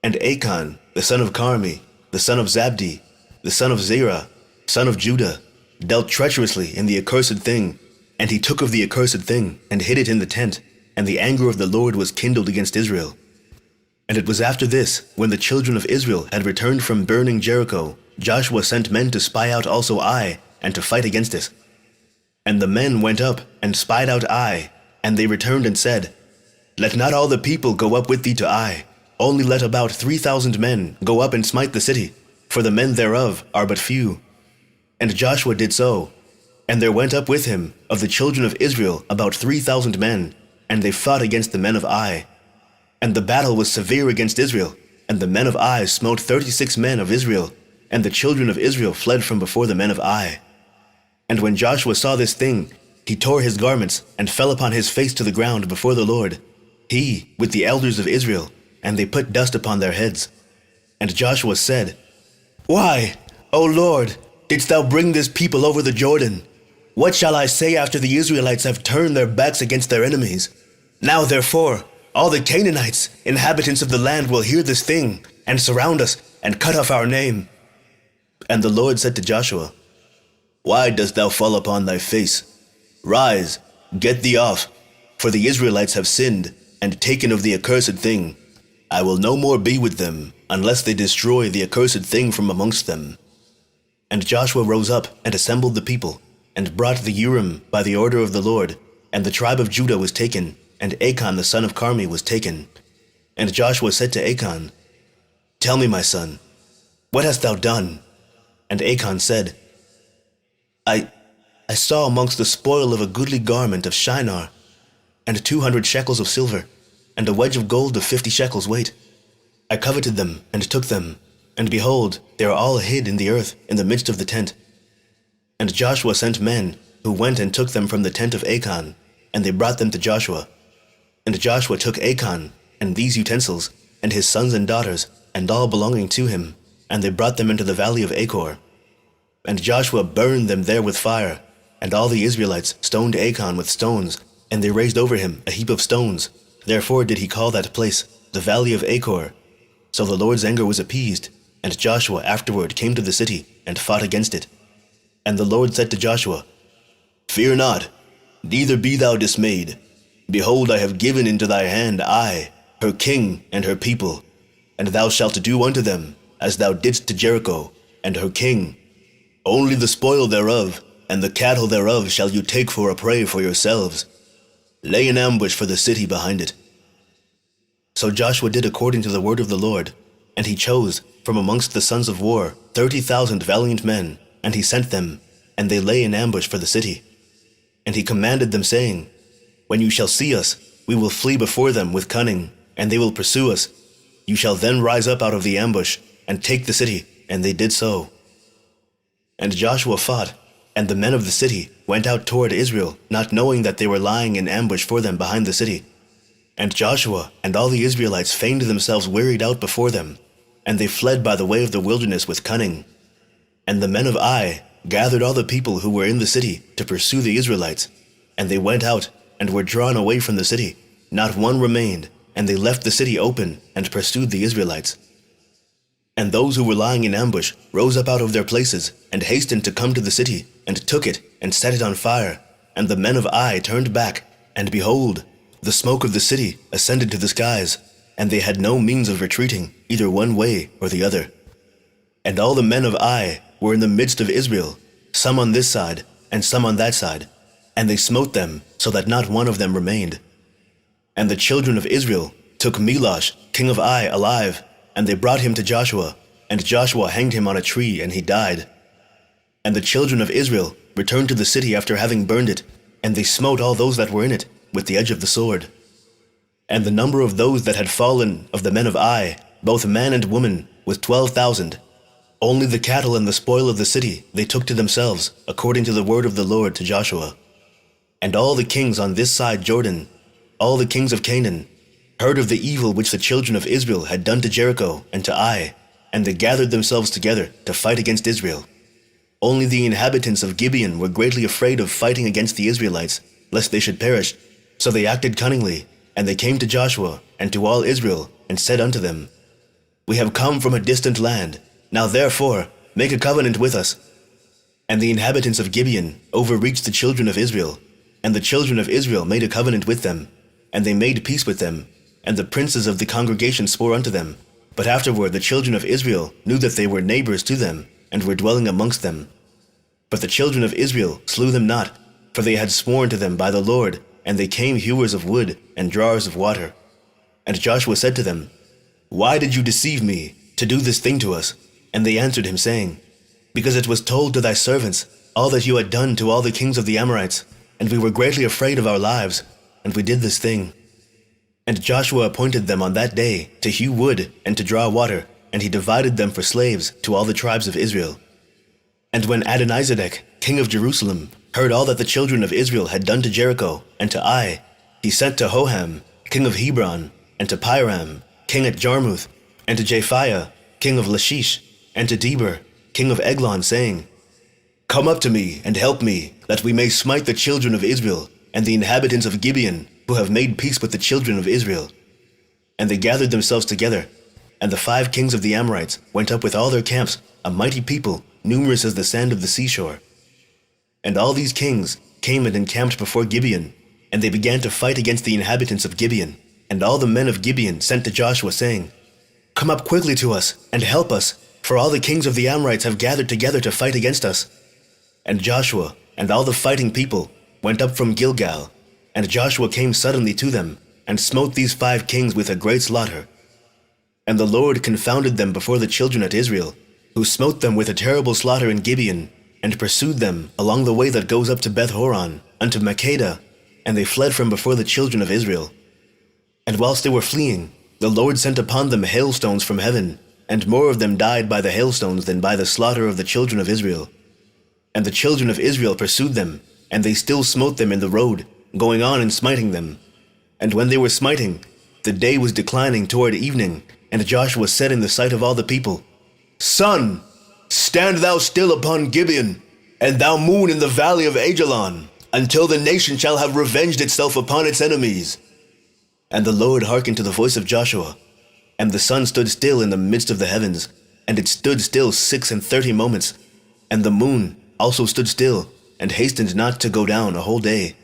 And Achan, the son of Carmi, the son of Zabdi, the son of Zerah, son of Judah, dealt treacherously in the accursed thing, and he took of the accursed thing, and hid it in the tent, and the anger of the Lord was kindled against Israel. And it was after this, when the children of Israel had returned from burning Jericho, Joshua sent men to spy out also Ai, and to fight against it. And the men went up, and spied out Ai, and they returned and said, Let not all the people go up with thee to Ai, only let about 3,000 men go up and smite the city, for the men thereof are but few. And Joshua did so, and there went up with him of the children of Israel about 3,000 men, and they fought against the men of Ai. And the battle was severe against Israel, and the men of Ai smote 36 men of Israel, and the children of Israel fled from before the men of Ai. And when Joshua saw this thing, he tore his garments, and fell upon his face to the ground before the Lord, he with the elders of Israel, and they put dust upon their heads. And Joshua said, Why, O Lord, didst thou bring this people over the Jordan? What shall I say after the Israelites have turned their backs against their enemies? Now therefore, all the Canaanites, inhabitants of the land, will hear this thing, and surround us, and cut off our name. And the Lord said to Joshua, Why dost thou fall upon thy face? Rise, get thee off, for the Israelites have sinned, and taken of the accursed thing. I will no more be with them, unless they destroy the accursed thing from amongst them. And Joshua rose up, and assembled the people, and brought the Urim by the order of the Lord, and the tribe of Judah was taken, and Achan the son of Carmi was taken. And Joshua said to Achan, Tell me, my son, what hast thou done? And Achan said, I saw amongst the spoil of a goodly garment of Shinar, and 200 shekels of silver, and a wedge of gold of 50 shekels weight. I coveted them, and took them, and behold, they are all hid in the earth in the midst of the tent. And Joshua sent men, who went and took them from the tent of Achan, and they brought them to Joshua. And Joshua took Achan, and these utensils, and his sons and daughters, and all belonging to him, and they brought them into the valley of Achor. And Joshua burned them there with fire, and all the Israelites stoned Achan with stones, and they raised over him a heap of stones. Therefore did he call that place the valley of Achor. So the Lord's anger was appeased, and Joshua afterward came to the city, and fought against it. And the Lord said to Joshua, Fear not, neither be thou dismayed. Behold, I have given into thy hand Ai, her king, and her people, and thou shalt do unto them as thou didst to Jericho, and her king. Only the spoil thereof, and the cattle thereof shall you take for a prey for yourselves. Lay an ambush for the city behind it. So Joshua did according to the word of the Lord, and he chose from amongst the sons of war 30,000 valiant men, and he sent them, and they lay in ambush for the city. And he commanded them, saying, When you shall see us, we will flee before them with cunning, and they will pursue us. You shall then rise up out of the ambush, and take the city. And they did so. And Joshua fought, and the men of the city went out toward Israel, not knowing that they were lying in ambush for them behind the city. And Joshua and all the Israelites feigned themselves wearied out before them, and they fled by the way of the wilderness with cunning. And the men of Ai gathered all the people who were in the city to pursue the Israelites, and they went out and were drawn away from the city. Not one remained, and they left the city open and pursued the Israelites. And those who were lying in ambush rose up out of their places, and hastened to come to the city, and took it, and set it on fire. And the men of Ai turned back, and behold, the smoke of the city ascended to the skies, and they had no means of retreating, either one way or the other. And all the men of Ai were in the midst of Israel, some on this side, and some on that side, and they smote them, so that not one of them remained. And the children of Israel took Milosh, king of Ai, alive, and they brought him to Joshua, and Joshua hanged him on a tree, and he died. And the children of Israel returned to the city after having burned it, and they smote all those that were in it with the edge of the sword. And the number of those that had fallen of the men of Ai, both man and woman, was 12,000. Only the cattle and the spoil of the city they took to themselves, according to the word of the Lord to Joshua. And all the kings on this side Jordan, all the kings of Canaan, heard of the evil which the children of Israel had done to Jericho and to Ai, and they gathered themselves together to fight against Israel. Only the inhabitants of Gibeon were greatly afraid of fighting against the Israelites, lest they should perish. So they acted cunningly, and they came to Joshua and to all Israel, and said unto them, We have come from a distant land. Now therefore, make a covenant with us. And the inhabitants of Gibeon overreached the children of Israel, and the children of Israel made a covenant with them, and they made peace with them, and the princes of the congregation swore unto them. But afterward the children of Israel knew that they were neighbors to them, and were dwelling amongst them. But the children of Israel slew them not, for they had sworn to them by the Lord, and they came hewers of wood and drawers of water. And Joshua said to them, Why did you deceive me, to do this thing to us? And they answered him, saying, Because it was told to thy servants all that you had done to all the kings of the Amorites, and we were greatly afraid of our lives, and we did this thing. And Joshua appointed them on that day to hew wood and to draw water, and he divided them for slaves to all the tribes of Israel. And when Adonizedek, king of Jerusalem, heard all that the children of Israel had done to Jericho and to Ai, he sent to Hoham, king of Hebron, and to Piram, king at Jarmuth, and to Japhiah, king of Lachish, and to Deber, king of Eglon, saying, Come up to me and help me, that we may smite the children of Israel and the inhabitants of Gibeon, who have made peace with the children of Israel. And they gathered themselves together, and the 5 kings of the Amorites went up with all their camps, a mighty people, numerous as the sand of the seashore. And all these kings came and encamped before Gibeon, and they began to fight against the inhabitants of Gibeon. And all the men of Gibeon sent to Joshua, saying, Come up quickly to us, and help us, for all the kings of the Amorites have gathered together to fight against us. And Joshua and all the fighting people went up from Gilgal, and Joshua came suddenly to them, and smote these 5 kings with a great slaughter. And the Lord confounded them before the children of Israel, who smote them with a terrible slaughter in Gibeon, and pursued them along the way that goes up to Beth-horon, unto Makkedah, and they fled from before the children of Israel. And whilst they were fleeing, the Lord sent upon them hailstones from heaven, and more of them died by the hailstones than by the slaughter of the children of Israel. And the children of Israel pursued them, and they still smote them in the road, going on and smiting them. And when they were smiting, the day was declining toward evening, and Joshua said in the sight of all the people, Sun, stand thou still upon Gibeon, and thou moon in the valley of Ajalon, until the nation shall have revenged itself upon its enemies. And the Lord hearkened to the voice of Joshua, and the sun stood still in the midst of the heavens, and it stood still 36 moments, and the moon also stood still, and hastened not to go down a whole day.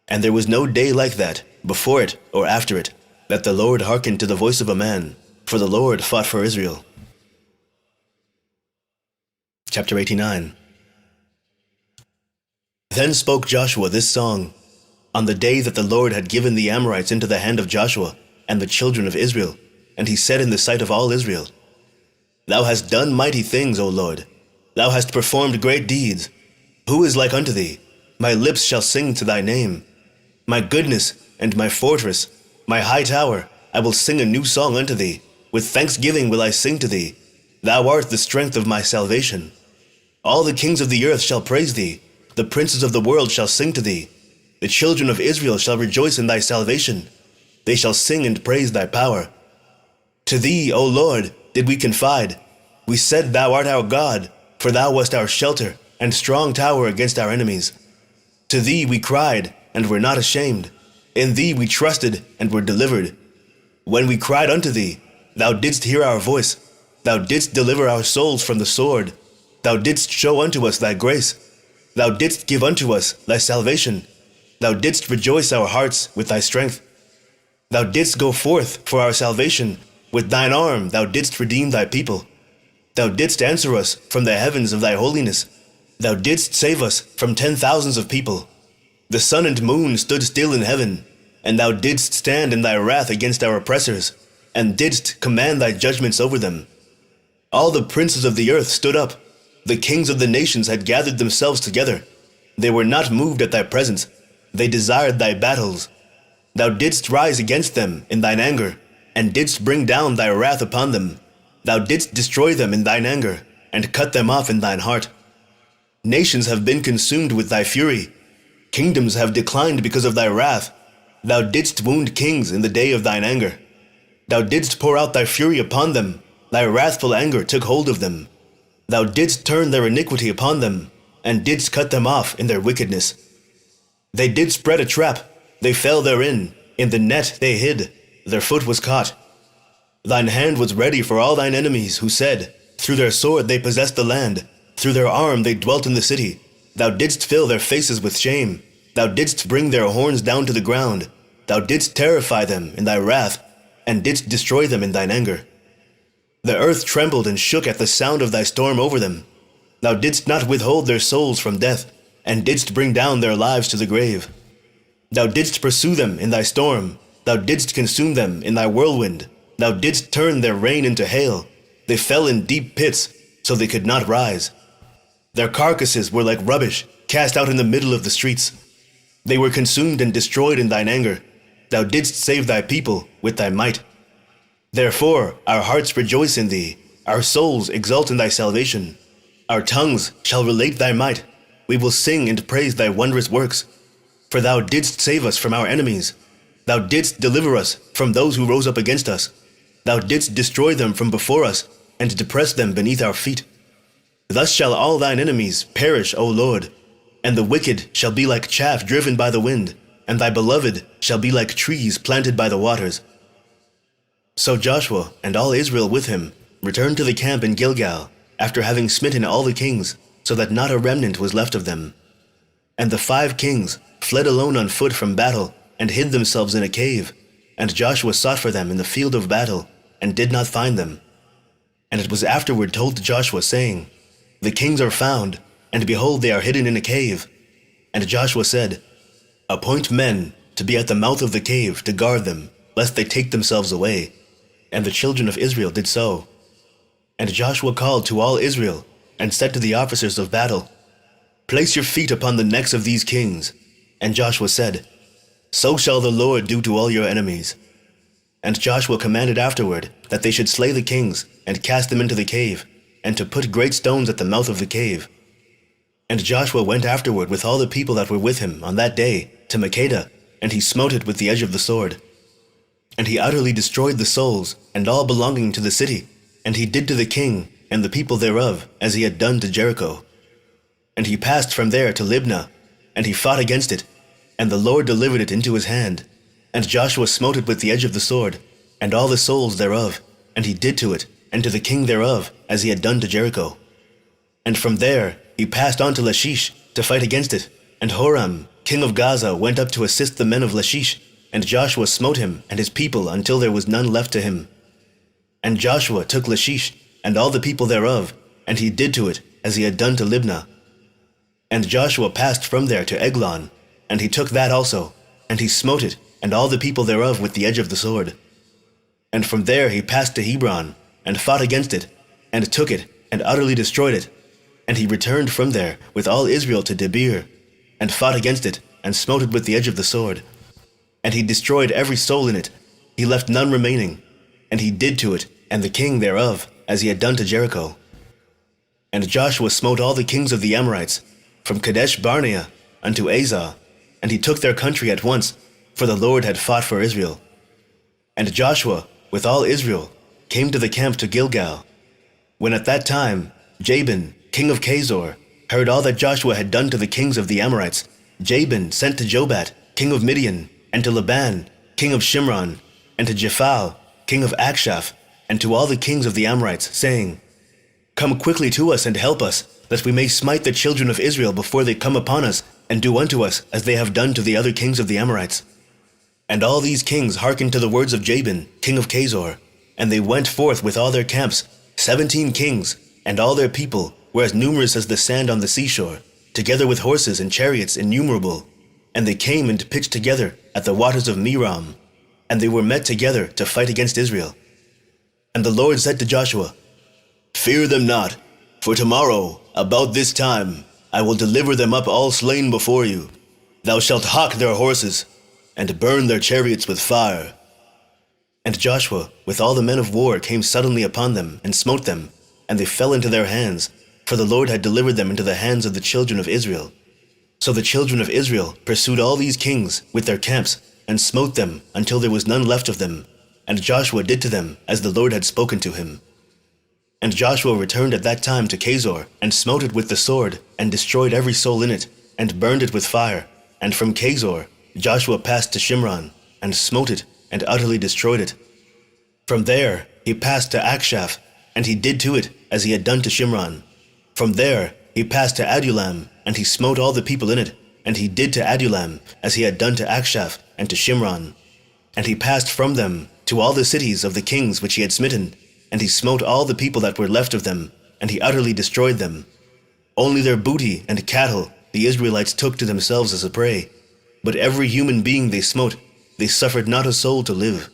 And there was no day like that, before it or after it, that the Lord hearkened to the voice of a man, for the Lord fought for Israel. Chapter 89. Then spoke Joshua this song, on the day that the Lord had given the Amorites into the hand of Joshua and the children of Israel, and he said in the sight of all Israel, Thou hast done mighty things, O Lord. Thou hast performed great deeds. Who is like unto thee? My lips shall sing to thy name. My goodness and my fortress, my high tower, I will sing a new song unto thee. With thanksgiving will I sing to thee. Thou art the strength of my salvation. All the kings of the earth shall praise thee. The princes of the world shall sing to thee. The children of Israel shall rejoice in thy salvation. They shall sing and praise thy power. To thee, O Lord, did we confide. We said, Thou art our God, for thou wast our shelter and strong tower against our enemies. To thee we cried, and were not ashamed. In thee we trusted, and were delivered. When we cried unto thee, thou didst hear our voice. Thou didst deliver our souls from the sword. Thou didst show unto us thy grace. Thou didst give unto us thy salvation. Thou didst rejoice our hearts with thy strength. Thou didst go forth for our salvation. With thine arm thou didst redeem thy people. Thou didst answer us from the heavens of thy holiness. Thou didst save us from 10,000s of people. The sun and moon stood still in heaven, and thou didst stand in thy wrath against our oppressors, and didst command thy judgments over them. All the princes of the earth stood up. The kings of the nations had gathered themselves together. They were not moved at thy presence. They desired thy battles. Thou didst rise against them in thine anger, and didst bring down thy wrath upon them. Thou didst destroy them in thine anger, and cut them off in thine heart. Nations have been consumed with thy fury. Kingdoms have declined because of thy wrath. Thou didst wound kings in the day of thine anger. Thou didst pour out thy fury upon them. Thy wrathful anger took hold of them. Thou didst turn their iniquity upon them, and didst cut them off in their wickedness. They did spread a trap. They fell therein. In the net they hid. Their foot was caught. Thine hand was ready for all thine enemies, who said, Through their sword they possessed the land, through their arm they dwelt in the city. Thou didst fill their faces with shame. Thou didst bring their horns down to the ground. Thou didst terrify them in thy wrath, and didst destroy them in thine anger. The earth trembled and shook at the sound of thy storm over them. Thou didst not withhold their souls from death, and didst bring down their lives to the grave. Thou didst pursue them in thy storm. Thou didst consume them in thy whirlwind. Thou didst turn their rain into hail. They fell in deep pits, so they could not rise. Their carcasses were like rubbish, cast out in the middle of the streets. They were consumed and destroyed in thine anger. Thou didst save thy people with thy might. Therefore our hearts rejoice in thee. Our souls exult in thy salvation. Our tongues shall relate thy might. We will sing and praise thy wondrous works. For thou didst save us from our enemies. Thou didst deliver us from those who rose up against us. Thou didst destroy them from before us, and depress them beneath our feet. Thus shall all thine enemies perish, O Lord, and the wicked shall be like chaff driven by the wind, and thy beloved shall be like trees planted by the waters. So Joshua and all Israel with him returned to the camp in Gilgal, after having smitten all the kings, so that not a remnant was left of them. And the 5 kings fled alone on foot from battle, and hid themselves in a cave. And Joshua sought for them in the field of battle, and did not find them. And it was afterward told to Joshua, saying, The kings are found, and behold, they are hidden in a cave. And Joshua said, Appoint men to be at the mouth of the cave to guard them, lest they take themselves away. And the children of Israel did so. And Joshua called to all Israel, and said to the officers of battle, Place your feet upon the necks of these kings. And Joshua said, So shall the Lord do to all your enemies. And Joshua commanded afterward that they should slay the kings, and cast them into the cave, and to put great stones at the mouth of the cave. And Joshua went afterward with all the people that were with him on that day to Makkedah, and he smote it with the edge of the sword. And he utterly destroyed the souls, and all belonging to the city, and he did to the king and the people thereof as he had done to Jericho. And he passed from there to Libnah, and he fought against it, and the Lord delivered it into his hand. And Joshua smote it with the edge of the sword, and all the souls thereof, and he did to it, and to the king thereof, as he had done to Jericho. And from there he passed on to Lachish, to fight against it. And Horam, king of Gaza, went up to assist the men of Lachish, and Joshua smote him and his people until there was none left to him. And Joshua took Lachish, and all the people thereof, and he did to it, as he had done to Libnah. And Joshua passed from there to Eglon, and he took that also, and he smote it, and all the people thereof with the edge of the sword. And from there he passed to Hebron, and fought against it, and took it, and utterly destroyed it. And he returned from there with all Israel to Debir, and fought against it, and smote it with the edge of the sword. And he destroyed every soul in it, he left none remaining. And he did to it, and the king thereof, as he had done to Jericho. And Joshua smote all the kings of the Amorites, from Kadesh Barnea unto Azah, and he took their country at once, for the Lord had fought for Israel. And Joshua, with all Israel, came to the camp to Gilgal. When at that time Jabin, king of Chazor, heard all that Joshua had done to the kings of the Amorites, Jabin sent to Jobat, king of Midian, and to Laban, king of Shimron, and to Jephal, king of Akshaph, and to all the kings of the Amorites, saying, Come quickly to us and help us, that we may smite the children of Israel before they come upon us, and do unto us as they have done to the other kings of the Amorites. And all these kings hearkened to the words of Jabin, king of Chazor, and they went forth with all their camps, 17 kings, and all their people were as numerous as the sand on the seashore, together with horses and chariots innumerable. And they came and pitched together at the waters of Merom, and they were met together to fight against Israel. And the Lord said to Joshua, Fear them not, for tomorrow, about this time, I will deliver them up all slain before you. Thou shalt hock their horses, and burn their chariots with fire. And Joshua, with all the men of war, came suddenly upon them, and smote them, and they fell into their hands, for the Lord had delivered them into the hands of the children of Israel. So the children of Israel pursued all these kings with their camps, and smote them until there was none left of them. And Joshua did to them as the Lord had spoken to him. And Joshua returned at that time to Chazor, and smote it with the sword, and destroyed every soul in it, and burned it with fire. And from Chazor Joshua passed to Shimron, and smote it, and utterly destroyed it. From there he passed to Akshaph, and he did to it as he had done to Shimron. From there he passed to Adullam, and he smote all the people in it, and he did to Adullam as he had done to Akshaph and to Shimron. And he passed from them to all the cities of the kings which he had smitten, and he smote all the people that were left of them, and he utterly destroyed them. Only their booty and cattle the Israelites took to themselves as a prey, but every human being they smote, they suffered not a soul to live.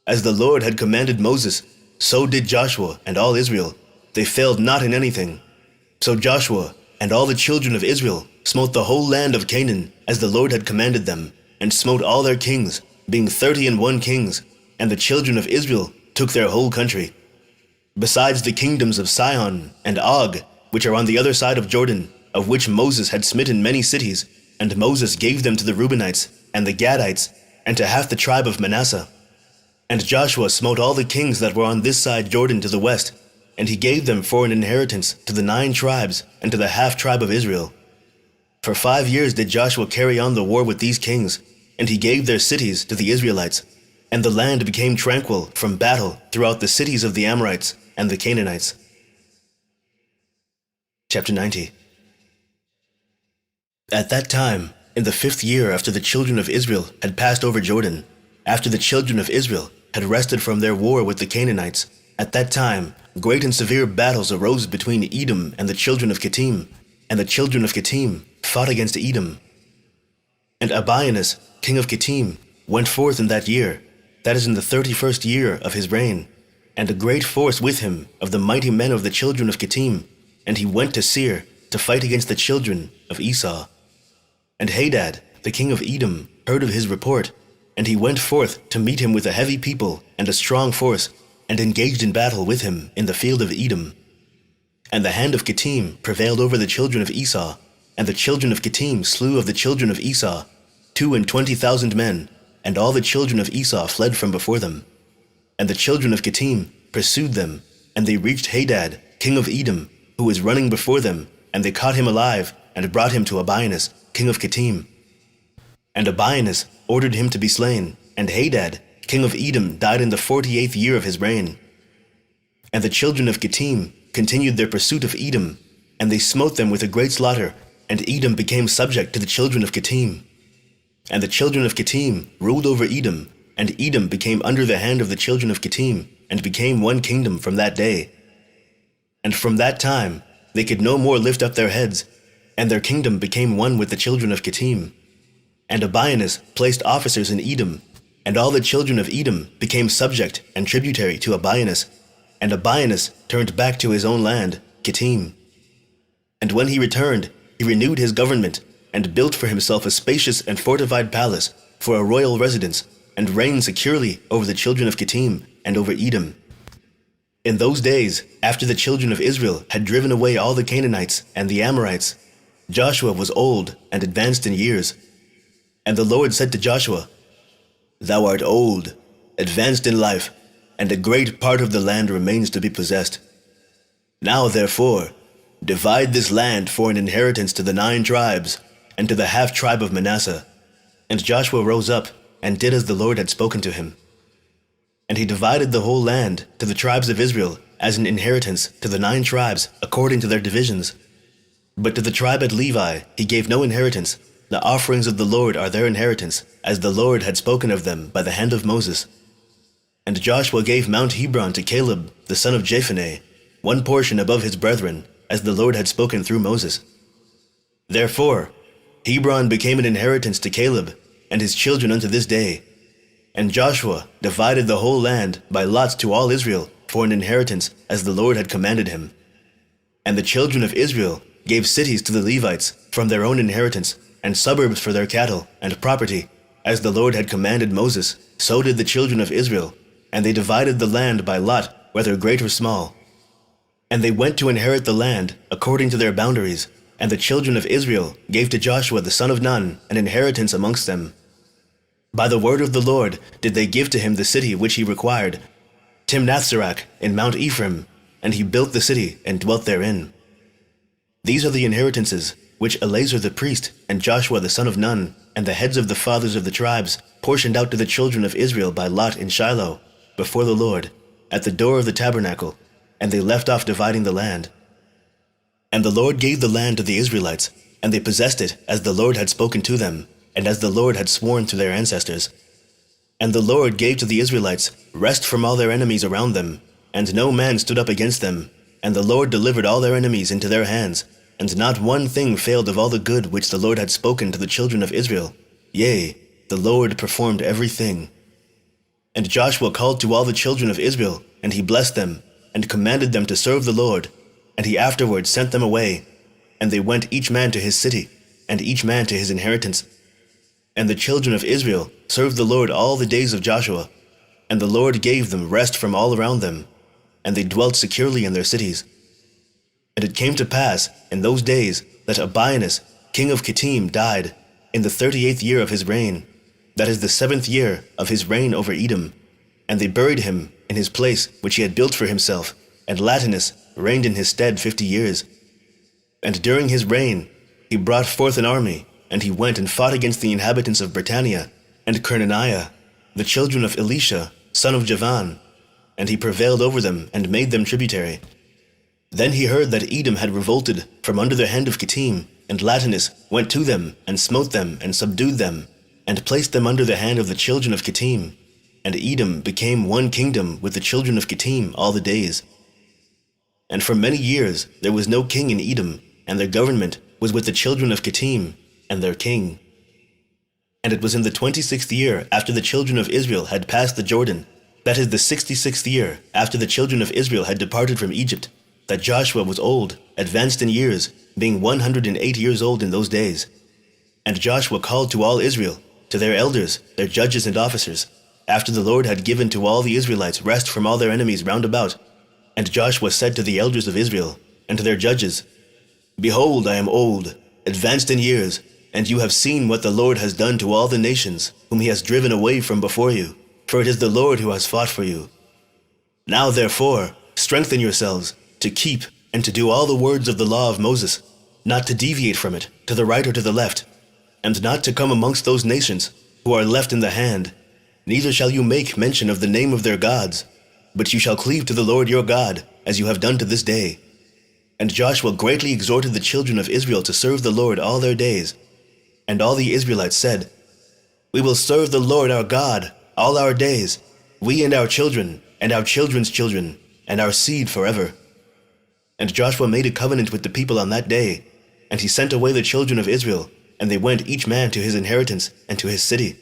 As the Lord had commanded Moses, so did Joshua and all Israel. They failed not in anything. So Joshua and all the children of Israel smote the whole land of Canaan, as the Lord had commanded them, and smote all their kings, being 31 kings, and the children of Israel took their whole country. Besides the kingdoms of Sihon and Og, which are on the other side of Jordan, of which Moses had smitten many cities, and Moses gave them to the Reubenites and the Gadites, and to half the tribe of Manasseh. And Joshua smote all the kings that were on this side Jordan to the west, and he gave them for an inheritance to the 9 tribes and to the half tribe of Israel. For 5 years did Joshua carry on the war with these kings, and he gave their cities to the Israelites, and the land became tranquil from battle throughout the cities of the Amorites and the Canaanites. Chapter 90. At that time, in the 5th year after the children of Israel had passed over Jordan, after the children of Israel had rested from their war with the Canaanites, at that time great and severe battles arose between Edom and the children of Kittim, and the children of Kittim fought against Edom. And Abianus, king of Kittim, went forth in that year, that is in the 31st year of his reign, and a great force with him of the mighty men of the children of Kittim, and he went to Seir to fight against the children of Esau. And Hadad, the king of Edom, heard of his report, and he went forth to meet him with a heavy people and a strong force, and engaged in battle with him in the field of Edom. And the hand of Kittim prevailed over the children of Esau, and the children of Kittim slew of the children of Esau 22,000 men, and all the children of Esau fled from before them. And the children of Kittim pursued them, and they reached Hadad, king of Edom, who was running before them, and they caught him alive, and brought him to Abianus, king of Kittim. And Abianus ordered him to be slain, and Hadad, king of Edom, died in the 48th year of his reign. And the children of Kittim continued their pursuit of Edom, and they smote them with a great slaughter, and Edom became subject to the children of Kittim. And the children of Kittim ruled over Edom, and Edom became under the hand of the children of Kittim, and became one kingdom from that day. And from that time they could no more lift up their heads, and their kingdom became one with the children of Kittim. And Abianus placed officers in Edom, and all the children of Edom became subject and tributary to Abianus, and Abianus turned back to his own land, Kittim. And when he returned, he renewed his government, and built for himself a spacious and fortified palace for a royal residence, and reigned securely over the children of Kittim and over Edom. In those days, after the children of Israel had driven away all the Canaanites and the Amorites, Joshua was old and advanced in years. And the Lord said to Joshua, "Thou art old, advanced in life, and a great part of the land remains to be possessed. Now therefore, divide this land for an inheritance to the 9 tribes, and to the half tribe of Manasseh." And Joshua rose up, and did as the Lord had spoken to him. And he divided the whole land to the tribes of Israel as an inheritance to the 9 tribes according to their divisions. But to the tribe at Levi he gave no inheritance. The offerings of the Lord are their inheritance, as the Lord had spoken of them by the hand of Moses. And Joshua gave Mount Hebron to Caleb, the son of Jephunneh, one portion above his brethren, as the Lord had spoken through Moses. Therefore, Hebron became an inheritance to Caleb and his children unto this day. And Joshua divided the whole land by lots to all Israel for an inheritance, as the Lord had commanded him. And the children of Israel gave cities to the Levites from their own inheritance, and suburbs for their cattle and property, as the Lord had commanded Moses. So did the children of Israel, and they divided the land by lot, whether great or small. And they went to inherit the land according to their boundaries, and the children of Israel gave to Joshua the son of Nun an inheritance amongst them. By the word of the Lord did they give to him the city which he required, Timnathserach in Mount Ephraim, and he built the city and dwelt therein. These are the inheritances which Eleazar the priest and Joshua the son of Nun and the heads of the fathers of the tribes portioned out to the children of Israel by lot in Shiloh, before the Lord, at the door of the tabernacle, and they left off dividing the land. And the Lord gave the land to the Israelites, and they possessed it as the Lord had spoken to them, and as the Lord had sworn to their ancestors. And the Lord gave to the Israelites rest from all their enemies around them, and no man stood up against them, and the Lord delivered all their enemies into their hands, and not one thing failed of all the good which the Lord had spoken to the children of Israel. Yea, the Lord performed everything. And Joshua called to all the children of Israel, and he blessed them, and commanded them to serve the Lord, and he afterward sent them away, and they went each man to his city, and each man to his inheritance. And the children of Israel served the Lord all the days of Joshua, and the Lord gave them rest from all around them, and they dwelt securely in their cities. And it came to pass in those days that Abianus, king of Kittim, died in the 38th year of his reign, that is the 7th year of his reign over Edom. And they buried him in his place which he had built for himself, and Latinus reigned in his stead 50 years. And during his reign he brought forth an army, and he went and fought against the inhabitants of Britannia and Kernaniah, the children of Elisha, son of Javan, and he prevailed over them and made them tributary. Then he heard that Edom had revolted from under the hand of Kittim, and Latinus went to them and smote them and subdued them, and placed them under the hand of the children of Kittim. And Edom became one kingdom with the children of Kittim all the days. And for many years there was no king in Edom, and their government was with the children of Kittim and their king. And it was in the 26th year after the children of Israel had passed the Jordan, that is the 66th year after the children of Israel had departed from Egypt, that Joshua was old, advanced in years, being 108 years old in those days. And Joshua called to all Israel, to their elders, their judges and officers, after the Lord had given to all the Israelites rest from all their enemies round about. And Joshua said to the elders of Israel, and to their judges, Behold, I am old, advanced in years, and you have seen what the Lord has done to all the nations, whom he has driven away from before you, for it is the Lord who has fought for you. Now therefore, strengthen yourselves, to keep and to do all the words of the law of Moses, not to deviate from it, to the right or to the left, and not to come amongst those nations who are left in the hand, neither shall you make mention of the name of their gods, but you shall cleave to the Lord your God, as you have done to this day. And Joshua greatly exhorted the children of Israel to serve the Lord all their days. And all the Israelites said, We will serve the Lord our God all our days, we and our children, and our children's children, and our seed forever. And Joshua made a covenant with the people on that day, and he sent away the children of Israel, and they went each man to his inheritance and to his city.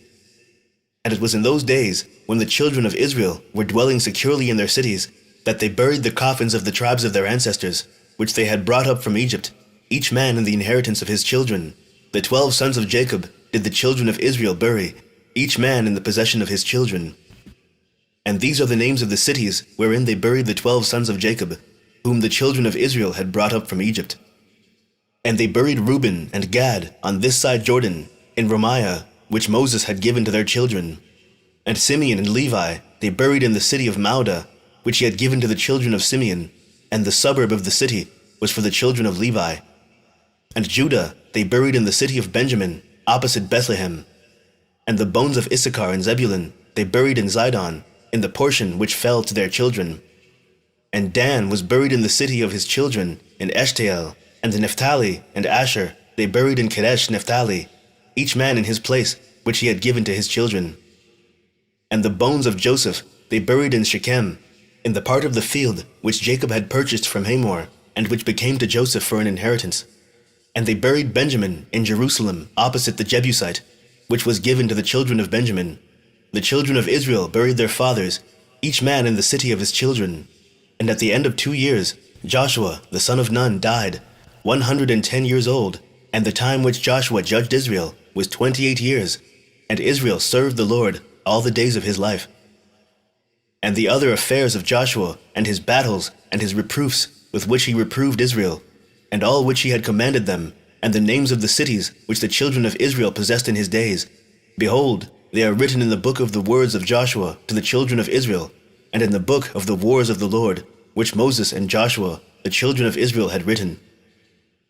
And it was in those days, when the children of Israel were dwelling securely in their cities, that they buried the coffins of the tribes of their ancestors, which they had brought up from Egypt, each man in the inheritance of his children. The 12 sons of Jacob did the children of Israel bury, each man in the possession of his children. And these are the names of the cities wherein they buried the 12 sons of Jacob, whom the children of Israel had brought up from Egypt. And they buried Reuben and Gad on this side Jordan, in Ramiah, which Moses had given to their children. And Simeon and Levi they buried in the city of Mauda, which he had given to the children of Simeon, and the suburb of the city was for the children of Levi. And Judah they buried in the city of Benjamin, opposite Bethlehem. And the bones of Issachar and Zebulun they buried in Zidon, in the portion which fell to their children. And Dan was buried in the city of his children, in Eshtael, and Naphtali and Asher they buried in Kadesh Naphtali, each man in his place which he had given to his children. And the bones of Joseph they buried in Shechem, in the part of the field which Jacob had purchased from Hamor, and which became to Joseph for an inheritance. And they buried Benjamin in Jerusalem, opposite the Jebusite, which was given to the children of Benjamin. The children of Israel buried their fathers, each man in the city of his children. And at the end of 2 years, Joshua, the son of Nun, died, 110 years old, and the time which Joshua judged Israel was 28 years, and Israel served the Lord all the days of his life. And the other affairs of Joshua, and his battles, and his reproofs, with which he reproved Israel, and all which he had commanded them, and the names of the cities which the children of Israel possessed in his days, behold, they are written in the book of the words of Joshua to the children of Israel, and in the book of the wars of the Lord, which Moses and Joshua, the children of Israel, had written.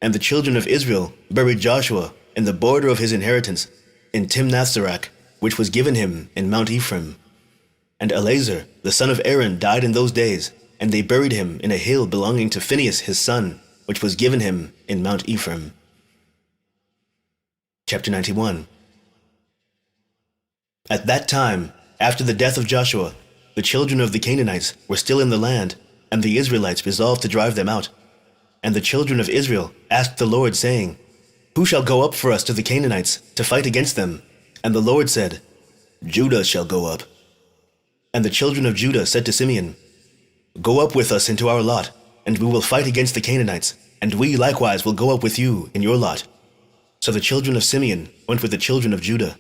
And the children of Israel buried Joshua in the border of his inheritance, in Timnath-Serach, which was given him in Mount Ephraim. And Eleazar, the son of Aaron, died in those days, and they buried him in a hill belonging to Phinehas his son, which was given him in Mount Ephraim. Chapter 91. At that time, after the death of Joshua, the children of the Canaanites were still in the land, and the Israelites resolved to drive them out. And the children of Israel asked the Lord, saying, Who shall go up for us to the Canaanites to fight against them? And the Lord said, Judah shall go up. And the children of Judah said to Simeon, Go up with us into our lot, and we will fight against the Canaanites, and we likewise will go up with you in your lot. So the children of Simeon went with the children of Judah.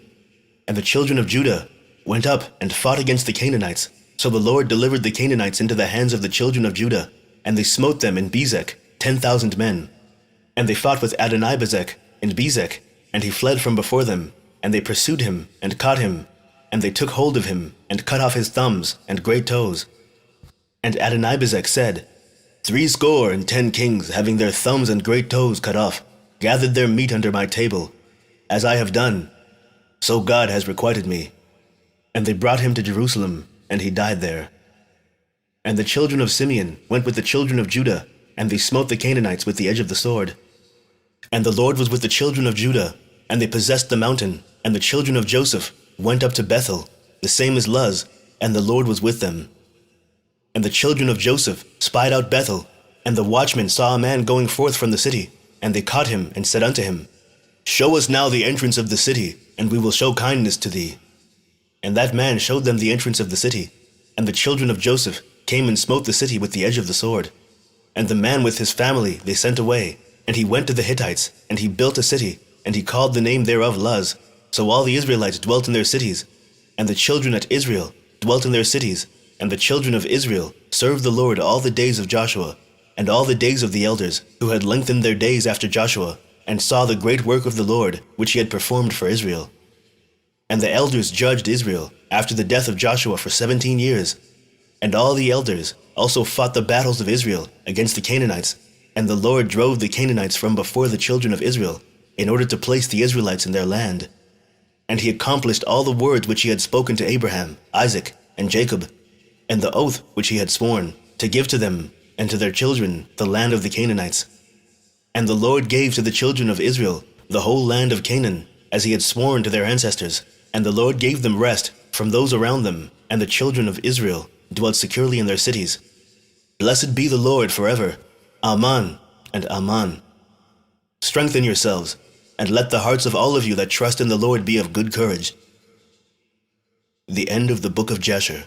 And the children of Judah went up and fought against the Canaanites. So the Lord delivered the Canaanites into the hands of the children of Judah, and they smote them in Bezek, 10,000 men. And they fought with Adonibezek in Bezek, and he fled from before them, and they pursued him and caught him. And they took hold of him, and cut off his thumbs and great toes. And Adonibezek said, 70 kings, having their thumbs and great toes cut off, gathered their meat under my table. As I have done, so God has requited me. And they brought him to Jerusalem, and he died there. And the children of Simeon went with the children of Judah, and they smote the Canaanites with the edge of the sword. And the Lord was with the children of Judah, and they possessed the mountain, and the children of Joseph went up to Bethel, the same as Luz, and the Lord was with them. And the children of Joseph spied out Bethel, and the watchmen saw a man going forth from the city, and they caught him, and said unto him, Show us now the entrance of the city, and we will show kindness to thee. And that man showed them the entrance of the city, and the children of Joseph came and smote the city with the edge of the sword. And the man with his family they sent away, and he went to the Hittites, and he built a city, and he called the name thereof Luz. So all the Israelites dwelt in their cities, and the children at Israel dwelt in their cities, and the children of Israel served the Lord all the days of Joshua, and all the days of the elders, who had lengthened their days after Joshua, and saw the great work of the Lord, which he had performed for Israel. And the elders judged Israel after the death of Joshua for 17 years. And all the elders also fought the battles of Israel against the Canaanites, and the Lord drove the Canaanites from before the children of Israel, in order to place the Israelites in their land. And he accomplished all the words which he had spoken to Abraham, Isaac, and Jacob, and the oath which he had sworn, to give to them and to their children the land of the Canaanites. And the Lord gave to the children of Israel the whole land of Canaan, as he had sworn to their ancestors. And the Lord gave them rest from those around them, and the children of Israel dwelt securely in their cities. Blessed be the Lord forever. Amen and Amen. Strengthen yourselves, and let the hearts of all of you that trust in the Lord be of good courage. The end of the book of Jasher.